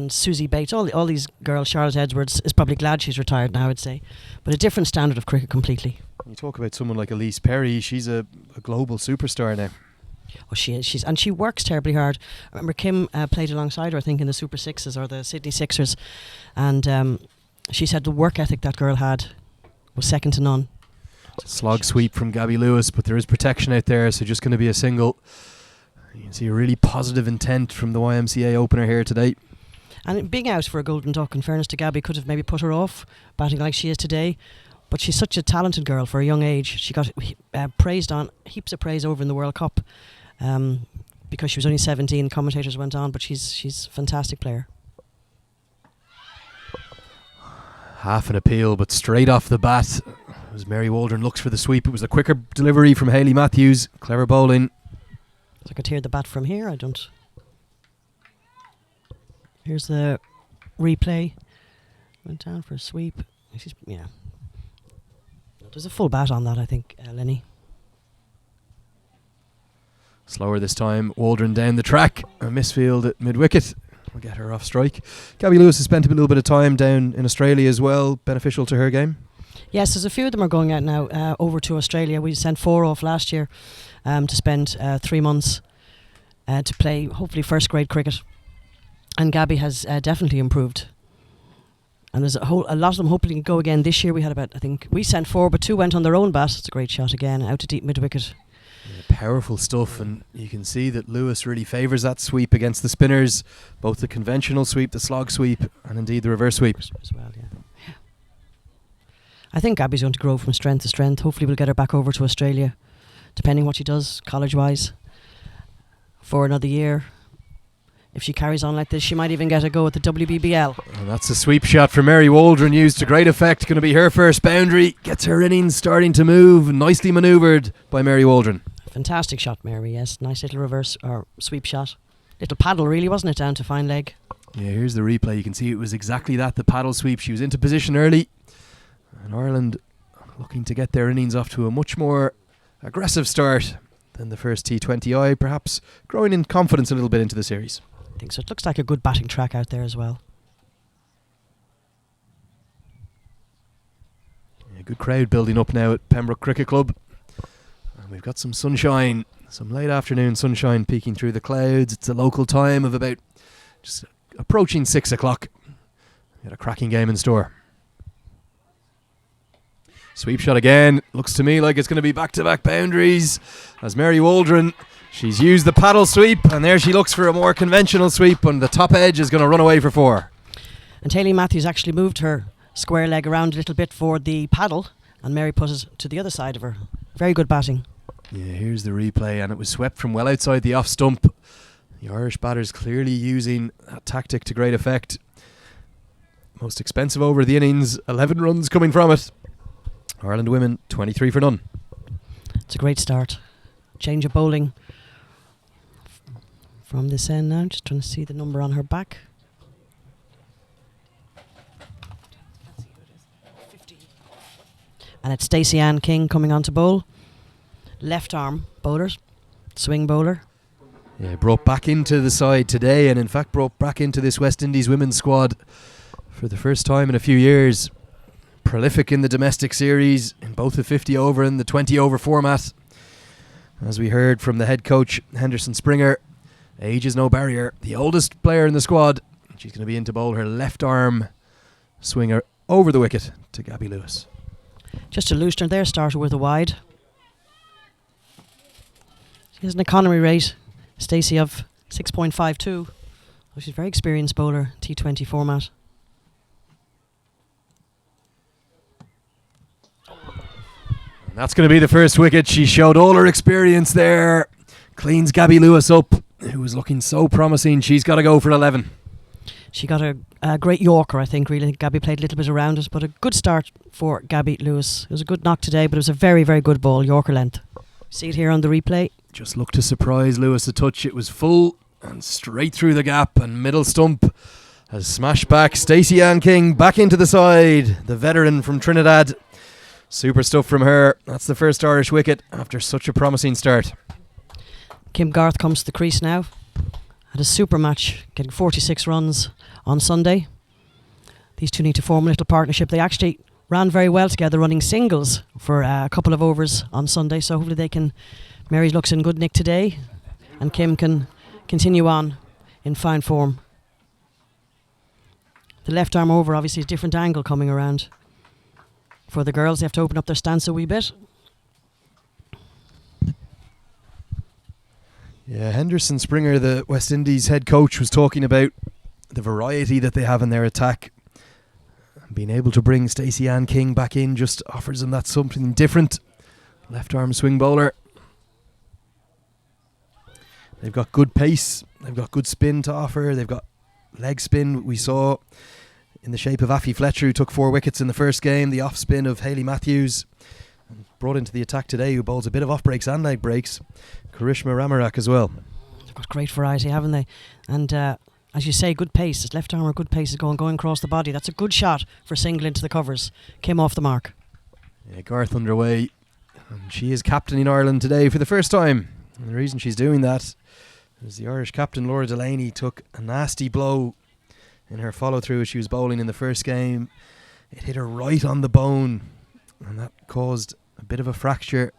Susie Bates, all these girls. Charlotte Edwards is probably glad she's retired now, I'd say. But a different standard of cricket completely. You talk about someone like Elise Perry, she's a global superstar now. Oh, she is. And she works terribly hard. I remember Kim played alongside her, I think, in the Super Sixes or the Sydney Sixers. And she said the work ethic that girl had was second to none. Slog sweep from Gabby Lewis, but there is protection out there, so just going to be a single. You can see a really positive intent from the YMCA opener here today. And being out for a golden duck, in fairness to Gabby, could have maybe put her off batting like she is today. But she's such a talented girl for a young age. She got praised on, heaps of praise over in the World Cup. Because she was only 17, commentators went on, but she's a fantastic player. Half an appeal, but straight off the bat, as Mary Waldron looks for the sweep, it was a quicker delivery from Hayley Matthews. Clever bowling. So I could hear the bat from here. I don't. Here's the replay. Went down for a sweep. Yeah. There's a full bat on that, I think, Lenny. Slower this time. Waldron down the track. A misfield at mid-wicket. We'll get her off strike. Gabby Lewis has spent a little bit of time down in Australia as well. Beneficial to her game? Yes, there's a few of them are going out now over to Australia. We sent 4 off last year to spend 3 months to play, hopefully, first-grade cricket. And Gabby has definitely improved. And there's a lot of them hoping to go again this year. We had I think we sent 4, but 2 went on their own bat. It's a great shot again, out to deep mid-wicket. Yeah, powerful stuff, and you can see that Lewis really favours that sweep against the spinners, both the conventional sweep, the slog sweep, and indeed the reverse sweep. As well, yeah. I think Gabby's going to grow from strength to strength. Hopefully we'll get her back over to Australia, depending what she does college-wise, for another year. If she carries on like this, she might even get a go at the WBBL. And that's a sweep shot for Mary Waldron, used to great effect. Going to be her first boundary. Gets her innings starting to move. Nicely manoeuvred by Mary Waldron. Fantastic shot, Mary, yes. Nice little reverse or sweep shot. Little paddle, really, wasn't it, down to fine leg? Yeah, here's the replay. You can see it was exactly that, the paddle sweep. She was into position early. And Ireland looking to get their innings off to a much more aggressive start than the first T20I, perhaps growing in confidence a little bit into the series. I think so. It looks like a good batting track out there as well. Good crowd building up now at Pembroke Cricket Club. And we've got some sunshine, some late afternoon sunshine peeking through the clouds. It's a local time of about just approaching 6 o'clock. Got a cracking game in store. Sweep shot again. Looks to me like it's going to be back-to-back boundaries as Mary Waldron, she's used the paddle sweep, and there she looks for a more conventional sweep, and the top edge is going to run away for 4. And Hayley Matthews actually moved her square leg around a little bit for the paddle, and Mary put it to the other side of her. Very good batting. Yeah, here's the replay, and it was swept from well outside the off stump. The Irish batters clearly using that tactic to great effect. Most expensive over the innings, 11 runs coming from it. Ireland women 23 for none. It's a great start. Change of bowling from this end now. Just trying to see the number on her back. And it's Stacey Ann King coming on to bowl. Left arm bowler, swing bowler. Yeah, brought back into the side today, and in fact brought back into this West Indies women's squad for the first time in a few years. Prolific in the domestic series, in both the 50 over and the 20 over format. As we heard from the head coach, Henderson Springer, age is no barrier. The oldest player in the squad. She's going to be in to bowl her left arm swinger over the wicket to Gabby Lewis. Just a loosener there, starter with a wide. She has an economy rate, Stacey, of 6.52. She's a very experienced bowler, T20 format. And that's going to be the first wicket. She showed all her experience there. Cleans Gabby Lewis up, who was looking so promising. She's got to go for 11. She got a great Yorker, I think, really. Gabby played a little bit around it, but a good start for Gabby Lewis. It was a good knock today, but it was a very, very good ball, Yorker length. See it here on the replay. Just looked to surprise Lewis a touch. It was full and straight through the gap, and middle stump has smashed back. Stacey Ann King back into the side, the veteran from Trinidad. Super stuff from her. That's the first Irish wicket after such a promising start. Kim Garth comes to the crease now. Had a super match, getting 46 runs on Sunday. These two need to form a little partnership. They actually ran very well together, running singles for a couple of overs on Sunday. So hopefully they can. Mary looks in good nick today, and Kim can continue on in fine form. The left arm over, obviously, a different angle coming around. For the girls, they have to open up their stance a wee bit. Yeah, Henderson Springer, the West Indies head coach, was talking about the variety that they have in their attack. Being able to bring Stacey Ann King back in just offers them that something different. Left arm swing bowler. They've got good pace. They've got good spin to offer. They've got leg spin. We saw in the shape of Afi Fletcher, who took 4 wickets in the first game. The off spin of Hayley Matthews, brought into the attack today, who bowls a bit of off breaks and leg breaks. Karishma Ramarak as well. They've got great variety, haven't they? And as you say, good pace. His left arm, good pace is going across the body. That's a good shot for single into the covers. Came off the mark. Yeah, Garth underway. And she is captaining Ireland today for the first time. And the reason she's doing that is the Irish captain, Laura Delaney, took a nasty blow in her follow-through as she was bowling in the first game. It hit her right on the bone, and that caused a bit of a fracture.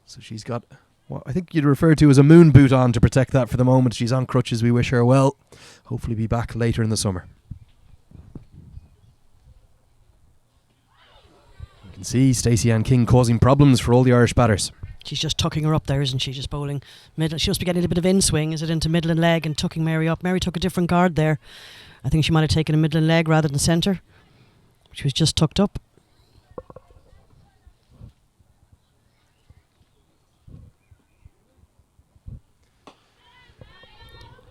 So she's got what I think you'd refer to as a moon boot on to protect that for the moment. She's on crutches. We wish her well. Hopefully be back later in the summer. You can see Stacey Ann King causing problems for all the Irish batters. She's just tucking her up there, isn't she? Just bowling middle. She must be getting a little bit of in-swing. Is it into middle and leg and tucking Mary up? Mary took a different guard there. I think she might have taken a middle and leg rather than centre. She was just tucked up.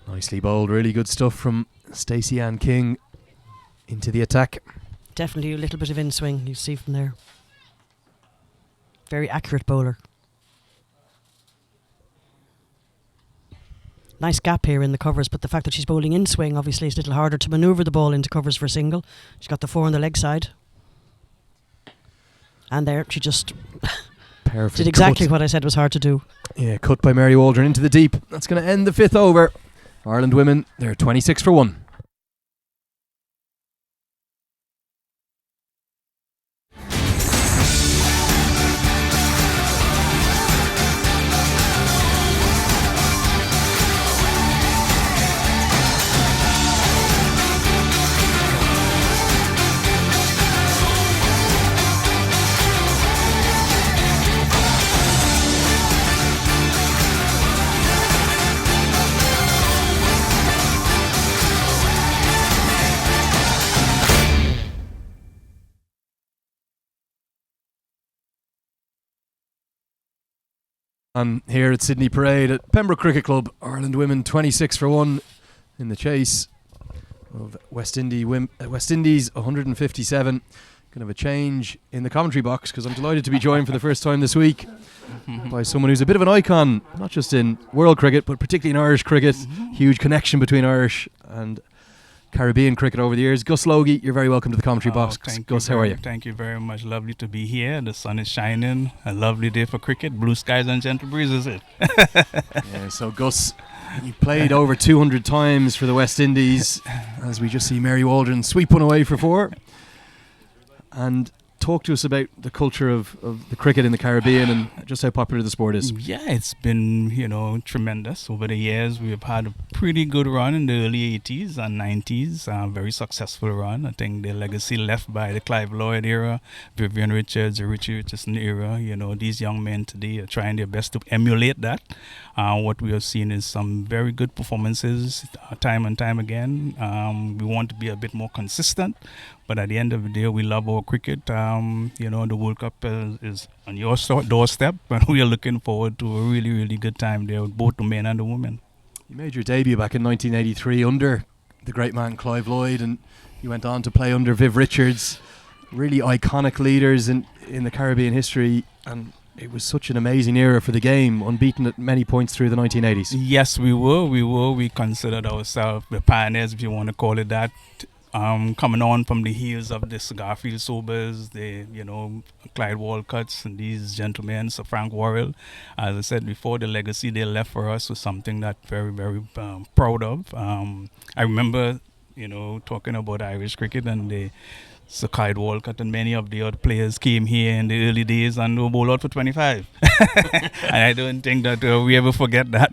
Nicely bowled, really good stuff from Stacey Ann King into the attack. Definitely a little bit of in-swing, you see from there. Very accurate bowler. Nice gap here in the covers, but the fact that she's bowling in-swing obviously is a little harder to manoeuvre the ball into covers for single. She's got the 4 on the leg side. And there, she just did exactly what I said was hard to do. Yeah, cut by Mary Waldron into the deep. That's going to end the 5th over. Ireland women, they're 26 for 1. And here at Sydney Parade at Pembroke Cricket Club, Ireland women 26 for 1 in the chase of West Indies 157. Kind of a change in the commentary box because I'm delighted to be joined for the first time this week by someone who's a bit of an icon, not just in world cricket but particularly in Irish cricket. Huge connection between Irish and Caribbean cricket over the years. Gus Logie, you're very welcome to the commentary box. Gus, how are you? Thank you very much. Lovely to be here. The sun is shining. A lovely day for cricket. Blue skies and gentle breezes. Yeah, so Gus, you played over 200 times for the West Indies, as we just see Mary Waldron sweep one away for 4. And talk to us about the culture of the cricket in the Caribbean and just how popular the sport is. Yeah, it's been, tremendous. Over the years, we've had a pretty good run in the early 80s and 90s. Very successful run. I think the legacy left by the Clive Lloyd era, Vivian Richards, the Richie Richardson era, these young men today are trying their best to emulate that. What we have seen is some very good performances time and time again. We want to be a bit more consistent. But at the end of the day, we love our cricket. The World Cup is on your doorstep, and we are looking forward to a really, really good time there with both the men and the women. You made your debut back in 1983 under the great man Clive Lloyd, and you went on to play under Viv Richards. Really iconic leaders in the Caribbean history, and it was such an amazing era for the game, unbeaten at many points through the 1980s. Yes, we were. We considered ourselves the pioneers, if you want to call it that. Coming on from the heels of the Garfield Sobers, the Clyde Walcotts and these gentlemen, Sir Frank Worrell. As I said before, the legacy they left for us was something that very, very proud of. I remember, talking about Irish cricket and the Sir Clyde Walcott and many of the other players came here in the early days and were bowled out for 25. And I don't think that we ever forget that.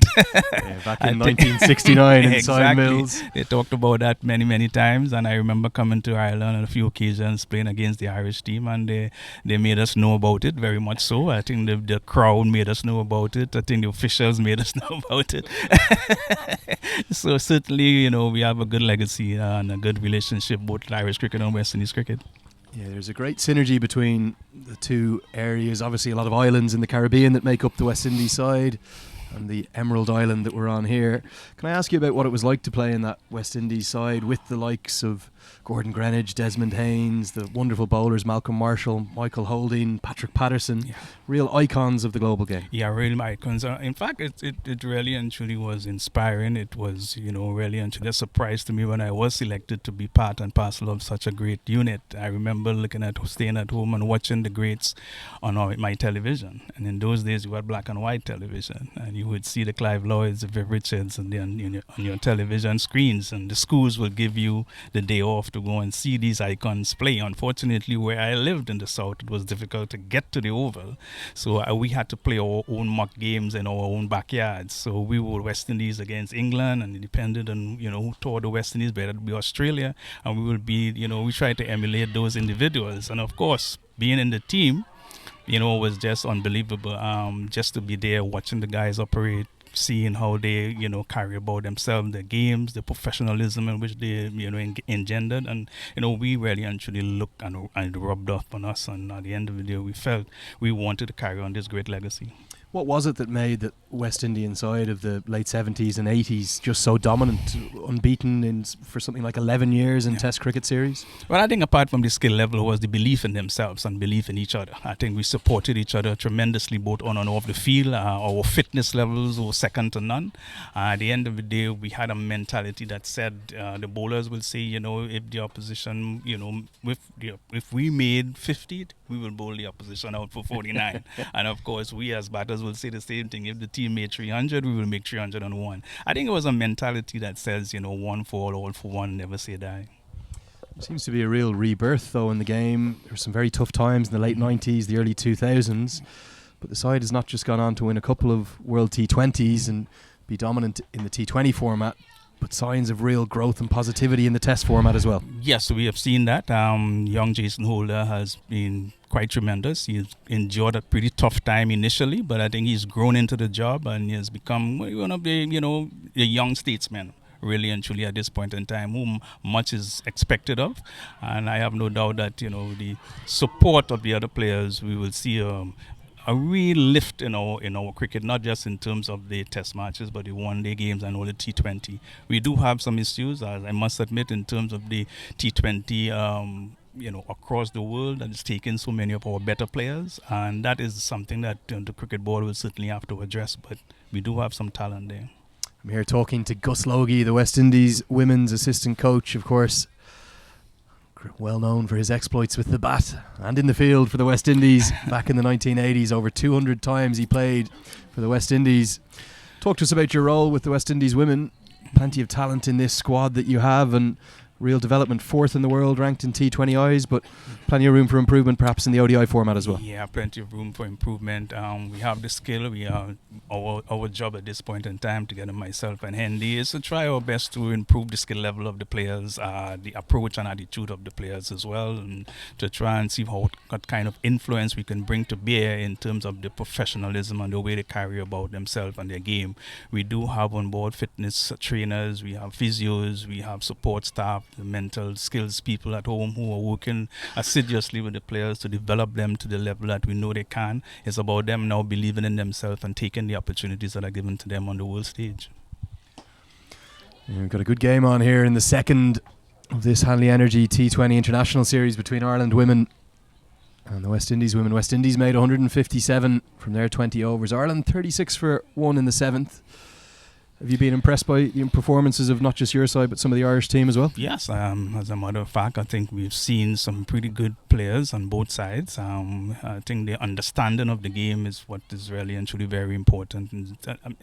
Back in 1969 in Simon Exactly. Mills. They talked about that many, many times. And I remember coming to Ireland on a few occasions playing against the Irish team, and they made us know about it, very much so. I think the crowd made us know about it. I think the officials made us know about it. So certainly, we have a good legacy and a good relationship both with Irish cricket and West Indies cricket. Yeah, there's a great synergy between the two areas. Obviously, a lot of islands in the Caribbean that make up the West Indies side, and the Emerald Island that we're on here. Can I ask you about what it was like to play in that West Indies side with the likes of Gordon Greenidge, Desmond Haynes, the wonderful bowlers Malcolm Marshall, Michael Holding, Patrick Patterson, real icons of the global game? Yeah, real icons. In fact, it really and truly was inspiring. It was, really and truly a surprise to me when I was selected to be part and parcel of such a great unit. I remember staying at home and watching the greats on my television. And in those days, you had black and white television, and you would see the Clive Lloyds, the Viv Richards, and then on your television screens. And the schools would give you the day off to go and see these icons play. Unfortunately, where I lived in the south, it was difficult to get to the Oval. So we had to play our own mock games in our own backyards. So we were West Indies against England, and it depended on, who tore the West Indies, whether it be Australia. And we would be, we tried to emulate those individuals. And of course, being in the team, was just unbelievable. Just to be there watching the guys operate, seeing how they, carry about themselves, the games, the professionalism in which they, engendered. And, we really actually looked and rubbed off on us. And at the end of the day, we felt we wanted to carry on this great legacy. What was it that made the West Indian side of the late 70s and 80s just so dominant, unbeaten for something like 11 years in Test cricket series? Well, I think apart from the skill level was the belief in themselves and belief in each other. I think we supported each other tremendously both on and off the field. Our fitness levels were second to none. At the end of the day, we had a mentality that said the bowlers will say, if the opposition, if we made 50, we will bowl the opposition out for 49. And of course, we as batters will say the same thing. If the team made 300, we will make 301. I think it was a mentality that says, one for all for one, never say die. There seems to be a real rebirth, though, in the game. There were some very tough times in the late 90s, the early 2000s. But the side has not just gone on to win a couple of World T20s and be dominant in the T20 format, but signs of real growth and positivity in the Test format as well. Yes, we have seen that. Young Jason Holder has been quite tremendous. He's endured a pretty tough time initially, but I think he's grown into the job and he has become one of the, the young statesmen, really and truly at this point in time, whom much is expected of. And I have no doubt that, the support of the other players, we will see a real lift in our cricket, not just in terms of the test matches, but the one-day games and all the T20. We do have some issues, as I must admit, in terms of the T20. Across the world, that is taking so many of our better players, and that is something that the cricket board will certainly have to address. But we do have some talent there. I'm here talking to Gus Logie, the West Indies women's assistant coach, of course, well known for his exploits with the bat and in the field for the West Indies back in the 1980s. Over 200 times he played for the West Indies. Talk to us about your role with the West Indies women. Plenty of talent in this squad that you have, and real development, 4th in the world, ranked in T20 eyes, but plenty of room for improvement perhaps in the ODI format as well. Yeah, plenty of room for improvement. We have the skill. We are our job at this point in time, together myself and Hanley, is to try our best to improve the skill level of the players, the approach and attitude of the players as well, and to try and see what kind of influence we can bring to bear in terms of the professionalism and the way they carry about themselves and their game. We do have on board fitness trainers, we have physios, we have support staff, the mental skills people at home who are working assiduously with the players to develop them to the level that we know they can. It's about them now believing in themselves and taking the opportunities that are given to them on the world stage. Yeah, we've got a good game on here in the second of this Hanley Energy T20 International Series between Ireland women and the West Indies women. West Indies made 157 from their 20 overs. Ireland 36 for 1 in the 7th. Have you been impressed by the performances of not just your side, but some of the Irish team as well? Yes, as a matter of fact, I think we've seen some pretty good players on both sides. I think the understanding of the game is what is really and truly very important. And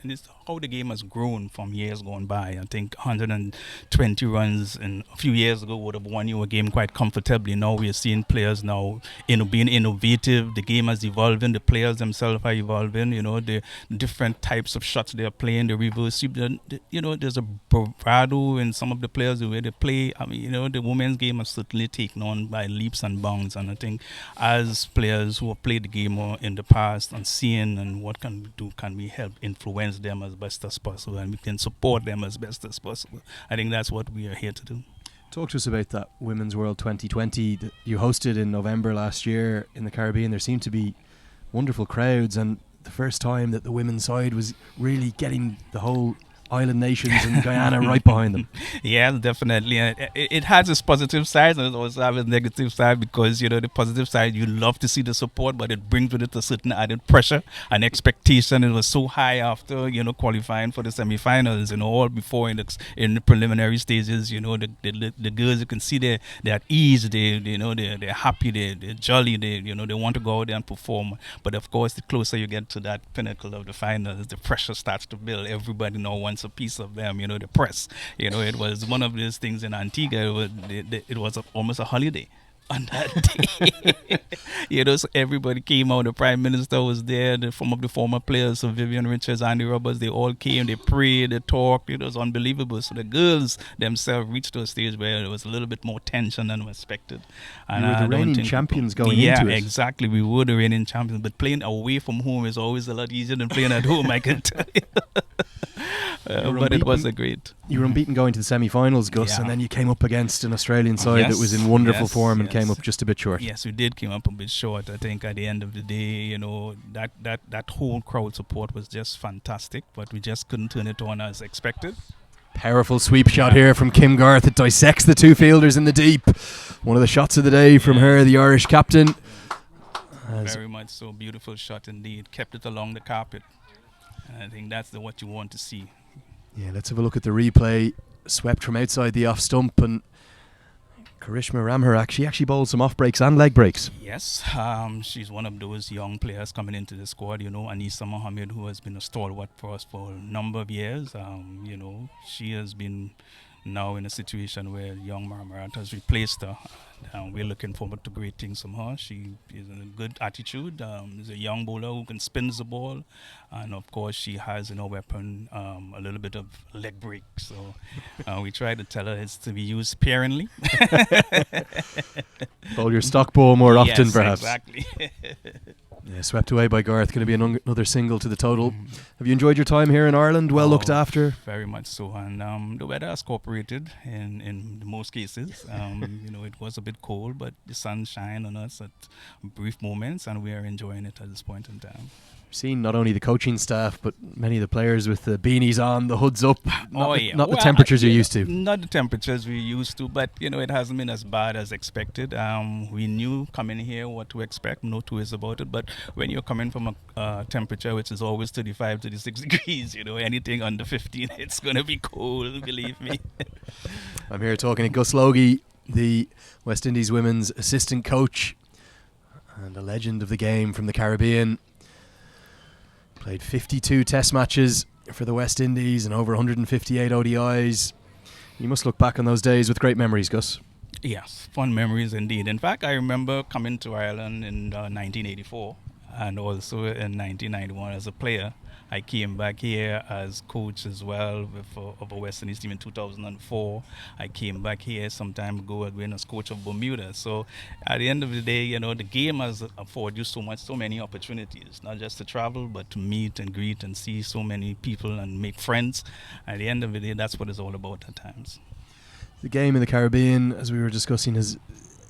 it's how the game has grown from years gone by. I think 120 runs in a few years ago would have won you a game quite comfortably. Now we are seeing players now being innovative. The game is evolving. The players themselves are evolving. The different types of shots they are playing, the reverse. There's a bravado in some of the players, the way they play. The women's game has certainly taken on by leaps and bounds. And I think as players who have played the game in the past and seeing and what can we do, can we help influence them as best as possible, and we can support them as best as possible. I think that's what we are here to do. Talk to us about that Women's World 2020 that you hosted in November last year in the Caribbean. There seemed to be wonderful crowds, and the first time that the women's side was really getting the whole island nations and Guyana right behind them. Yeah, definitely. It has its positive side, and it also has its negative side, because the positive side, you love to see the support, but it brings with it a certain added pressure and expectation. It was so high after qualifying for the semi-finals, all before in the preliminary stages. The girls, you can see they're at ease, they're happy, they're jolly, they want to go out there and perform. But of course, the closer you get to that pinnacle of the finals, the pressure starts to build. Everybody now wants a piece of them, the press. It was one of those things in Antigua. It was almost a holiday on that day. So everybody came out. The Prime Minister was there, some of the former players, so Vivian Richards, Andy Roberts, they all came, they prayed, they talked. It was unbelievable. So the girls themselves reached to a stage where there was a little bit more tension than expected. And you were the reigning champions going into it. Yeah, exactly. We were the reigning champions, but playing away from home is always a lot easier than playing at home, I can tell you. But it was a great. You were unbeaten going to the semi-finals, Gus, and then you came up against an Australian side that was in wonderful form and came up just a bit short. Yes, we did came up a bit short. I think at the end of the day, that whole crowd support was just fantastic, but we just couldn't turn it on as expected. Powerful sweep shot here from Kim Garth. It dissects the two fielders in the deep. One of the shots of the day from her, the Irish captain. Very much so. Beautiful shot indeed. Kept it along the carpet. And I think that's what you want to see. Yeah, let's have a look at the replay. Swept from outside the off stump, and Karishma Ramharak, she actually bowled some off breaks and leg breaks. Yes, she's one of those young players coming into the squad. Anisa Mohammed, who has been a stalwart for us for a number of years. She has been now in a situation where young Marmarat has replaced her. We're looking forward to great things from her. She is in a good attitude. Is a young bowler who can spin the ball, and of course she has in her weapon a little bit of leg break. So we try to tell her it's to be used sparingly. Bowl your stock ball more often, perhaps. Exactly. Yeah, swept away by Garth. Going to be another single to the total. Have you enjoyed your time here in Ireland? Well looked after? Very much so. And the weather has cooperated in most cases. It was a bit bit cold, but the sun shine on us at brief moments, and we are enjoying it at this point in time. Seen not only the coaching staff but many of the players with the beanies on, the hoods up. Not the Well, temperatures you're used to. Not the temperatures we're used to, but it hasn't been as bad as expected. We knew coming here what to expect, no two ways about it. But when you're coming from a temperature which is always 35, 36 degrees, anything under 15, it's going to be cold, believe me. I'm here talking to Gus Logie, the West Indies women's assistant coach and a legend of the game from the Caribbean. Played 52 test matches for the West Indies and over 158 ODIs. You must look back on those days with great memories, Gus. Yes, fun memories indeed. In fact, I remember coming to Ireland in 1984 and also in 1991 as a player. I came back here as coach as well of a West Indies team in 2004. I came back here some time ago as coach of Bermuda. So at the end of the day, the game has afforded you so many opportunities, not just to travel, but to meet and greet and see so many people and make friends. At the end of the day, that's what it's all about at times. The game in the Caribbean, as we were discussing, is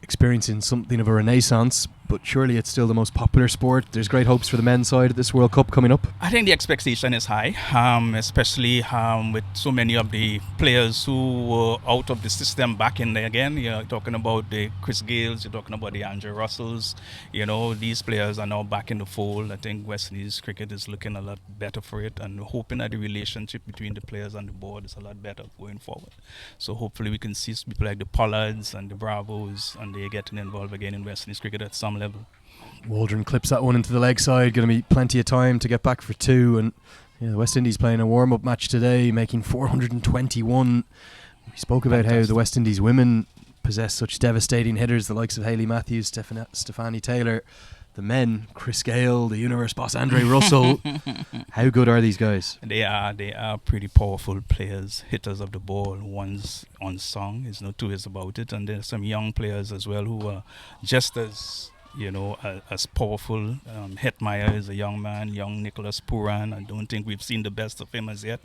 experiencing something of a renaissance, but surely it's still the most popular sport. There's great hopes for the men's side of this World Cup coming up. I think the expectation is high, especially with so many of the players who were out of the system back in there again. You're talking about the Chris Gales, you're talking about the Andrew Russells. These players are now back in the fold. I think West Indies cricket is looking a lot better for it, and hoping that the relationship between the players and the board is a lot better going forward. So hopefully we can see people like the Pollards and the Bravos, and they're getting involved again in West Indies cricket at some level. Waldron clips that one into the leg side. Going to be plenty of time to get back for two. And the West Indies playing a warm-up match today, making 421. We spoke about how the West Indies women possess such devastating hitters, the likes of Hayley Matthews, Stefani Taylor. The men, Chris Gale, the universe boss Andre Russell. How good are these guys? They are pretty powerful players, hitters of the ball. One's unsung, there's no two ways about it. And there's some young players as well who are just as as powerful. Hetmeyer is a young man, young Nicholas Puran. I don't think we've seen the best of him as yet.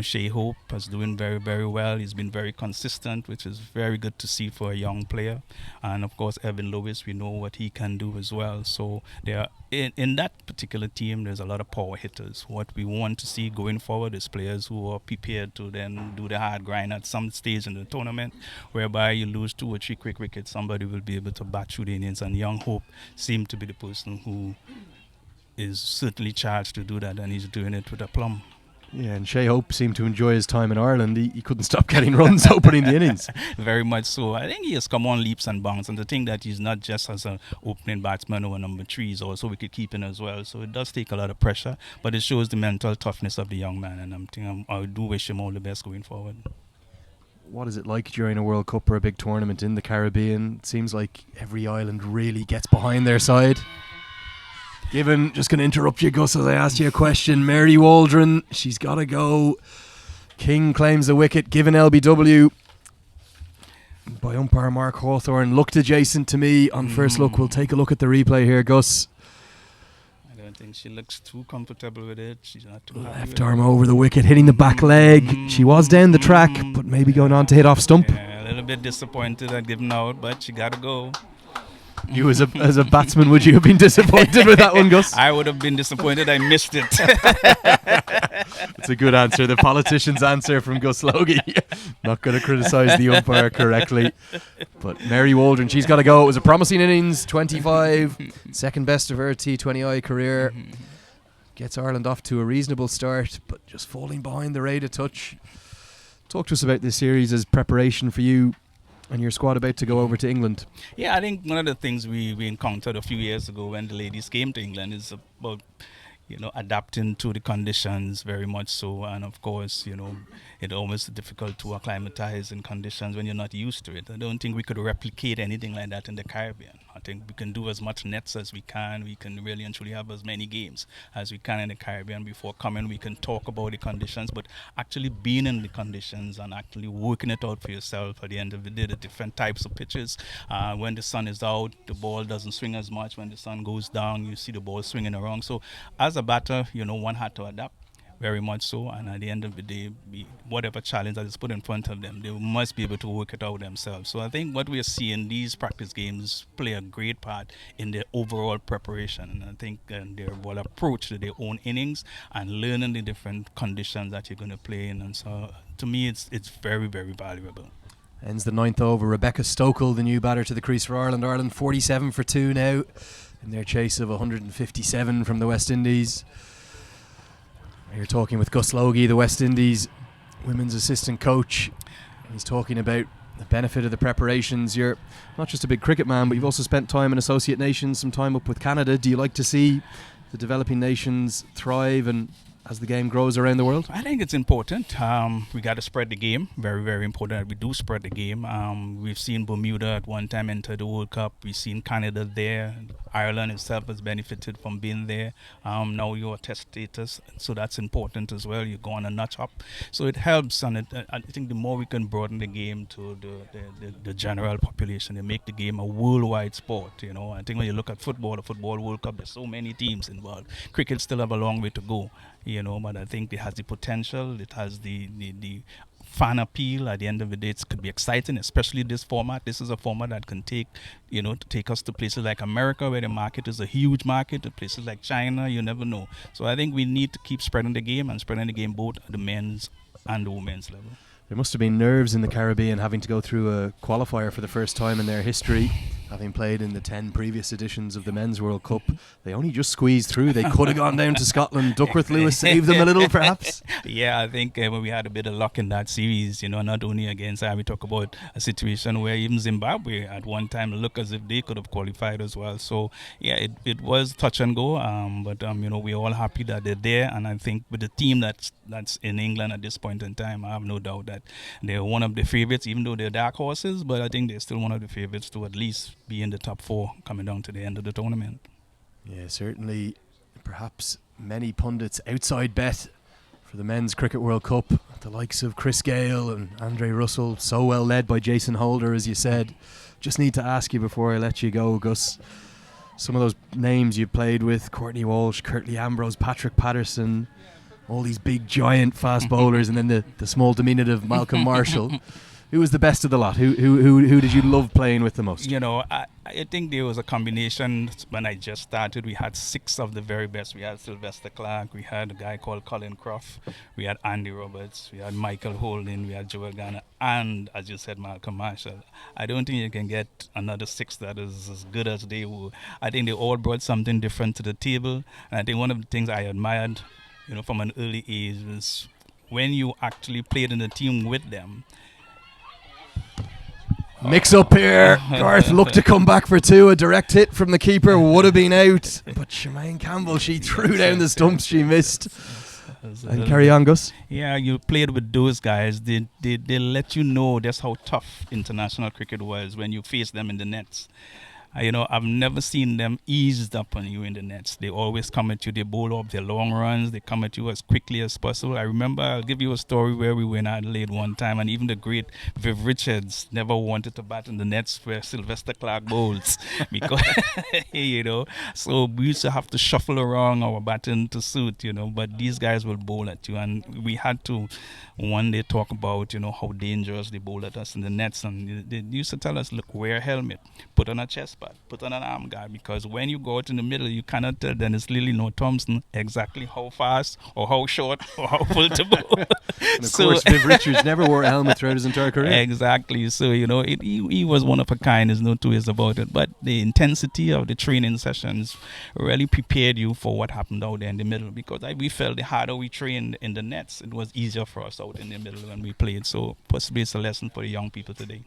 Shea Hope is doing very, very well. He's been very consistent, which is very good to see for a young player. And of course, Evan Lewis, we know what he can do as well. So there are, in that particular team, there's a lot of power hitters. What we want to see going forward is players who are prepared to then do the hard grind at some stage in the tournament, whereby you lose 2 or 3 quick wickets, somebody will be able to bat through the innings, and young Hope seemed to be the person who is certainly charged to do that, and he's doing it with aplomb. Yeah, and Shea Hope seemed to enjoy his time in Ireland. He couldn't stop getting runs opening the innings. Very much so. I think he has come on leaps and bounds, and the thing that he's not just as an opening batsman or number 3, he's also wicket-keeping as well. So it does take a lot of pressure, but it shows the mental toughness of the young man, and I do wish him all the best going forward. What is it like during a World Cup or a big tournament in the Caribbean? It seems like every island really gets behind their side. Given, just going to interrupt you, Gus, as I asked you a question. Mary Waldron, she's got to go. King claims the wicket, given LBW by umpire Mark Hawthorne. Looked adjacent to me on first look. We'll take a look at the replay here, Gus. I don't think she looks too comfortable with it. She's not too happy Left arm over the wicket, hitting the back leg. She was down the track, but maybe going on to hit off stump. Yeah, a little bit disappointed at giving out, but she got to go. You as a batsman, would you have been disappointed with that one, Gus? I would have been disappointed. I missed it. It's a good answer. The politician's answer from Gus Logie. Not going to criticise the umpire correctly. But Mary Waldron, she's got to go. It was a promising innings, 25, second best of her T20I career. Gets Ireland off to a reasonable start, but just falling behind the rate a touch. Talk to us about this series as preparation for you and your squad about to go over to England. Yeah, I think one of the things we encountered a few years ago when the ladies came to England is about adapting to the conditions very much so, and of course, it's almost difficult to acclimatize in conditions when you're not used to it. I don't think we could replicate anything like that in the Caribbean. I think we can do as much nets as we can. We can really and truly have as many games as we can in the Caribbean. Before coming, we can talk about the conditions, but actually being in the conditions and actually working it out for yourself at the end of the day, the different types of pitches. When the sun is out, the ball doesn't swing as much. When the sun goes down, you see the ball swinging around. So as a batter, one had to adapt. very much so. And at the end of the day, whatever challenge that is put in front of them, they must be able to work it out themselves. So I think what we're seeing, these practice games play a great part in their overall preparation. And I think their well approach to their own innings and learning the different conditions that you're going to play in. And so to me, it's very, very valuable. Ends the 9th over. Rebecca Stokel, the new batter to the crease for Ireland. Ireland 47 for 2 now in their chase of 157 from the West Indies. You're talking with Gus Logie, the West Indies women's assistant coach. He's talking about the benefit of the preparations. You're not just a big cricket man, but you've also spent time in Associate Nations, some time up with Canada. Do you like to see the developing nations thrive and as the game grows around the world? I think it's important. We got to spread the game. Very, very important that we do spread the game. We've seen Bermuda at one time enter the World Cup. We've seen Canada there. Ireland itself has benefited from being there. Now you're test status, so that's important as well. You're going a notch up. So it helps, and I think the more we can broaden the game to the general population and make the game a worldwide sport. You know, I think when you look at football, the Football World Cup, there's so many teams involved. Cricket still have a long way to go. You know, but I think it has the potential, it has the fan appeal. At the end of the day, it could be exciting, especially this format. This is a format that can take us to places like America, where the market is a huge market, to places like China, you never know. So I think we need to keep spreading the game, and spreading the game both at the men's and the women's level. There must have been nerves in the Caribbean having to go through a qualifier for the first time in their history, having played in the 10 previous editions of the Men's World Cup. They only just squeezed through. They could have gone down to Scotland. Duckworth Lewis saved them a little, perhaps. Yeah, I think we had a bit of luck in that series, not only against we talk about a situation where even Zimbabwe at one time looked as if they could have qualified as well. So, yeah, it was touch and go, but we're all happy that they're there. And I think with the team that's in England at this point in time, I have no doubt that they're one of the favourites, even though they're dark horses, but I think they're still one of the favourites to at least be in the top 4 coming down to the end of the tournament. Yeah, certainly perhaps many pundits outside bet for the Men's Cricket World Cup, the likes of Chris Gale and Andre Russell, so well led by Jason Holder, as you said. Just need to ask you before I let you go, Gus, some of those names you played with, Courtney Walsh, Curtly Ambrose, Patrick Patterson, all these big giant fast bowlers, and then the small diminutive Malcolm Marshall. Who was the best of the lot? Who did you love playing with the most? I think there was a combination. When I just started, we had 6 of the very best. We had Sylvester Clarke, we had a guy called Colin Croft, we had Andy Roberts, we had Michael Holding, we had Joel Garner, and, as you said, Malcolm Marshall. I don't think you can get another 6 that is as good as they were. I think they all brought something different to the table, and I think one of the things I admired from an early age was when you actually played in a team with them. Mix up here. Garth looked to come back for 2. A direct hit from the keeper would have been out, but Charmaine Campbell, she threw down the stumps, she missed. And carry on, Gus. Yeah, you played with those guys. They let you know just how tough international cricket was when you face them in the nets. I've never seen them eased up on you in the nets. They always come at you, they bowl up their long runs, they come at you as quickly as possible. I remember, I'll give you a story where we were in Adelaide one time, and even the great Viv Richards never wanted to bat in the nets where Sylvester Clarke bowls. Because, so we used to have to shuffle around our batting to suit, but these guys will bowl at you. And we had to one day talk about, how dangerous they bowl at us in the nets. And they used to tell us, look, wear a helmet, put on a chest pad, put on an arm guard, because when you go out in the middle, you cannot tell Dennis Lilly nor Thompson exactly how fast or how short or how full to bowl. And of course, Viv Richards never wore a helmet throughout his entire career. Exactly. So, he was one of a kind, there's no two ways about it. But the intensity of the training sessions really prepared you for what happened out there in the middle, because we felt the harder we trained in the nets, it was easier for us out in the middle when we played. So possibly it's a lesson for the young people today.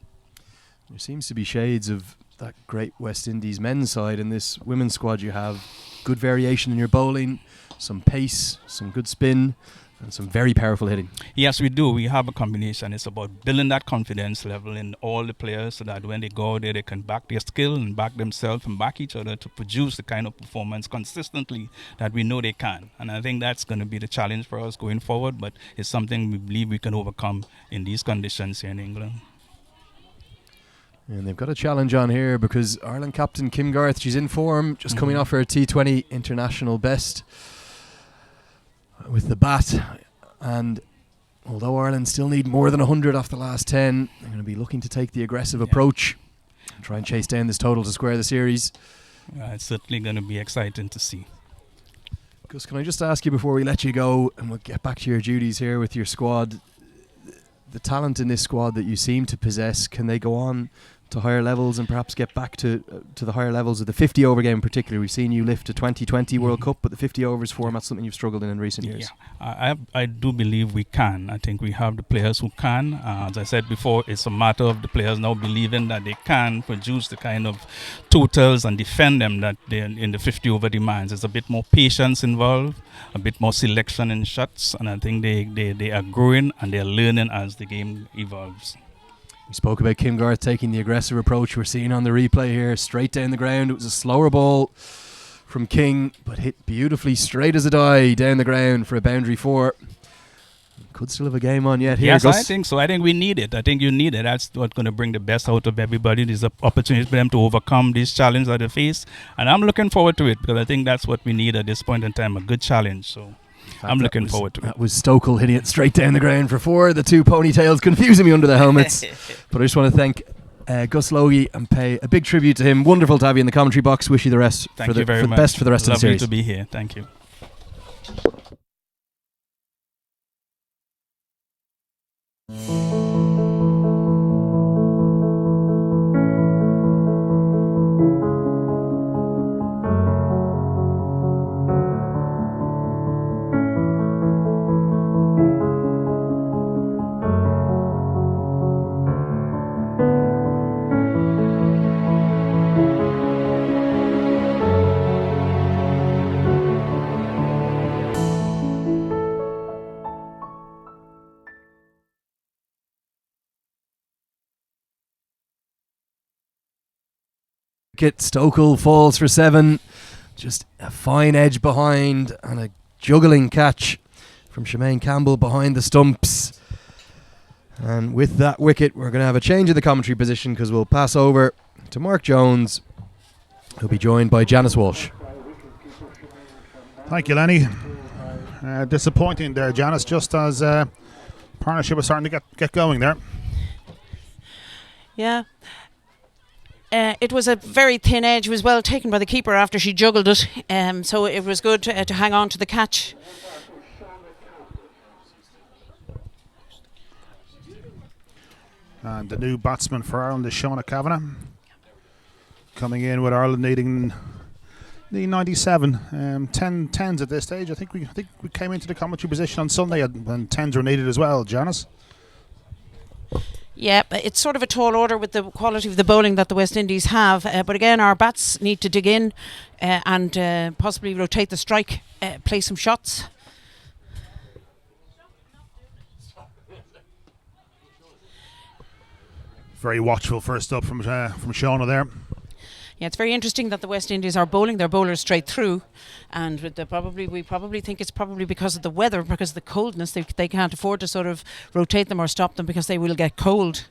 There seems to be shades of that great West Indies men's side in this women's squad. You have good variation in your bowling, some pace, some good spin, and some very powerful hitting. Yes, we do. We have a combination. It's about building that confidence level in all the players so that when they go out there, they can back their skill and back themselves and back each other to produce the kind of performance consistently that we know they can. And I think that's going to be the challenge for us going forward, but it's something we believe we can overcome in these conditions here in England. And they've got a challenge on here because Ireland captain Kim Garth, she's in form, just coming off her T20 International best. with the bat. And although Ireland still need more than 100 off the last 10, they're going to be looking to take the aggressive approach and try and chase down this total to square the series. It's certainly going to be exciting to see. Gus, can I just ask you before we let you go, and we'll get back to your duties here with your squad, the talent in this squad that you seem to possess, can they go on to higher levels and perhaps get back to the higher levels of the 50 over game in particular? We've seen you lift a 2020 World Cup, but the 50 overs format's something you've struggled in recent years. Yeah, I do believe we can. I think we have the players who can. As I said before, it's a matter of the players now believing that they can produce the kind of totals and defend them that they in the 50 over demands. There's a bit more patience involved, a bit more selection in shots, and I think they are growing and they're learning as the game evolves. We spoke about Kim Garth taking the aggressive approach. We're seeing on the replay here, straight down the ground. It was a slower ball from King, but hit beautifully straight as a die down the ground for a boundary 4. Could still have a game on yet here, Yes, Gus. I think so. I think we need it. I think you need it. That's what's going to bring the best out of everybody. There's an opportunity for them to overcome these challenges that they face. And I'm looking forward to it because I think that's what we need at this point in time, a good challenge. So I'm looking forward to it. That was Stokel hitting it straight down the ground for 4. The two ponytails confusing me under the helmets. But I just want to thank Gus Logie and pay a big tribute to him. Wonderful to have you in the commentary box. Wish you the rest Thank you very much. best for the rest of the series. Lovely to be here. Thank you. Stokel falls for 7. Just a fine edge behind and a juggling catch from Charmaine Campbell behind the stumps. And with that wicket, we're going to have a change in the commentary position because we'll pass over to Mark Jones, who'll be joined by Janice Walsh. Thank you, Lenny. Disappointing there, Janice, just as partnership was starting to get going there. Yeah. It was a very thin edge. It was well taken by the keeper after she juggled it. So it was good to hang on to the catch. And the new batsman for Ireland is Shauna Kavanagh. Coming in with Ireland needing 97. 10 tens at this stage. I think we came into the commentary position on Sunday and tens were needed as well, Janice. Yeah, it's sort of a tall order with the quality of the bowling that the West Indies have. But again, our bats need to dig in and possibly rotate the strike, play some shots. Very watchful first up from Shauna there. Yeah, it's very interesting that the West Indies are bowling their bowlers straight through, and we probably think it's probably because of the weather, because of the coldness. They can't afford to sort of rotate them or stop them because they will get cold.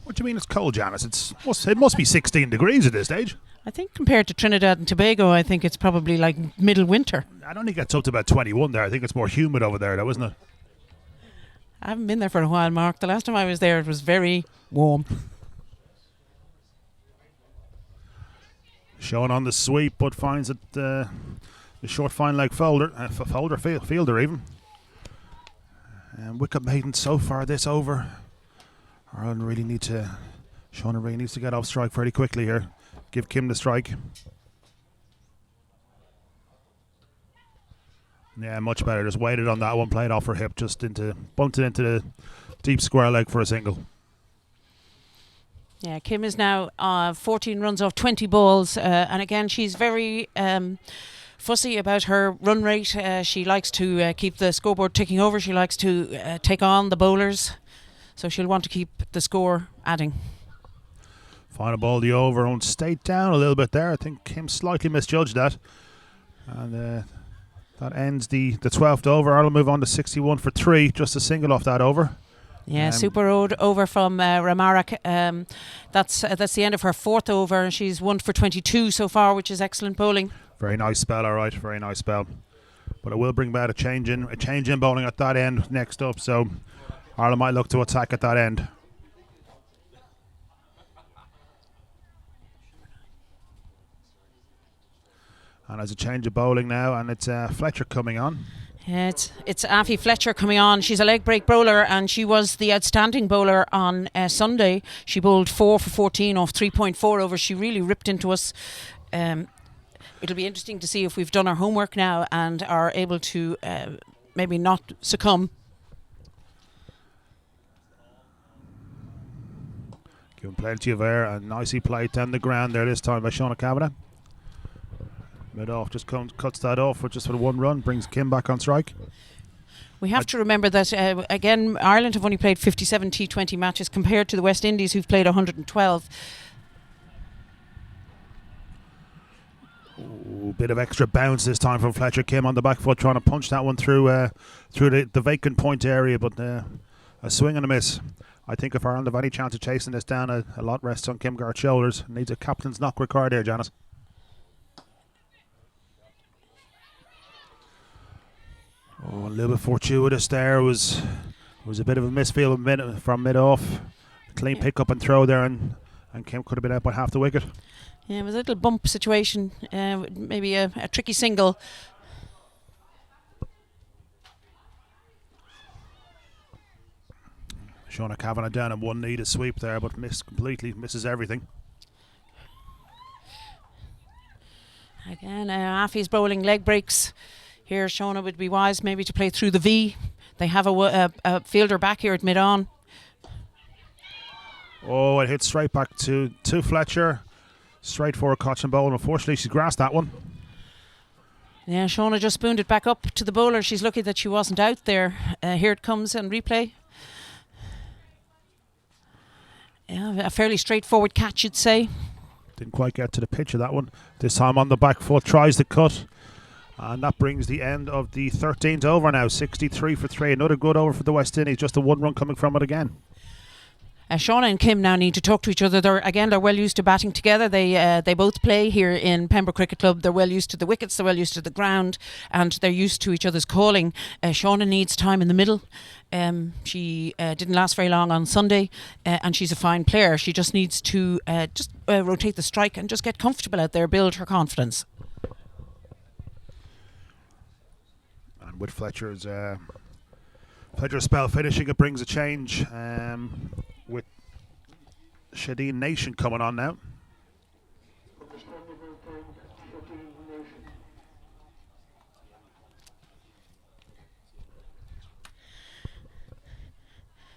What do you mean it's cold, Janice? It must be 16 degrees at this stage. I think compared to Trinidad and Tobago, I think it's probably like middle winter. I don't think it gets up to about 21 there. I think it's more humid over there, though, isn't it? I haven't been there for a while, Mark. The last time I was there, it was very warm. Showing on the sweep, but finds it the short fine leg fielder even. And wicket maiden so far this over. Ireland Shauna really needs to get off strike very quickly here. Give Kim the strike. Yeah, much better. Just waited on that one, played off her hip, bumped it into the deep square leg for a single. Yeah, Kim is now 14 runs off 20 balls, and again she's very fussy about her run rate. She likes to keep the scoreboard ticking over. She likes to take on the bowlers, so she'll want to keep the score adding. Final ball, the over, and stayed down a little bit there. I think Kim slightly misjudged that, and that ends the 12th over. Ireland move on to 61 for 3, just a single off that over. Yeah, super over from Ramarak. That's the end of her 4th over. She's 1 for 22 so far, which is excellent bowling. Very nice spell, all right. Very nice spell. But it will bring about a change in bowling at that end next up. So Ireland might look to attack at that end. And there's a change of bowling now, and it's Fletcher coming on. It's Afi Fletcher coming on. She's a leg break bowler, and she was the outstanding bowler on Sunday. She bowled 4 for 14 off 3.4 overs. She really ripped into us. It'll be interesting to see if we've done our homework now and are able to maybe not succumb. Given plenty of air and nicely played down the ground there this time by Shauna Kavanagh. Mid-off just cuts that off with one run, brings Kim back on strike. We have to remember that, again, Ireland have only played 57 T20 matches compared to the West Indies, who've played 112. Ooh, bit of extra bounce this time from Fletcher. Kim on the back foot trying to punch that one through the vacant point area, but a swing and a miss. I think if Ireland have any chance of chasing this down, a lot rests on Kim Garth's shoulders. Needs a captain's knock required here, Janice. Oh, a little bit fortuitous there. Was a bit of a misfield from mid-off. Clean pick up and throw there, and Kim could have been out by half the wicket. Yeah, it was a little bump situation, maybe a tricky single. Shauna Kavanagh down in one knee to sweep there, but misses everything. Again, Afi's bowling leg breaks. Here, Shauna would be wise maybe to play through the V. They have a fielder back here at mid-on. Oh, it hit straight back to Fletcher. Straight for a catch and bowl. Unfortunately, she's grasped that one. Yeah, Shauna just spooned it back up to the bowler. She's lucky that she wasn't out there. Here it comes on replay. Yeah, a fairly straightforward catch, you'd say. Didn't quite get to the pitch of that one. This time on the back foot, tries the cut. And that brings the end of the 13th over now. 63 for 3. Another good over for the West Indies. Just a one run coming from it again. Shauna and Kim now need to talk to each other. They're well used to batting together. They both play here in Pembroke Cricket Club. They're well used to the wickets. They're well used to the ground, and they're used to each other's calling. Shauna needs time in the middle. She didn't last very long on Sunday, and she's a fine player. She just needs to rotate the strike and just get comfortable out there, build her confidence. And with Fletcher's spell finishing, it brings a change. With Shadeen Nation coming on now.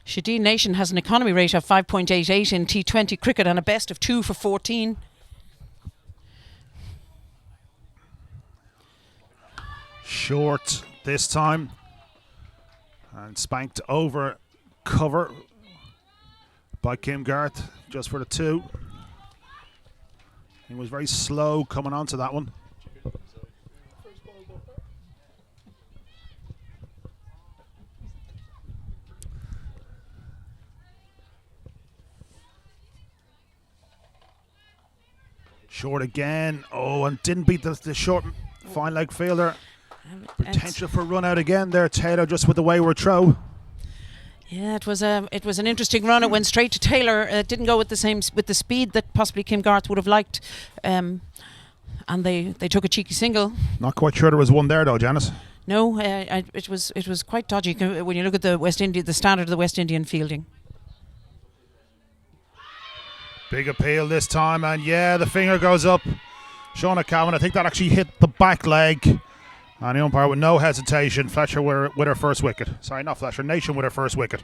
Shadeen Nation has an economy rate of 5.88 in T20 cricket and a best of 2 for 14. Short this time. And spanked over cover by Kim Garth just for the 2. He was very slow coming onto that one. Short again. Oh, and didn't beat the short fine leg fielder. Potential for a run out again there. Taylor just with the wayward throw. Yeah, it was an interesting run. It went straight to Taylor. It didn't go with the speed that possibly Kim Garth would have liked, and they took a cheeky single. Not quite sure there was one there though, Janice. No, it was quite dodgy when you look at the standard of the West Indian fielding. Big appeal this time, and yeah, the finger goes up. Shauna Kavanagh, I think that actually hit the back leg. And the umpire with no hesitation, Fletcher with her first wicket. Sorry, not Fletcher, Nation with her first wicket.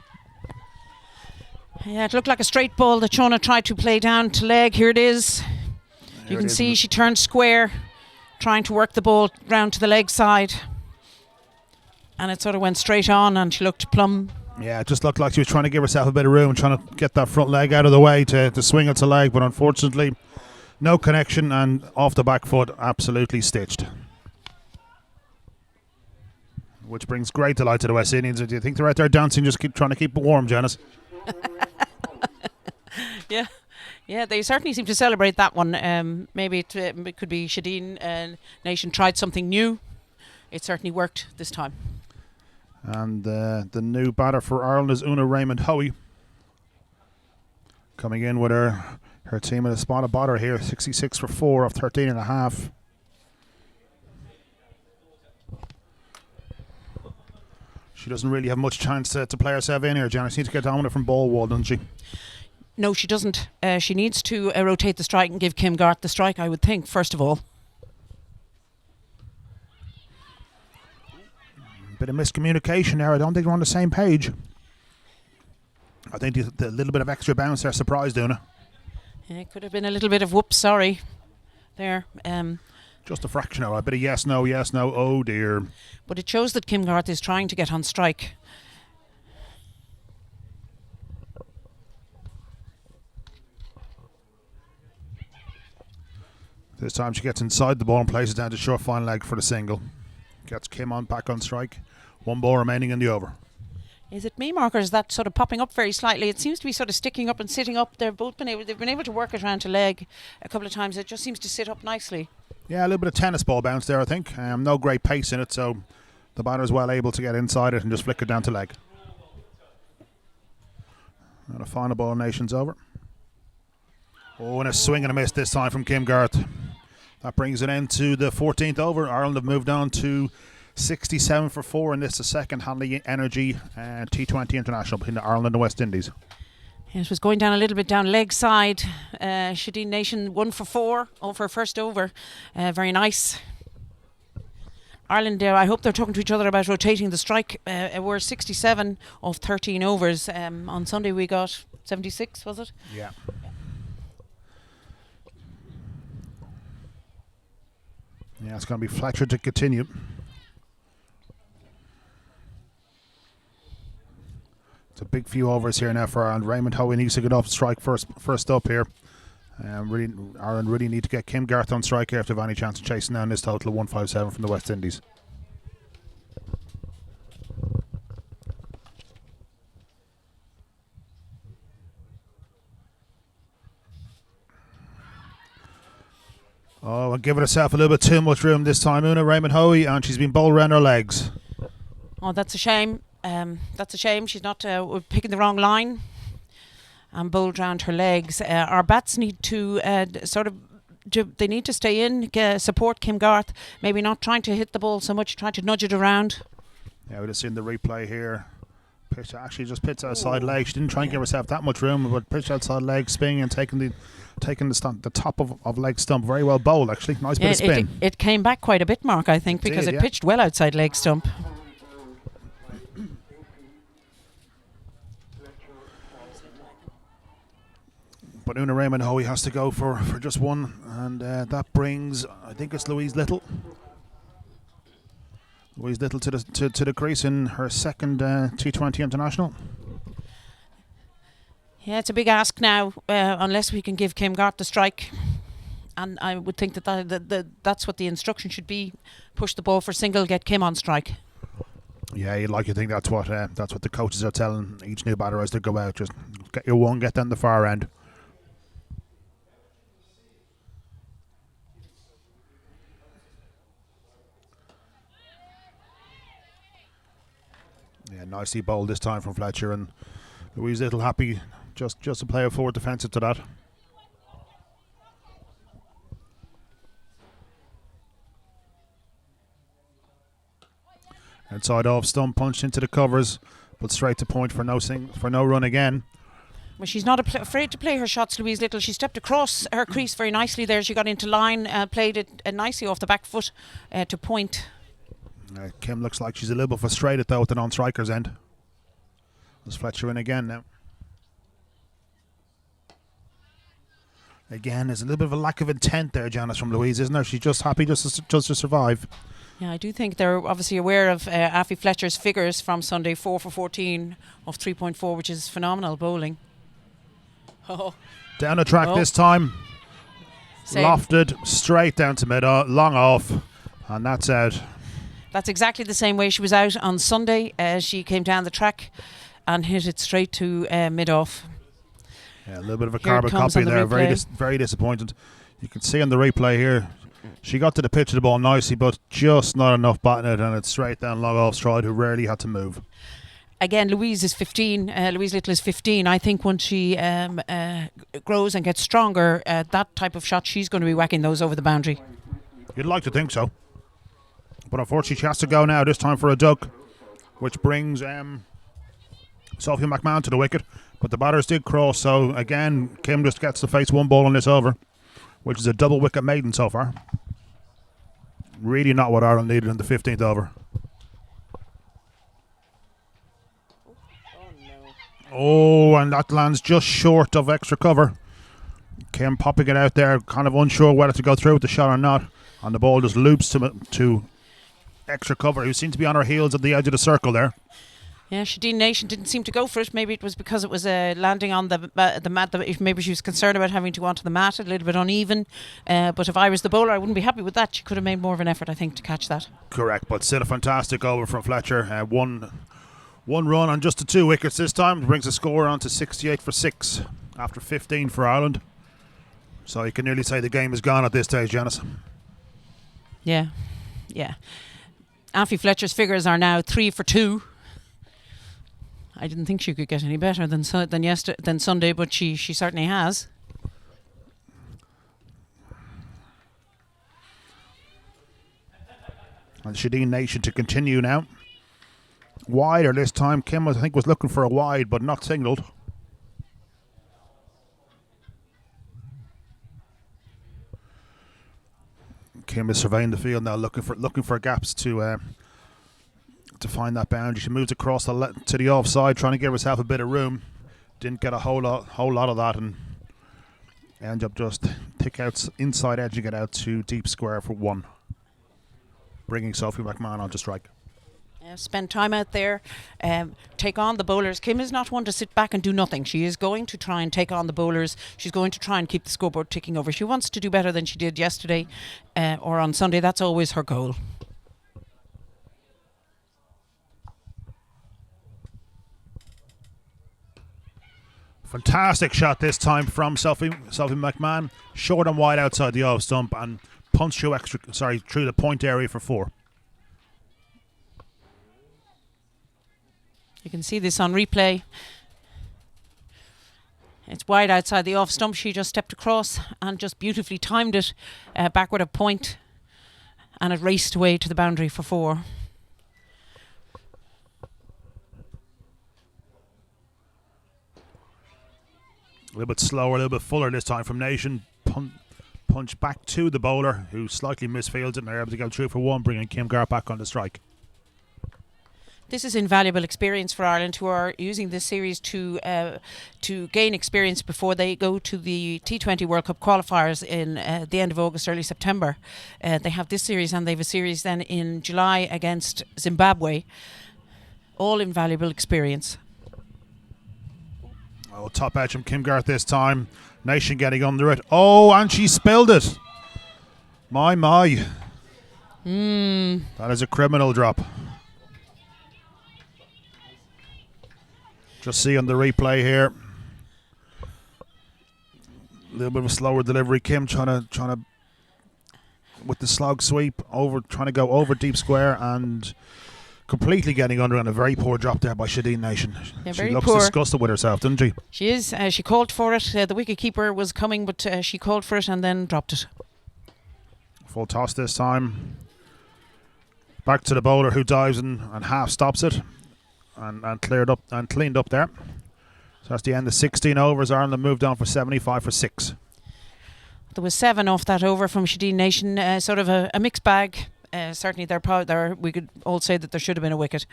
Yeah, it looked like a straight ball that Shauna tried to play down to leg. Here it is. You can see she turned square, trying to work the ball round to the leg side. And it sort of went straight on, and she looked plumb. Yeah, it just looked like she was trying to give herself a bit of room, trying to get that front leg out of the way to swing it to leg. But unfortunately, no connection, and off the back foot, absolutely stitched. Which brings great delight to the West Indians. Do you think they're out there dancing, just trying to keep it warm, Janice? Yeah, they certainly seem to celebrate that one. Maybe it could be Shadeen Nation tried something new. it certainly worked this time. And the new batter for Ireland is Una Raymond Hoey. Coming in with her team at a spot of batter here, 66 for 4 off 13 and a half. She doesn't really have much chance to play herself in here, Janice. She needs to get down with it from ball wall, doesn't she? No, she doesn't. She needs to rotate the strike and give Kim Garth the strike, I would think, first of all. Bit of miscommunication there. I don't think they're on the same page. I think the little bit of extra bounce there surprised Una. Yeah, it could have been a little bit of whoops, sorry. There. Just a fraction of a bit of yes, no, oh dear. But it shows that Kim Garth is trying to get on strike. This time she gets inside the ball and places down to short fine leg for the single. Gets Kim back on strike. One ball remaining in the over. Is it me, Mark, or is that sort of popping up very slightly? It seems to be sort of sticking up and sitting up. They've been able to work it around to leg a couple of times. It just seems to sit up nicely. Yeah, a little bit of tennis ball bounce there, I think. No great pace in it, so the batter is well able to get inside it and just flick it down to leg. And a final ball, nation's over. Oh, and a swing and a miss this time from Kim Garth. That brings it into the 14th over. Ireland have moved on to 67 for 4 in this, the second Hanley Energy T20 International between Ireland and West Indies. It was going down a little bit down leg side. Shadeen Nation 1 for 4 over first over. Very nice. Ireland, I hope they're talking to each other about rotating the strike. We're 67 of 13 overs. On Sunday we got 76, was it? Yeah. Yeah, it's going to be Fletcher to continue. It's a big few overs here now for Ireland. Raymond Hoey needs to get off strike first up here. Ireland really need to get Kim Garth on strike here if they have any chance of chasing down this total of 157 from the West Indies. Oh, and giving herself a little bit too much room this time, Una Raymond Hoey, and she's been bowled around her legs. Oh, that's a shame. That's a shame. She's not picking the wrong line and bowled round her legs. Our bats need to they need to stay in, support Kim Garth. Maybe not trying to hit the ball so much, trying to nudge it around. Yeah, we've just seen the replay here. Pitch actually just pitched outside leg. She didn't try and give herself that much room, but pitched outside leg, spinning and taking the top of leg stump. Very well bowled, actually. Nice bit of spin. It came back quite a bit, Mark, I think, because it pitched well outside leg stump. But Una Raymond Hoey has to go for just one, and that brings, I think it's Louise Little. Louise Little to the crease in her second T20 International. Yeah, it's a big ask now, unless we can give Kim Garth the strike. And I would think that's what the instruction should be. Push the ball for single, get Kim on strike. Yeah, you'd like to think that's what the coaches are telling each new batter as they go out. Just get your one, get down the far end. Yeah, nicely bowled this time from Fletcher, and Louise Little happy just to play a forward defensive to that. Inside off stump, punched into the covers, but straight to point for no run again. Well, she's not afraid to play her shots, Louise Little. She stepped across her crease very nicely there. She got into line, played it nicely off the back foot to point. Kim looks like she's a little bit frustrated though at the non-striker's end. There's Fletcher in again now. Again, there's a little bit of a lack of intent there, Janice, from Louise, isn't there? She's just happy just to survive. Yeah, I do think they're obviously aware of Afi Fletcher's figures from Sunday, 4 for 14 of 3.4, which is phenomenal bowling. Oh. Down the track this time. Same. Lofted, straight down to mid, long off, and that's out. That's exactly the same way she was out on Sunday. She came down the track and hit it straight to mid-off. Yeah, a little bit of a carbon copy there. Very disappointed. You can see on the replay here, She got to the pitch of the ball nicely, but just not enough batting it, and it's straight down long off stride, who rarely had to move. Again, Louise is 15. Louise Little is 15. I think once she grows and gets stronger, that type of shot, she's going to be whacking those over the boundary. You'd like to think so. But unfortunately, she has to go now, this time for a duck, which brings Sophie Mcmahon to the wicket. But the batters did cross, so again, Kim just gets to face one ball on this over, which is a double wicket maiden so far. Really not what Ireland needed in the 15th over. Oh, and that lands just short of extra cover. Kim popping it out there, kind of unsure whether to go through with the shot or not. And the ball just loops to extra cover, who seemed to be on her heels at the edge of the circle there. Yeah, Shadeen Nation didn't seem to go for it. Maybe it was because it was landing on the mat. Maybe she was concerned about having to go onto the mat, a little bit uneven. But if I was the bowler, I wouldn't be happy with that. She could have made more of an effort, I think, to catch that. Correct, but still a fantastic over from Fletcher. One run on just the 2 wickets this time. Brings the score on to 68 for 6 after 15 for Ireland. So you can nearly say the game is gone at this stage, Janice. Yeah. Aoife Fletcher's figures are now 3 for 2. I didn't think she could get any better than Sunday, but she certainly has. And Shadeen Nation to continue now. Wider this time. Kim, I think, was looking for a wide, but not signalled. Kim is surveying the field now, looking for gaps to find that boundary. She moves across to the offside, trying to give herself a bit of room. Didn't get a whole lot of that, and ended up just inside edging it out to deep square for 1, bringing Sophie Mcmahon on to strike. Spend time out there, take on the bowlers. Kim is not one to sit back and do nothing. She is going to try and take on the bowlers. She's going to try and keep the scoreboard ticking over. She wants to do better than she did yesterday or on Sunday. That's always her goal. Fantastic shot this time from Sophie Mcmahon. Short and wide outside the off stump and punched through the point area for 4. You can see this on replay. It's wide outside the off stump. She just stepped across and just beautifully timed it backward a point, and it raced away to the boundary for 4. A little bit slower, a little bit fuller this time from Nation. Punch back to the bowler, who slightly misfields it, and they're able to go through for 1, bringing Kim Garth back on the strike. This is invaluable experience for Ireland, who are using this series to gain experience before they go to the T20 World Cup qualifiers in the end of August, early September. They have this series, and they have a series then in July against Zimbabwe. All invaluable experience. Oh, top edge from Kim Garth this time. Nation getting under it. Oh, and she spilled it. My. That is a criminal drop. Just see on the replay here. A little bit of a slower delivery. Kim trying to with the slog sweep trying to go over deep square and completely getting under, on a very poor drop there by Shadeen Nation. Yeah, she looks disgusted with herself, doesn't she? She is. She called for it. The wicket-keeper was coming, but she called for it and then dropped it. Full toss this time. Back to the bowler, who dives and half stops it. And cleaned up there. So that's the end of 16 overs. Ireland moved on for 75 for 6. There was 7 off that over from Shadeen Nation. Sort of a mixed bag. Certainly, we could all say that there should have been a wicket.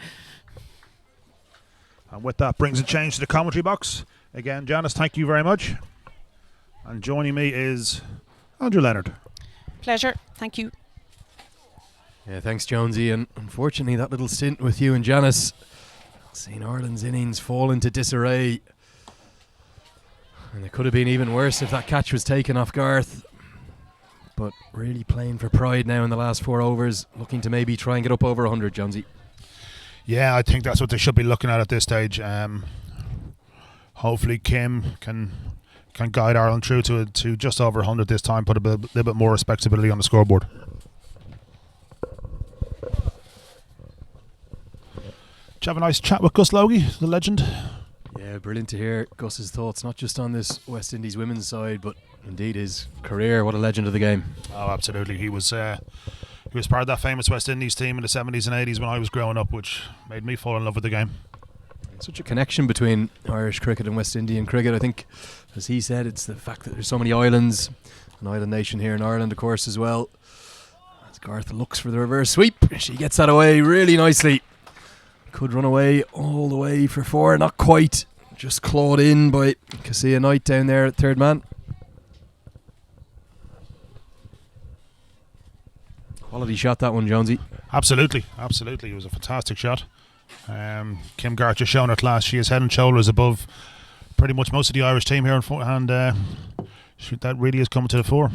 And with that brings a change to the commentary box. Again, Janice, thank you very much. And joining me is Andrew Leonard. Pleasure. Thank you. Yeah, thanks, Jonesy. And unfortunately, that little stint with you and Janice, seen Ireland's innings fall into disarray. And it could have been even worse if that catch was taken off Garth. But really playing for pride now in the last 4 overs, looking to maybe try and get up over 100, Jonesy. Yeah, I think that's what they should be looking at this stage. Hopefully Kim can can guide Ireland through to just over 100 this time, put a little bit more respectability on the scoreboard. Did you have a nice chat with Gus Logie, the legend? Yeah, brilliant to hear Gus's thoughts, not just on this West Indies women's side, but indeed his career. What a legend of the game. Oh, absolutely. He was part of that famous West Indies team in the 70s and 80s when I was growing up, which made me fall in love with the game. Such a connection between Irish cricket and West Indian cricket. I think, as he said, it's the fact that there's so many islands, an island nation here in Ireland, of course, as well. As Garth looks for the reverse sweep, she gets that away really nicely. Could run away all the way for 4, not quite. Just clawed in by Cassia Knight down there at third man. Quality shot, that one, Jonesy. Absolutely. It was a fantastic shot. Kim Garth just shown her class. She is head and shoulders above pretty much most of the Irish team here, and that really is coming to the fore.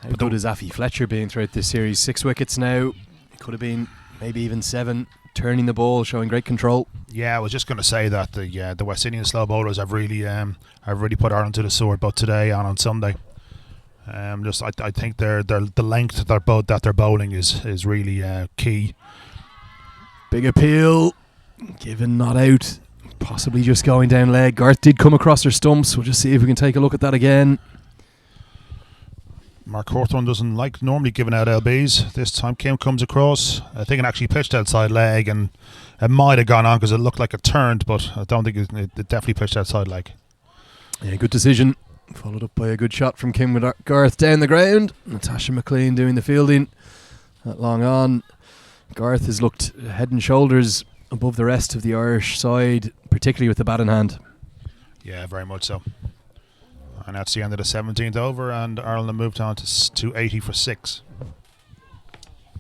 How good has Afi Fletcher been throughout this series? 6 wickets now. It could have been maybe even 7. Turning the ball, showing great control. Yeah, I was just going to say that the West Indian slow bowlers have really put Ireland to the sword both today and on Sunday. I think the length that they're bowling is really key. Big appeal, given not out, possibly just going down leg. Garth did come across her stumps. We'll just see if we can take a look at that again. Mark Hawthorne doesn't like normally giving out LBs. This time Kim comes across. I think it actually pitched outside leg, and it might have gone on because it looked like it turned, but I don't think it definitely pitched outside leg. Yeah, good decision. Followed up by a good shot from Kim with Garth down the ground. Natasha McLean doing the fielding. Not long on. Garth has looked head and shoulders above the rest of the Irish side, particularly with the bat in hand. Yeah, very much so. And that's the end of the 17th over, and Ireland have moved on to 80 for 6.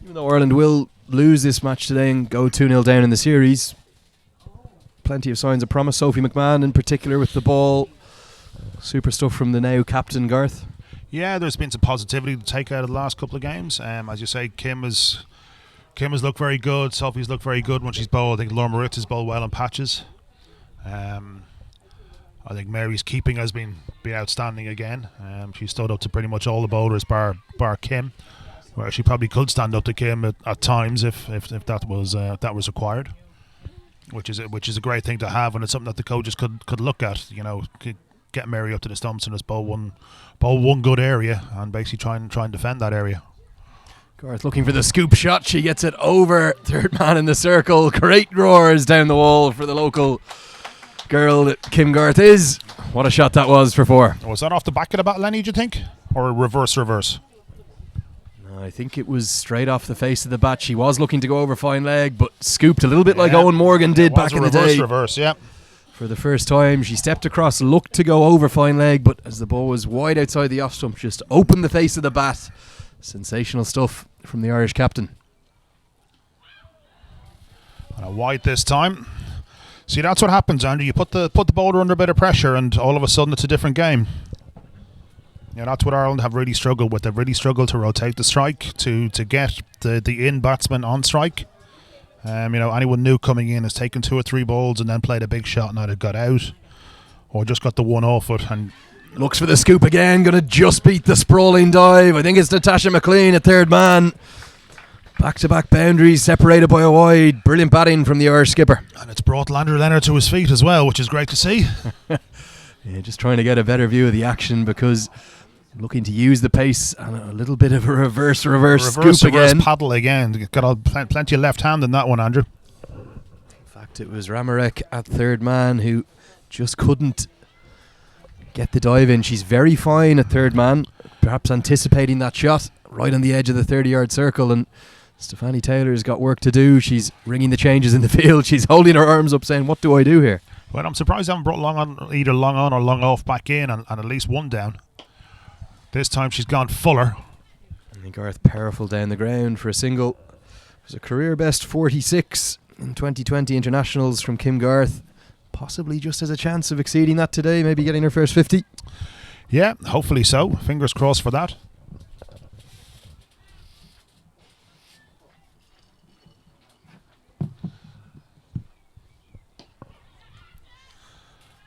Even though Ireland will lose this match today and go 2-0 down in the series, plenty of signs of promise. Sophie Mcmahon in particular with the ball. Super stuff from the now captain Garth. Yeah, there's been some positivity to take out of the last couple of games. As you say, Kim has looked very good. Sophie's looked very good when she's bowled. I think Laura Moritz has bowled well in patches. I think Mary's keeping has been outstanding again. She stood up to pretty much all the bowlers bar Kim, where she probably could stand up to Kim at times if that was required, which is a great thing to have, and it's something that the coaches could look at. You know, get Mary up to the stumps and just bowl one good area and basically try and defend that area. Garth looking for the scoop shot. She gets it over third man in the circle. Great roars down the wall for the local girl that Kim Garth is. What a shot that was for 4. Was that off the back of the bat, Lenny, do you think? Or a reverse? No, I think it was straight off the face of the bat. She was looking to go over fine leg, but scooped a little bit like Owen Morgan did back in the day. Reverse, yeah. For the first time, she stepped across, looked to go over fine leg, but as the ball was wide outside the off stump, just opened the face of the bat. Sensational stuff from the Irish captain. And a wide this time. See, that's what happens, Andrew. You put the bowler under a bit of pressure, and all of a sudden it's a different game. Yeah, that's what Ireland have really struggled with. They've really struggled to rotate the strike, to get the in batsman on strike. Anyone new coming in has taken 2 or 3 balls and then played a big shot and either got out or just got the one off it. And looks for the scoop again, going to just beat the sprawling dive. I think it's Natasha McLean at third man. Back-to-back boundaries separated by a wide. Brilliant batting from the Irish skipper. And it's brought Landry Leonard to his feet as well, which is great to see. Yeah, just trying to get a better view of the action because looking to use the pace and a little bit of a reverse scoop again. Paddle again. Got plenty of left hand in that one, Andrew. In fact, it was Ramarek at third man who just couldn't get the dive in. She's very fine at third man, perhaps anticipating that shot right on the edge of the 30-yard circle, and Stefani Taylor's got work to do. She's ringing the changes in the field. She's holding her arms up saying, what do I do here? Well, I'm surprised they haven't brought either long on or long off back in and at least one down. This time she's gone fuller. And Garth powerful down the ground for a single. It was a career best 46 in 2020 Internationals from Kim Garth. Possibly just has a chance of exceeding that today, maybe getting her first 50. Yeah, hopefully so. Fingers crossed for that.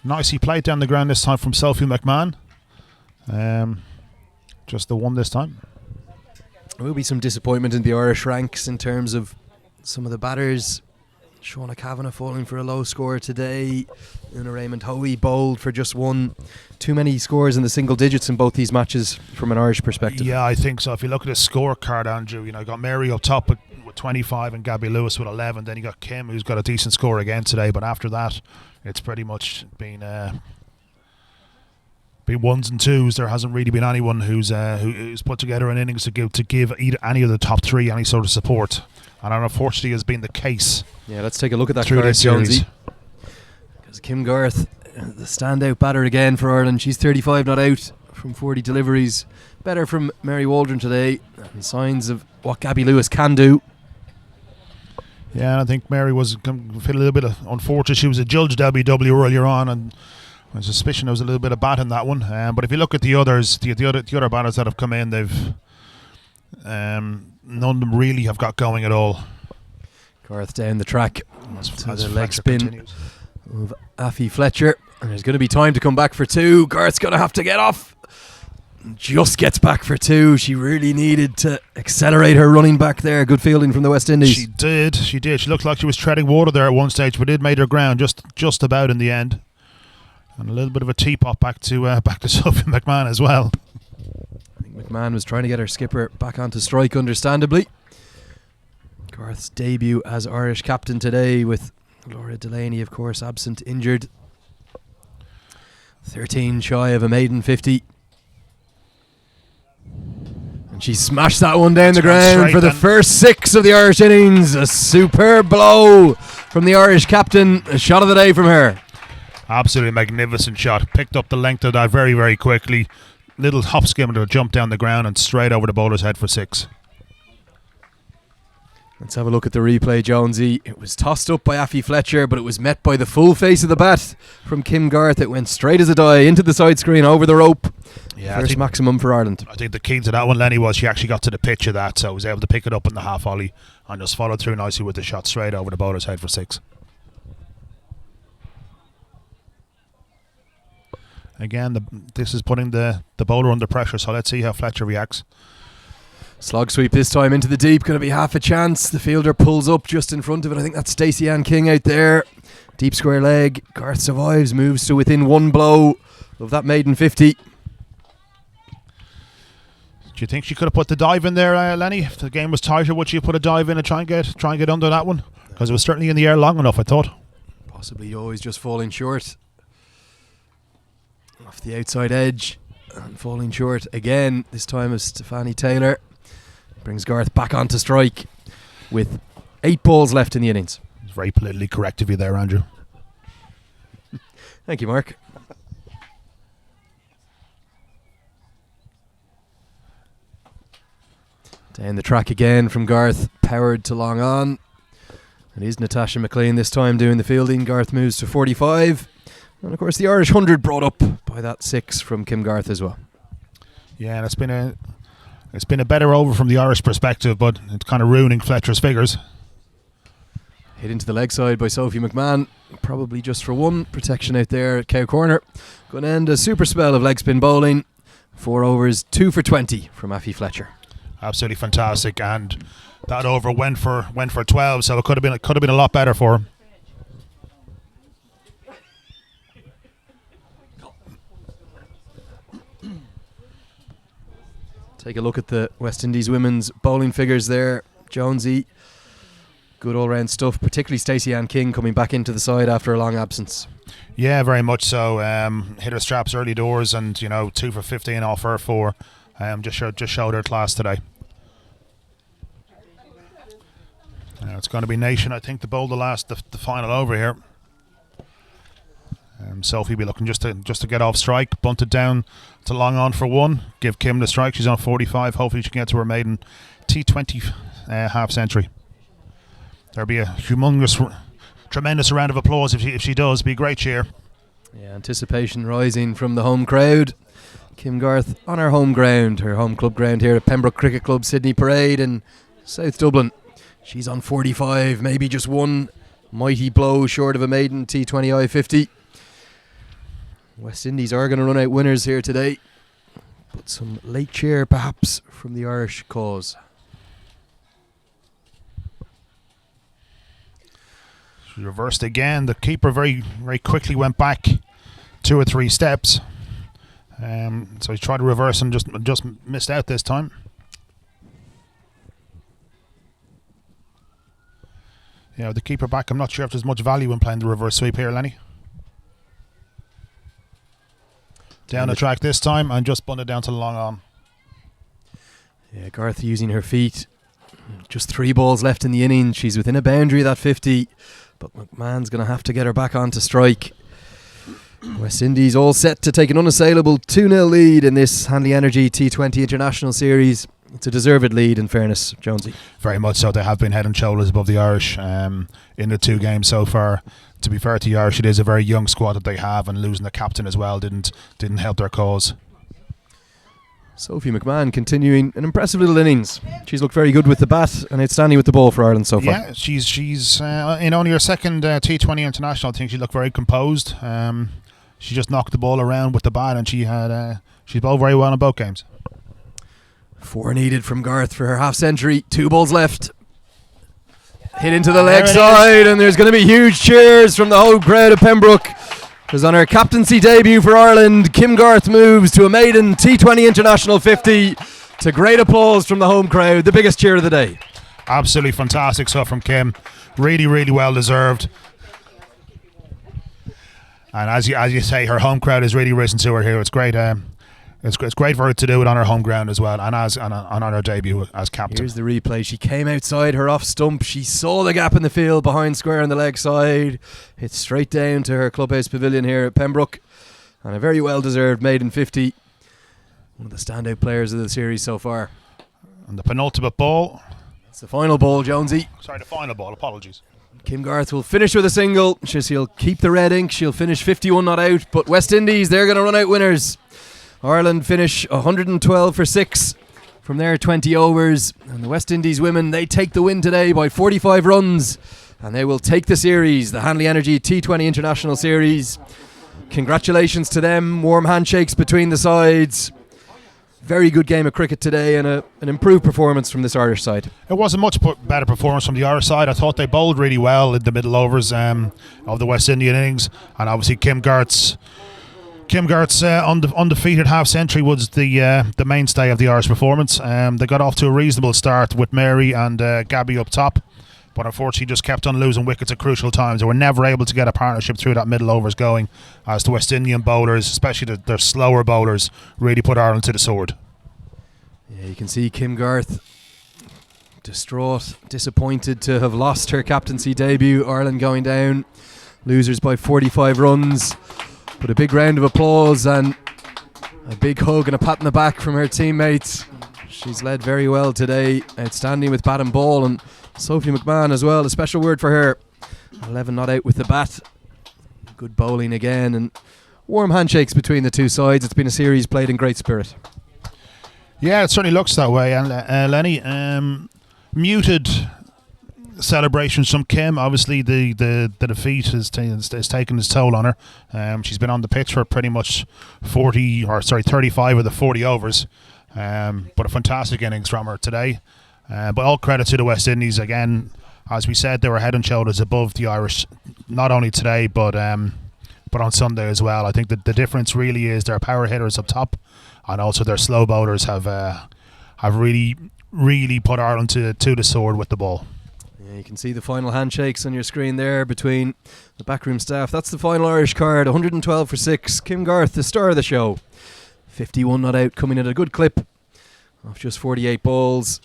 Nicely played down the ground this time from Sophie Mcmahon. Just the one this time. There will be some disappointment in the Irish ranks in terms of some of the batters. Shauna Kavanagh falling for a low score today. Una Raymond Hoey bowled for just one. Too many scores in the single digits in both these matches from an Irish perspective. Yeah, I think so. If you look at the scorecard, Andrew, you got Mary up top with 25 and Gabby Lewis with 11. Then you got Kim, who's got a decent score again today. But after that, it's pretty much been ones and twos. There hasn't really been anyone who's put together an innings to give either any of the top three any sort of support. And unfortunately has been the case. Yeah, let's take a look at that through card, this series. Because Kim Garth, the standout batter again for Ireland. She's 35 not out from 40 deliveries. Better from Mary Waldron today. And signs of what Gabby Lewis can do. Yeah, and I think Mary was a little bit unfortunate. She was a judge WW earlier on, and I suspicion there was a little bit of bat in that one. But if you look at the others, the other batters that have come in, they've none of them really have got going at all. Garth down the track to the leg spin continues. of Afi Fletcher. And there's going to be time to come back for two. Garth's going to have to get off. Just gets back for two. She really needed to accelerate her running back there. Good fielding from the West Indies. She did. She looked like she was treading water there at one stage, but it made her ground just about in the end. And a little bit of a teapot back to Sophie Mcmahon as well. I think McMahon was trying to get her skipper back onto strike, understandably. Garth's debut as Irish captain today, with Laura Delaney, of course, absent, injured. 13 shy of a maiden 50. And she smashed that one down the ground for the first six of the Irish innings. A superb blow from the Irish captain. A shot of the day from her. Absolutely magnificent shot. Picked up the length of that very, very quickly. Little hop skim to jump down the ground and straight over the bowler's head for six. Let's have a look at the replay, Jonesy. It was tossed up by Afi Fletcher, but it was met by the full face of the bat from Kim Garth. It went straight as a die into the side screen, over the rope. Yeah, First maximum for Ireland. I think the key to that one, Lenny, was she actually got to the pitch of that, so was able to pick it up in the half volley and just followed through nicely with the shot straight over the bowler's head for six. Again, this is putting the bowler under pressure, so let's see how Fletcher reacts. Slog sweep this time into the deep, going to be half a chance. The fielder pulls up just in front of it. I think that's Stacey Ann King out there. Deep square leg. Garth survives, moves to within one blow of that maiden 50. Do you think she could have put the dive in there, Lenny? If the game was tighter, would she put a dive in and try and get under that one? Because it was certainly in the air long enough, I thought. Possibly always just falling short. Off the outside edge and falling short again. This time of Stefani Taylor. Brings Garth back onto strike with 8 balls left in the innings. It's very politically correct of you there, Andrew. Thank you, Mark. Down the track again from Garth, powered to long on. It is Natasha McLean this time doing the fielding. Garth moves to 45. And of course the Irish 100 brought up by that 6 from Kim Garth as well. Yeah, and it's been a better over from the Irish perspective, but it's kind of ruining Fletcher's figures. Hit into the leg side by Sophie Mcmahon. Probably just for one. Protection out there at Cow Corner. Going to end a super spell of leg spin bowling. 4 overs, 2 for 20 from Afi Fletcher. Absolutely fantastic, and that over went for 12, so it could have been a lot better for him. Take a look at the West Indies women's bowling figures there. Jonesy, good all-round stuff, particularly Stacey Ann King coming back into the side after a long absence. Yeah, very much so. Hit her straps early doors, and 2 for 15 off her 4. Just showed her class today. It's going to be Nation, I think, to bowl the final over here. Sophie will be looking just to get off strike, bunt it down to long on for 1. Give Kim the strike. She's on 45. Hopefully she can get to her maiden T20 half century. There'll be a tremendous round of applause if she does. Be a great cheer. Yeah, anticipation rising from the home crowd. Kim Garth on her home ground, her home club ground here at Pembroke Cricket Club, Sydney Parade in South Dublin. She's on 45, maybe just one mighty blow short of a maiden T20 I-50. West Indies are going to run out winners here today, but some late cheer perhaps from the Irish cause. She reversed again. The keeper very, very quickly went back 2 or 3 steps. So he tried to reverse and just missed out this time. Yeah, the keeper back. I'm not sure if there's much value in playing the reverse sweep here, Lenny. Down the track this time and just spun it down to the long arm. Yeah, Garth using her feet. Just 3 balls left in the innings. She's within a boundary of that 50, but McMahon's going to have to get her back on to strike. West Indies all set to take an unassailable 2-0 lead in this Hanley Energy T20 International Series. It's a deserved lead, in fairness, Jonesy. Very much so. They have been head and shoulders above the Irish in the 2 games so far. To be fair to the Irish, it is a very young squad that they have, and losing the captain as well didn't help their cause. Sophie Mcmahon continuing an impressive little innings. She's looked very good with the bat and outstanding with the ball for Ireland so far. Yeah, she's in only her second T20 International. I think she looked very composed. She just knocked the ball around with the bat, and she's bowled very well in both games. 4 needed from Garth for her half century. 2 balls left. Hit into the leg side, and there's going to be huge cheers from the home crowd of Pembroke, because on her captaincy debut for Ireland, Kim Garth moves to a maiden T20 International 50 to great applause from the home crowd. The biggest cheer of the day. Absolutely fantastic stuff from Kim. Really, really well deserved. And as you say, her home crowd has really risen to her here. It's great. It's great for her to do it on her home ground as well, and on her debut as captain. Here's the replay. She came outside her off stump. She saw the gap in the field behind square on the leg side. Hit straight down to her clubhouse pavilion here at Pembroke, and a very well deserved maiden 50. One of the standout players of the series so far. And the penultimate ball. It's the final ball, Jonesy. Sorry, the final ball. Apologies. Kim Garth will finish with a single. She'll keep the red ink. She'll finish 51 not out. But West Indies, they're going to run out winners. Ireland finish 112 for 6 from their 20 overs. And the West Indies women, they take the win today by 45 runs. And they will take the series, the Hanley Energy T20 International Series. Congratulations to them. Warm handshakes between the sides. Very good game of cricket today, and an improved performance from this Irish side. It was a much better performance from the Irish side. I thought they bowled really well in the middle overs of the West Indian innings, and obviously Kim Garth's undefeated half century was the mainstay of the Irish performance. They got off to a reasonable start with Mary and Gabby up top, but unfortunately just kept on losing wickets at crucial times. They were never able to get a partnership through that middle overs going, as the West Indian bowlers, especially their slower bowlers, really put Ireland to the sword. Yeah, you can see Kim Garth distraught, disappointed to have lost her captaincy debut. Ireland going down, losers by 45 runs. But a big round of applause and a big hug and a pat on the back from her teammates. She's led very well today, outstanding with bat and ball, and Sophie Mcmahon as well, a special word for her. 11 not out with the bat. Good bowling again, and warm handshakes between the two sides. It's been a series played in great spirit. Yeah, it certainly looks that way. And Lenny, muted celebrations from Kim. Obviously, the defeat has taken its toll on her. She's been on the pitch for pretty much 35 of the 40 overs. But a fantastic innings from her today. But all credit to the West Indies again. As we said, they were head and shoulders above the Irish, not only today but on Sunday as well. I think that the difference really is their power hitters up top, and also their slow bowlers have really put Ireland to the sword with the ball. Yeah, you can see the final handshakes on your screen there between the backroom staff. That's the final Irish card, 112 for 6. Kim Garth, the star of the show. 51 not out, coming at a good clip of just 48 balls.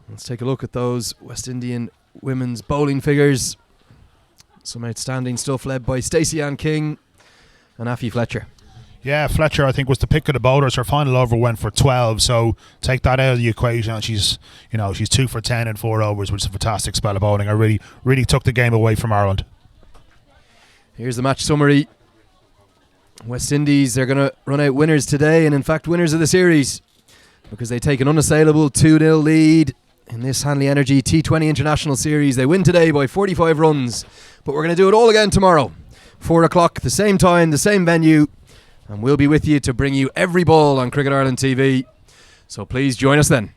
Let's take a look at those West Indian women's bowling figures. Some outstanding stuff led by Stacey Ann King and Afi Fletcher. Yeah, Fletcher, I think, was the pick of the bowlers. Her final over went for 12, so take that out of the equation, and she's 2 for 10 in 4 overs, which is a fantastic spell of bowling. I really took the game away from Ireland. Here's the match summary. West Indies, they're going to run out winners today, and in fact winners of the series, because they take an unassailable 2-0 lead in this Hanley Energy T20 International Series. They win today by 45 runs, but we're going to do it all again tomorrow. 4 o'clock, the same time, the same venue, and we'll be with you to bring you every ball on Cricket Ireland TV. So please join us then.